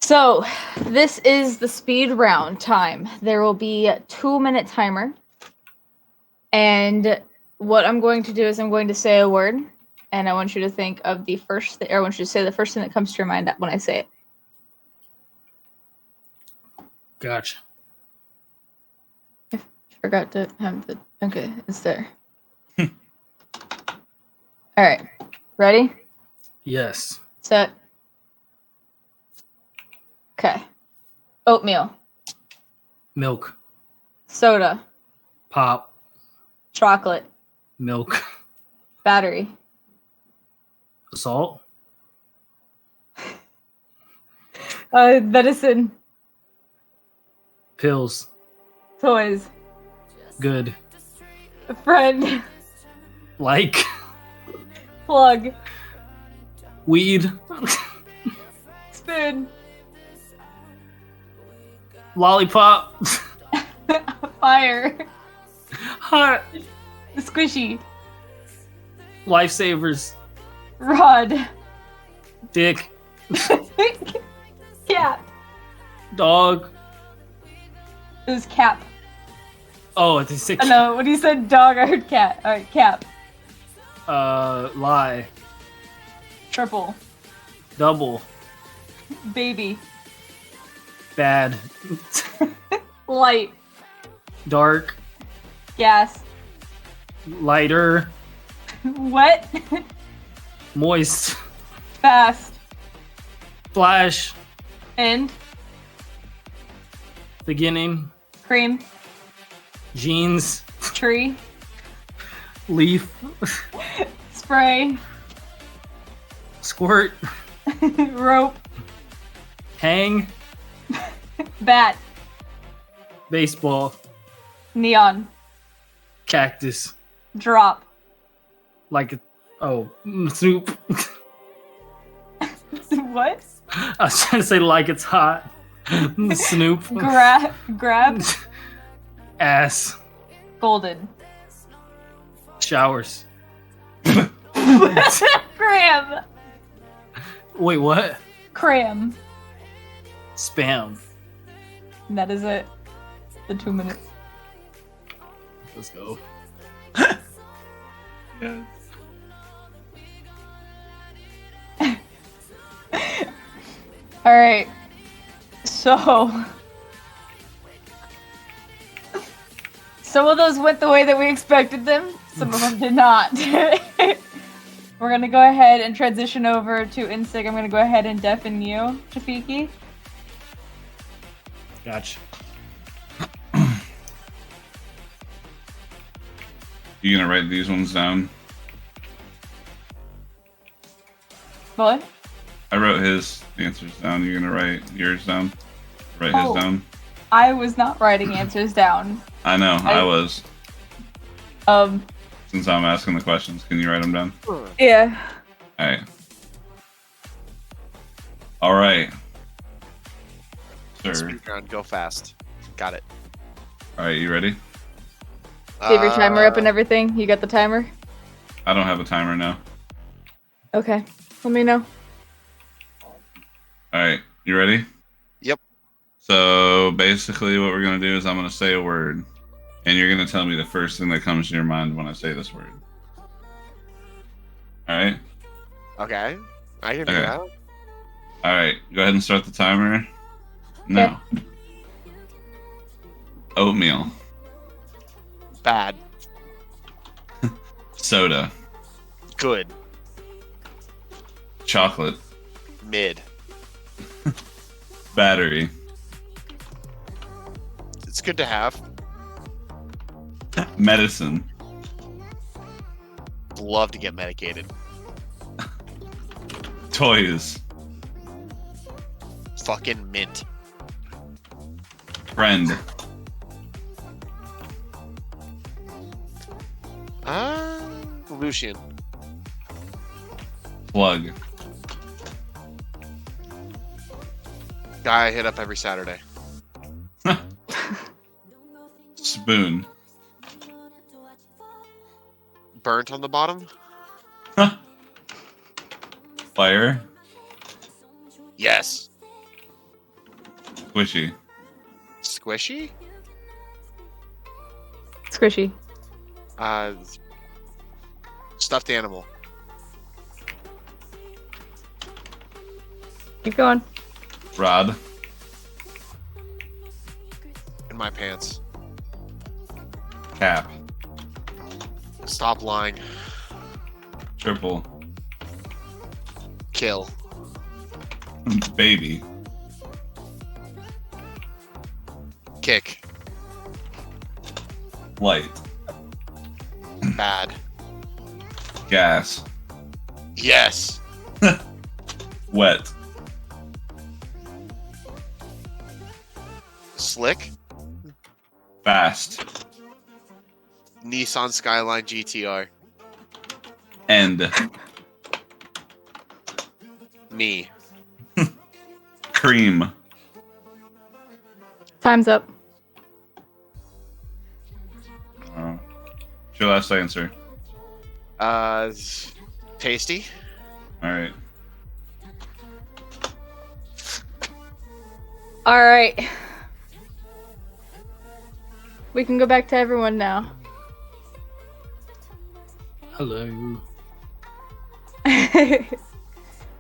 So, this is the speed round time. There will be a 2-minute timer. And what I'm going to do is I'm going to say a word, and I want you to think of the first or I want you to say the first thing that comes to your mind when I say it. Gotcha. I forgot to have the... Okay, it's there. All right. Ready? Yes. Set. Okay. Oatmeal. Milk. Soda. Pop. Chocolate. Milk. Battery. Salt. Medicine. Pills. Toys. Good. Friend. Like. Plug. Weed. Spoon. Lollipop. Fire. Hot. Squishy. Lifesavers. Rod. Dick. Cat. Dog. It was cap. Oh, I think six. Oh, no, when you said dog, I heard cat. All right, cap. Lie. Triple. Double. Baby. Bad. Light. Dark. Gas. Lighter. Wet. Moist. Fast. Flash. End. Beginning. Cream. Jeans. Tree. Leaf. Spray. Squirt. Rope. Hang. Bat. Baseball. Neon. Cactus. Drop. Like a. Oh, soup. What? I was trying to say like it's hot. Snoop. Grab. Ass. Golden. Showers. Cram. Wait, what? Cram. Spam. And that is it. The 2 minutes. Let's go. Yes. All right. So, some of those went the way that we expected them. Some of them did not. We're gonna go ahead and transition over to Insig. I'm gonna go ahead and deafen you, Tafiki. Gotcha. You gonna write these ones down? What? I wrote his answers down. You're gonna write yours down? Write Oh. his down? I was not writing answers down. I know, I was. Since I'm asking the questions, can you write them down? Yeah. Alright. Alright. Sir. Speed round, go fast. Got it. Alright, you ready? Do you have your timer up and everything? You got the timer? I don't have a timer now. Okay. Let me know. Alright, you ready? Yep. So basically what we're gonna do is I'm gonna say a word. And you're gonna tell me the first thing that comes to your mind when I say this word. Alright? Okay. I can do Okay. that. Alright, go ahead and start the timer. Now. Oatmeal. Bad. Soda. Good. Chocolate. Mid. Battery. It's good to have. Medicine. Love to get medicated. Toys. Fucking mint. Friend. Lucian. Plug. Guy I hit up every Saturday. Spoon. Burnt on the bottom. Fire. Yes. Squishy. Squishy? Squishy. Stuffed animal. Keep going. Rod. In my pants. Cap. Stop lying. Triple. Kill. Baby. Kick. Light. Bad. Gas. Yes. Wet. Slick. Fast. Nissan Skyline GTR. End. Me. Cream. Time's up. What's your last answer? Tasty. All right. All right. We can go back to everyone now. Hello.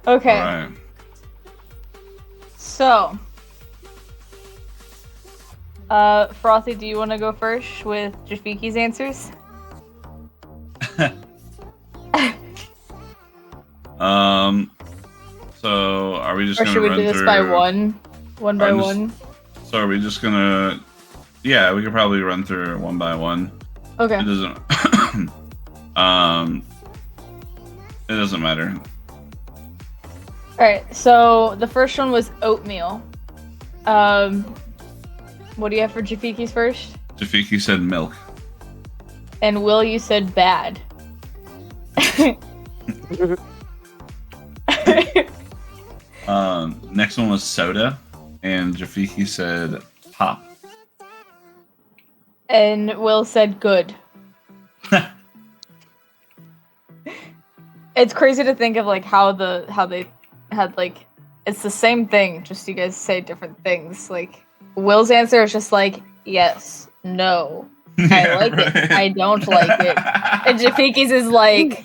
Okay. All right. So, Frothy, do you want to go first with Jafiki's answers? So are we just Or gonna should we run do this through by one? One by I'm just- one? So are we just gonna? Yeah, we could probably run through one by one. Okay. It doesn't. It doesn't matter. Alright, so the first one was oatmeal. What do you have for Jafiki's first? Jafiki said milk. And Will, you said bad. Next one was soda, and Jafiki said pop. And Will said good. It's crazy to think of like how they had like it's the same thing, just you guys say different things. Like Will's answer is just like yes, no, I like it, I don't like it. And Jafiki's is like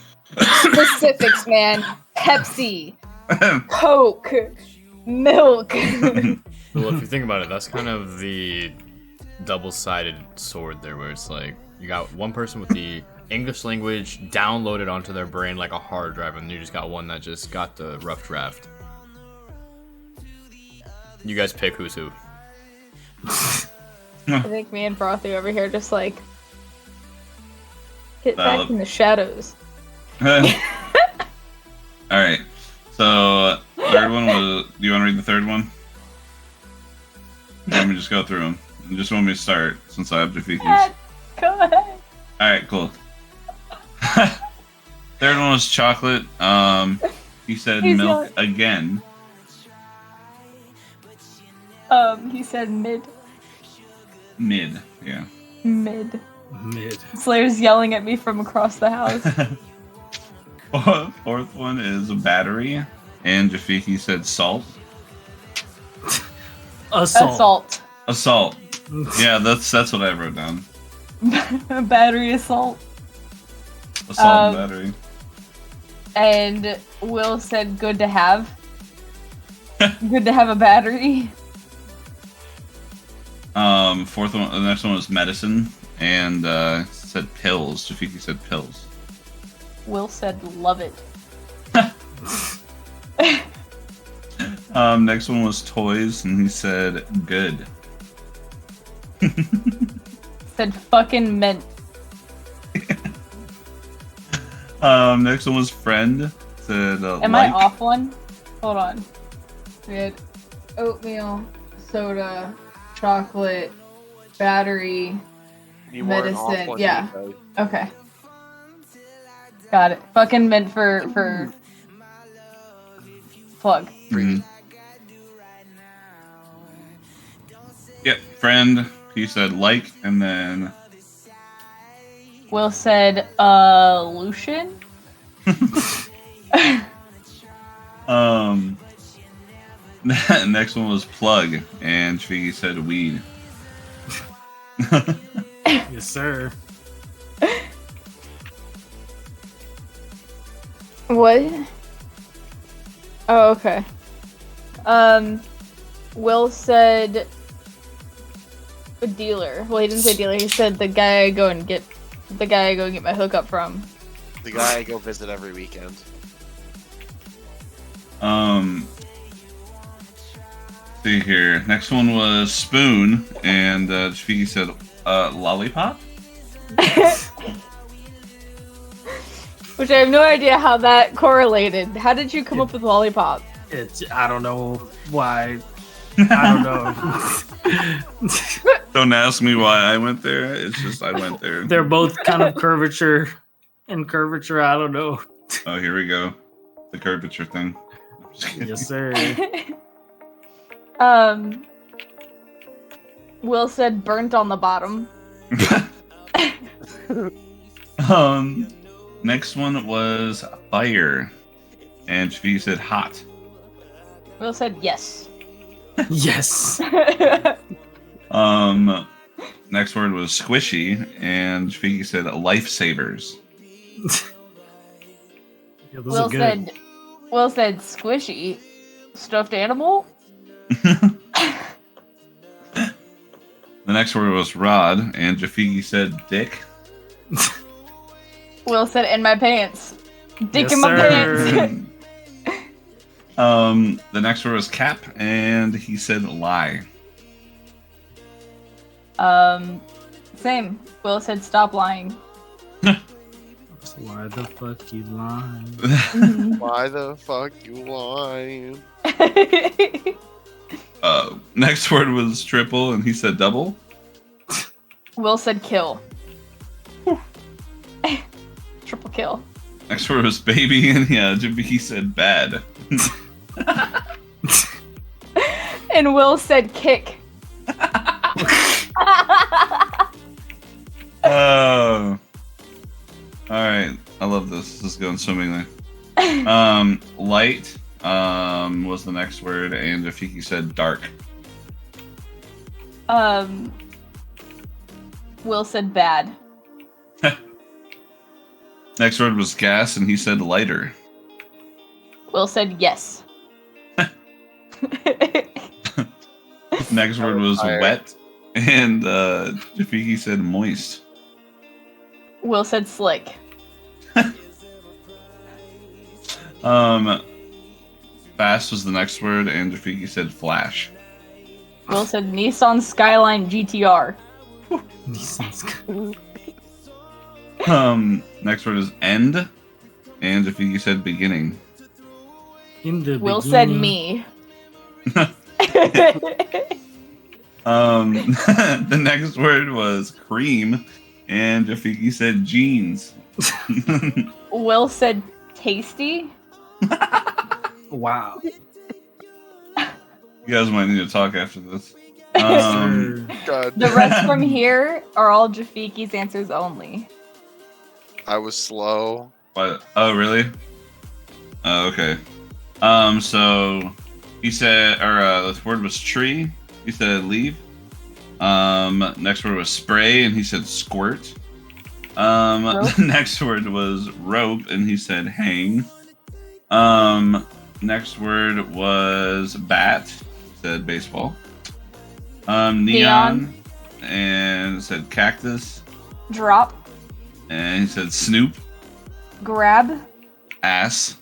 specifics, man. Pepsi, Coke, milk. Well, if you think about it, that's kind of the double-sided sword there, where it's like you got one person with the English language downloaded onto their brain like a hard drive, and you just got one that just got the rough draft. You guys pick who's who. I think me and Frothy over here just like hit Valid. back in the shadows. All right. So third one was. Do you want to read the third one? Let me just go through them. You just want me to start since I have Jafiki's. Go ahead. All right, cool. Third one was chocolate. He said He's milk not- again. He said mid. Mid, yeah. Mid. Mid. Slayer's yelling at me from across the house. Fourth one is a battery, and Jafiki said salt. Assault. Assault. Yeah, that's what I wrote down. Battery assault. Assault and battery. And Will said good to have. Good to have a battery. Fourth one, the next one was medicine, and said pills. Jafiki said pills. Will said love it. Next one was toys, and he said good. Said fucking mint. Next one was friend. Said Am I off one? Hold on. We had oatmeal, soda, chocolate, battery, You weren't off medicine. one, Yeah. you Okay. Got it. Fucking mint for plug. Mhm. Yep, friend. He said like, and then Will said Lucian. Next one was plug, and Figgy said weed. Yes, sir. What? Oh, okay. Will said a dealer. Well, he didn't say dealer. He said the guy I go and get my hookup from. The guy I go visit every weekend. See here. Next one was spoon, and Figgy said lollipop. Which I have no idea how that correlated. How did you come up with lollipop? I don't know why. I don't know. Don't ask me why I went there. It's just I went there. They're both kind of curvature and curvature. I don't know. Oh, here we go. The curvature thing. Yes, sir. Will said burnt on the bottom. Next one was fire, and she said hot. Will said yes. Yes. Next word was squishy, and Figgy said lifesavers. Yeah, those are good. Will said squishy. Stuffed animal? The next word was rod, and Jafigi said dick. Will said in my pants. Dick Yes, in my sir. pants. The next word was cap, and he said lie. Same. Will said stop lying. Why the fuck you lying? Why the fuck you lying? Next word was triple, and he said double. Will said kill. Triple kill. Next word was baby, and yeah, he said bad. And Will said kick. Oh. Alright. I love this. This is going swimmingly. Light was the next word, and Rafiki said dark. Will said bad. Next word was gas, and he said lighter. Will said yes. Next word was Fire. wet, and Rafiki said moist. Will said slick. Fast was the next word, and Rafiki said flash. Will said Nissan Skyline GTR. Next word is end, and Rafiki said beginning. In the Will said beginning- me. The next word was cream, and Rafiki said jeans. Will said tasty. Wow. You guys might need to talk after this. Sir. God, The rest from here are all Jafiki's answers only. I was slow. What? Oh, really? Oh, okay. So he said, the word was tree. He said leave. Next word was spray, and he said squirt. Rope? The next word was rope, and he said hang. Next word was bat. He said baseball. Neon, and said cactus, Drop. and he said snoop. Grab. Ass,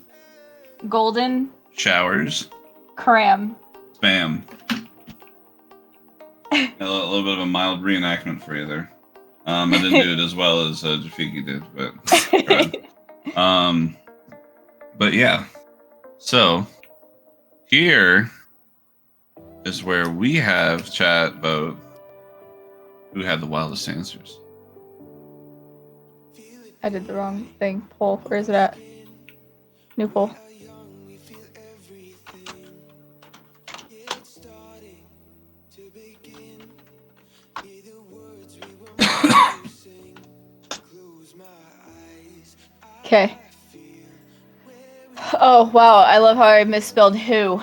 Golden. showers, Cram. spam. A little bit of a mild reenactment for you there. I didn't do it as well as Jafiki did, but tried. But yeah. So here is where we have chat vote who had the wildest answers. I did the wrong thing. Poll. Where is it at? New poll. Okay. Oh wow, I love how I misspelled who.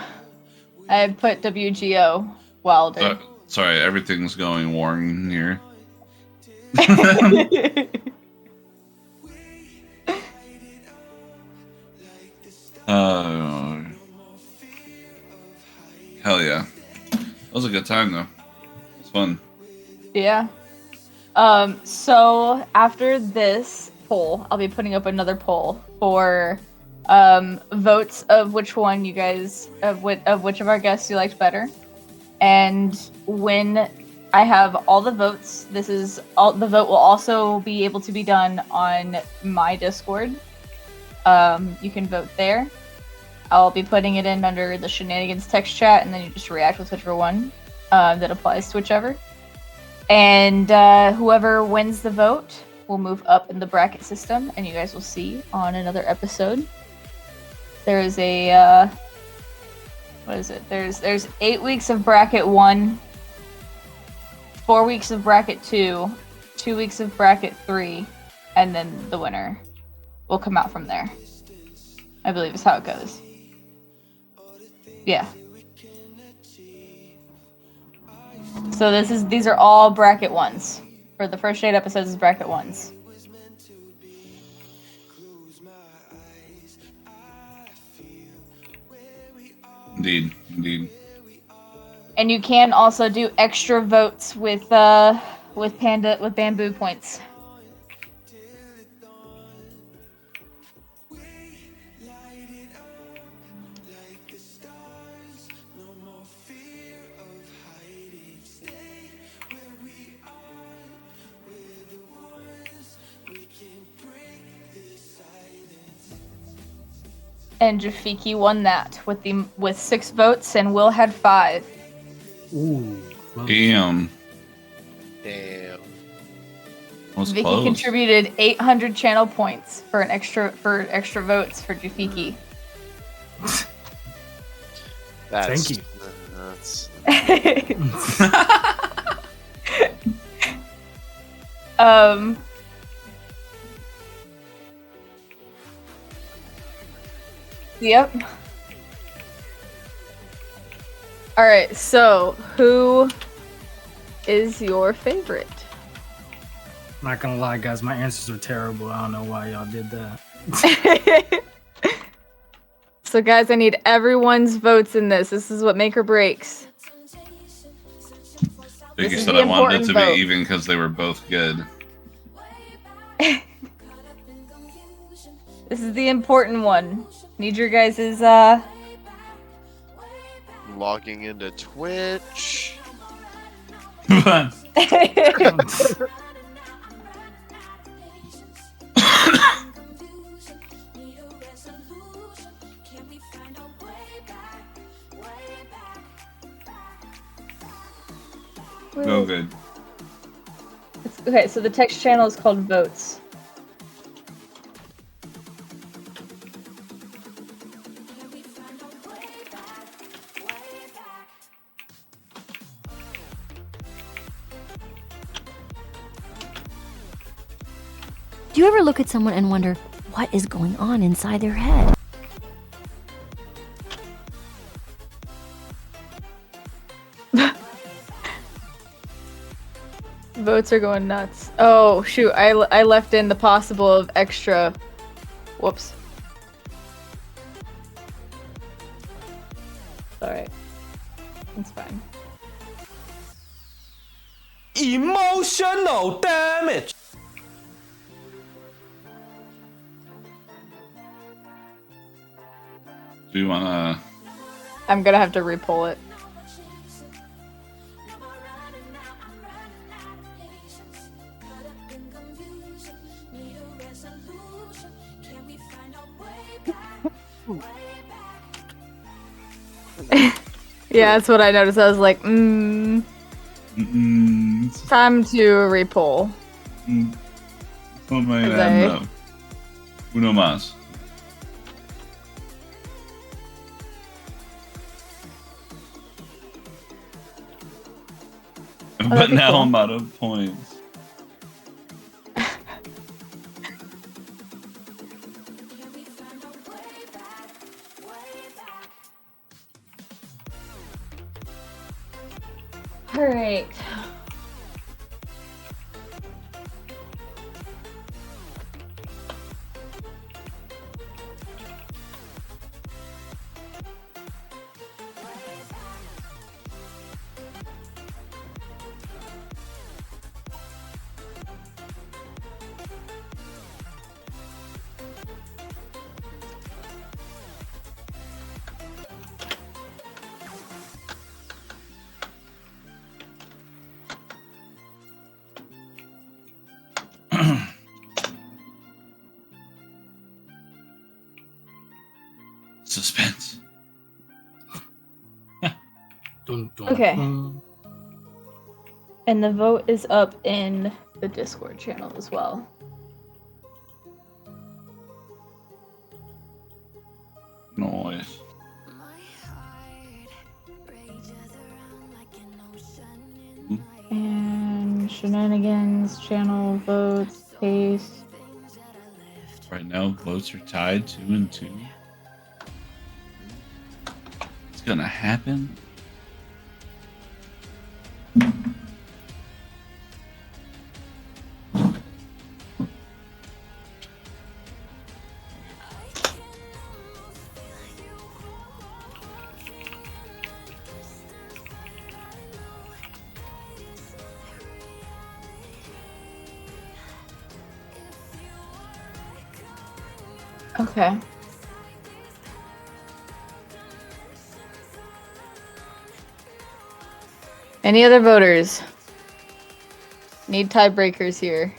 I put WGO Wilder. Sorry, everything's going Warren here. Hell yeah. That was a good time though. It was fun. Yeah. So after this poll, I'll be putting up another poll for votes of which one you guys of which of our guests you liked better. And when I have all the votes, the vote will also be able to be done on my Discord. You can vote there. I'll be putting it in under the Shenanigans text chat, and then you just react with whichever one that applies to whichever. And whoever wins the vote will move up in the bracket system, and you guys will see on another episode. There is a what is it? There's 8 weeks of bracket 1, 4 weeks of bracket 2, 2 weeks of bracket 3, and then the winner will come out from there. I believe is how it goes. Yeah. So these are all bracket 1s. For the first 8 episodes is bracket 1s. Indeed. And you can also do extra votes with bamboo points. And Jafiki won that with 6 votes, and Will had 5. Ooh. Damn. Was Vicky close. contributed 800 channel points for extra votes for Jafiki. Thank you. Yep. All right. So, who is your favorite? Not gonna lie, guys, my answers are terrible. I don't know why y'all did that. So, guys, I need everyone's votes in this. This is what make or breaks. Vicky This is said the I wanted it to important be vote. even because they were both good. This is the important one. Need your guys's Logging into Twitch. No good. Okay, so the text channel is called votes. Do you ever look at someone and wonder what is going on inside their head? Votes are going nuts. Oh, shoot. I left in the possible of extra. Whoops. Alright. It's fine. Emotional damage. Do you wanna? I'm gonna have to re-pull it. Yeah, that's what I noticed. I was like, time to re-pull. Oh my Is I- no. Uno más. But that'd be now cool. I'm out of points. All right. Suspense. Dun, dun, Okay. dun. And the vote is up in the Discord channel as well. Noise. And Shenanigans channel votes, paste. Right now, votes are tied 2-2. It's gonna happen. Okay. Any other voters? Need tiebreakers here.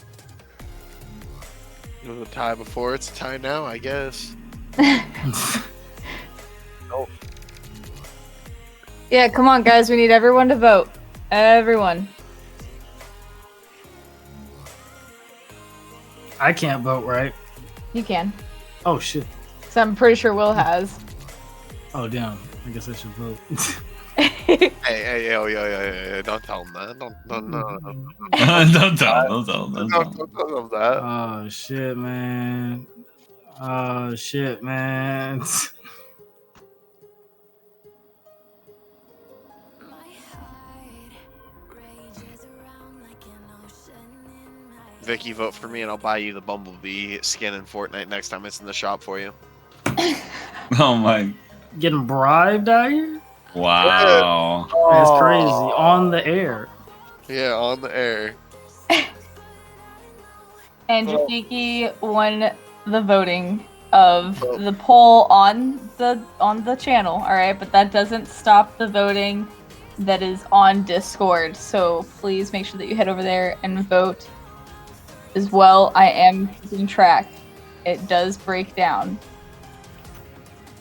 It was a tie before, it's a tie now, I guess. Yeah, come on, guys. We need everyone to vote. Everyone. I can't vote, right? You can. Oh shit. So I'm pretty sure Will has. Oh damn. I guess I should vote. Hey, yo, don't tell him that. Don't Don't tell him. Don't tell him. don't tell him that. Oh shit, man. Oh shit, man. Vicky, vote for me and I'll buy you the Bumblebee skin in Fortnite next time it's in the shop for you. Oh my. Getting bribed out here? Wow. That's crazy. On the air. Yeah, on the air. And Jafiki won the voting of the poll on the channel, all right? But that doesn't stop the voting that is on Discord. So please make sure that you head over there and vote as well. I am keeping track. It does break down.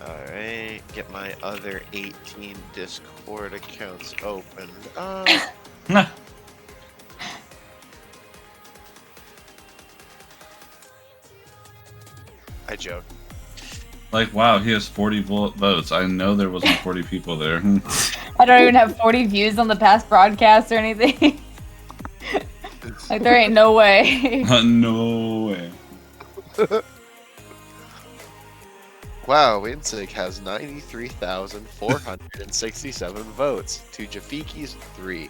Alright, get my other 18 Discord accounts opened up. I joke. Like, wow, he has 40 votes. I know there wasn't 40 people there. I don't even have 40 views on the past broadcast or anything. Like, there ain't no way. No way. Wow, Winsig has 93,467 votes to Jafiki's 3.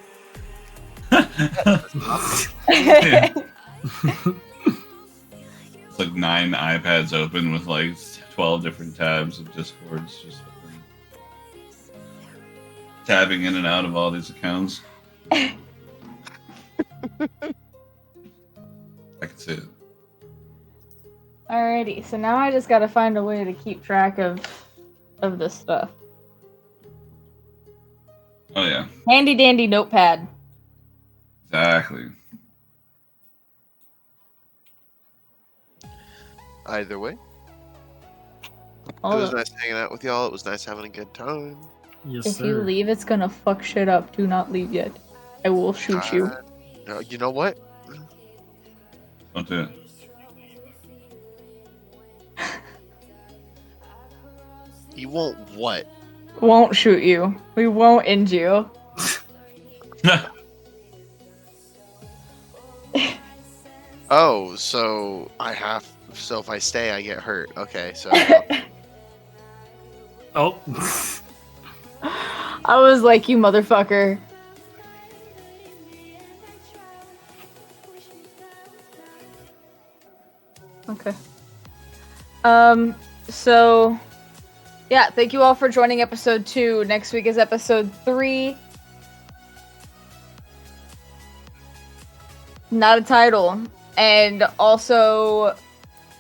It's like 9 iPads open with like 12 different tabs of Discords, just fucking tabbing in and out of all these accounts. I can see it. Alrighty, so now I just gotta find a way to keep track of this stuff. Oh yeah, Handy dandy notepad. exactly. Either way, Hold it was up. nice hanging out with y'all. It was nice having a good time. Yes, If you sir. leave, it's gonna fuck shit up. Do not leave yet. I will shoot you. You know what? Don't do it. You won't what? Won't shoot you. We won't end you. Oh, so I have. So if I stay, I get hurt. Okay, so Oh. I was like, you motherfucker. Okay. So yeah, thank you all for joining episode 2. Next week is episode 3. Not a title. And also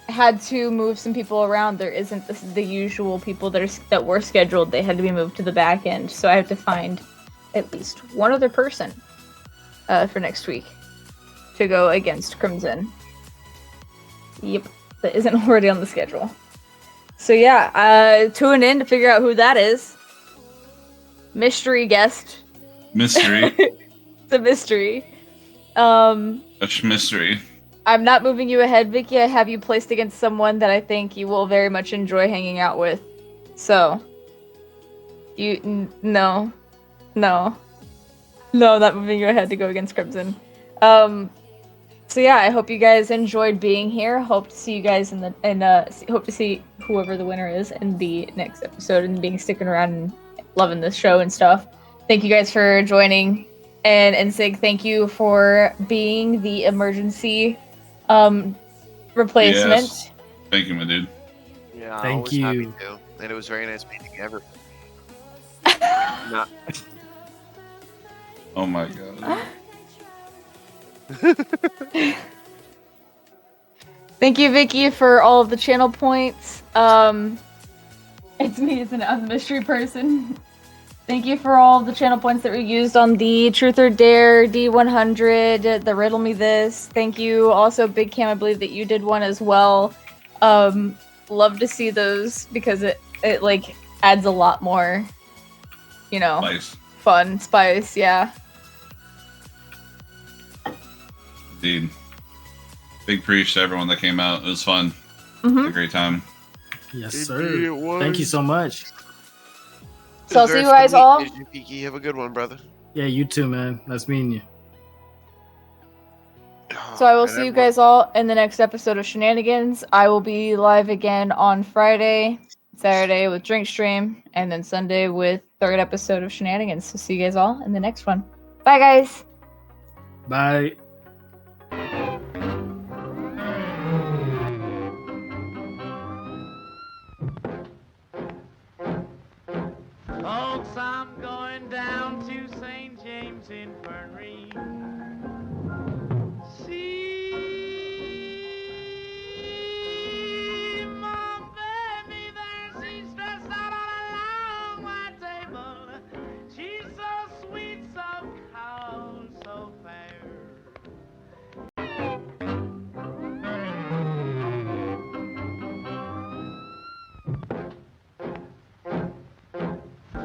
had to move some people around. There isn't the usual people that were scheduled. They had to be moved to the back end. So I have to find at least one other person for next week to go against Crimson. Yep, that isn't already on the schedule. So yeah, tune in to figure out who that is. Mystery guest. Mystery. It's a mystery. A mystery. I'm not moving you ahead, Vicky. I have you placed against someone that I think you will very much enjoy hanging out with. So, no, not moving you ahead to go against Crimson. So yeah, I hope you guys enjoyed being here. Hope to see you guys hope to see whoever the winner is in the next episode and sticking around and loving this show and stuff. Thank you guys for joining, and Sig, thank you for being the emergency replacement. Yes. Thank you, my dude. Yeah, Thank always happy you. to. And it was very nice meeting you ever. Not Oh my god. Thank you, Vicky, for all of the channel points. It's me, isn't it? I'm the mystery person. Thank you for all of the channel points that were used on the Truth or Dare D100, the Riddle Me This. Thank you. Also, Big Cam, I believe that you did one as well. Love to see those because it like adds a lot more, Nice. fun spice. Yeah. Indeed. Big preach to everyone that came out. It was fun. Mm-hmm. Had a great time. Yes, Indeed sir. it was. Thank you so much. So I'll see you guys all. Vicky, have a good one, brother. Yeah, you too, man. Nice meeting you. So I will And see you everyone- guys all in the next episode of Shenanigans. I will be live again on Friday, Saturday with Drink Stream, and then Sunday with third episode of Shenanigans. So see you guys all in the next one. Bye, guys. Bye. Folks, I'm going down to St. James Infirmary. See my baby there, she's dressed out on a long white table. She's so sweet, so cold, so fair.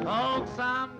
Folks, I'm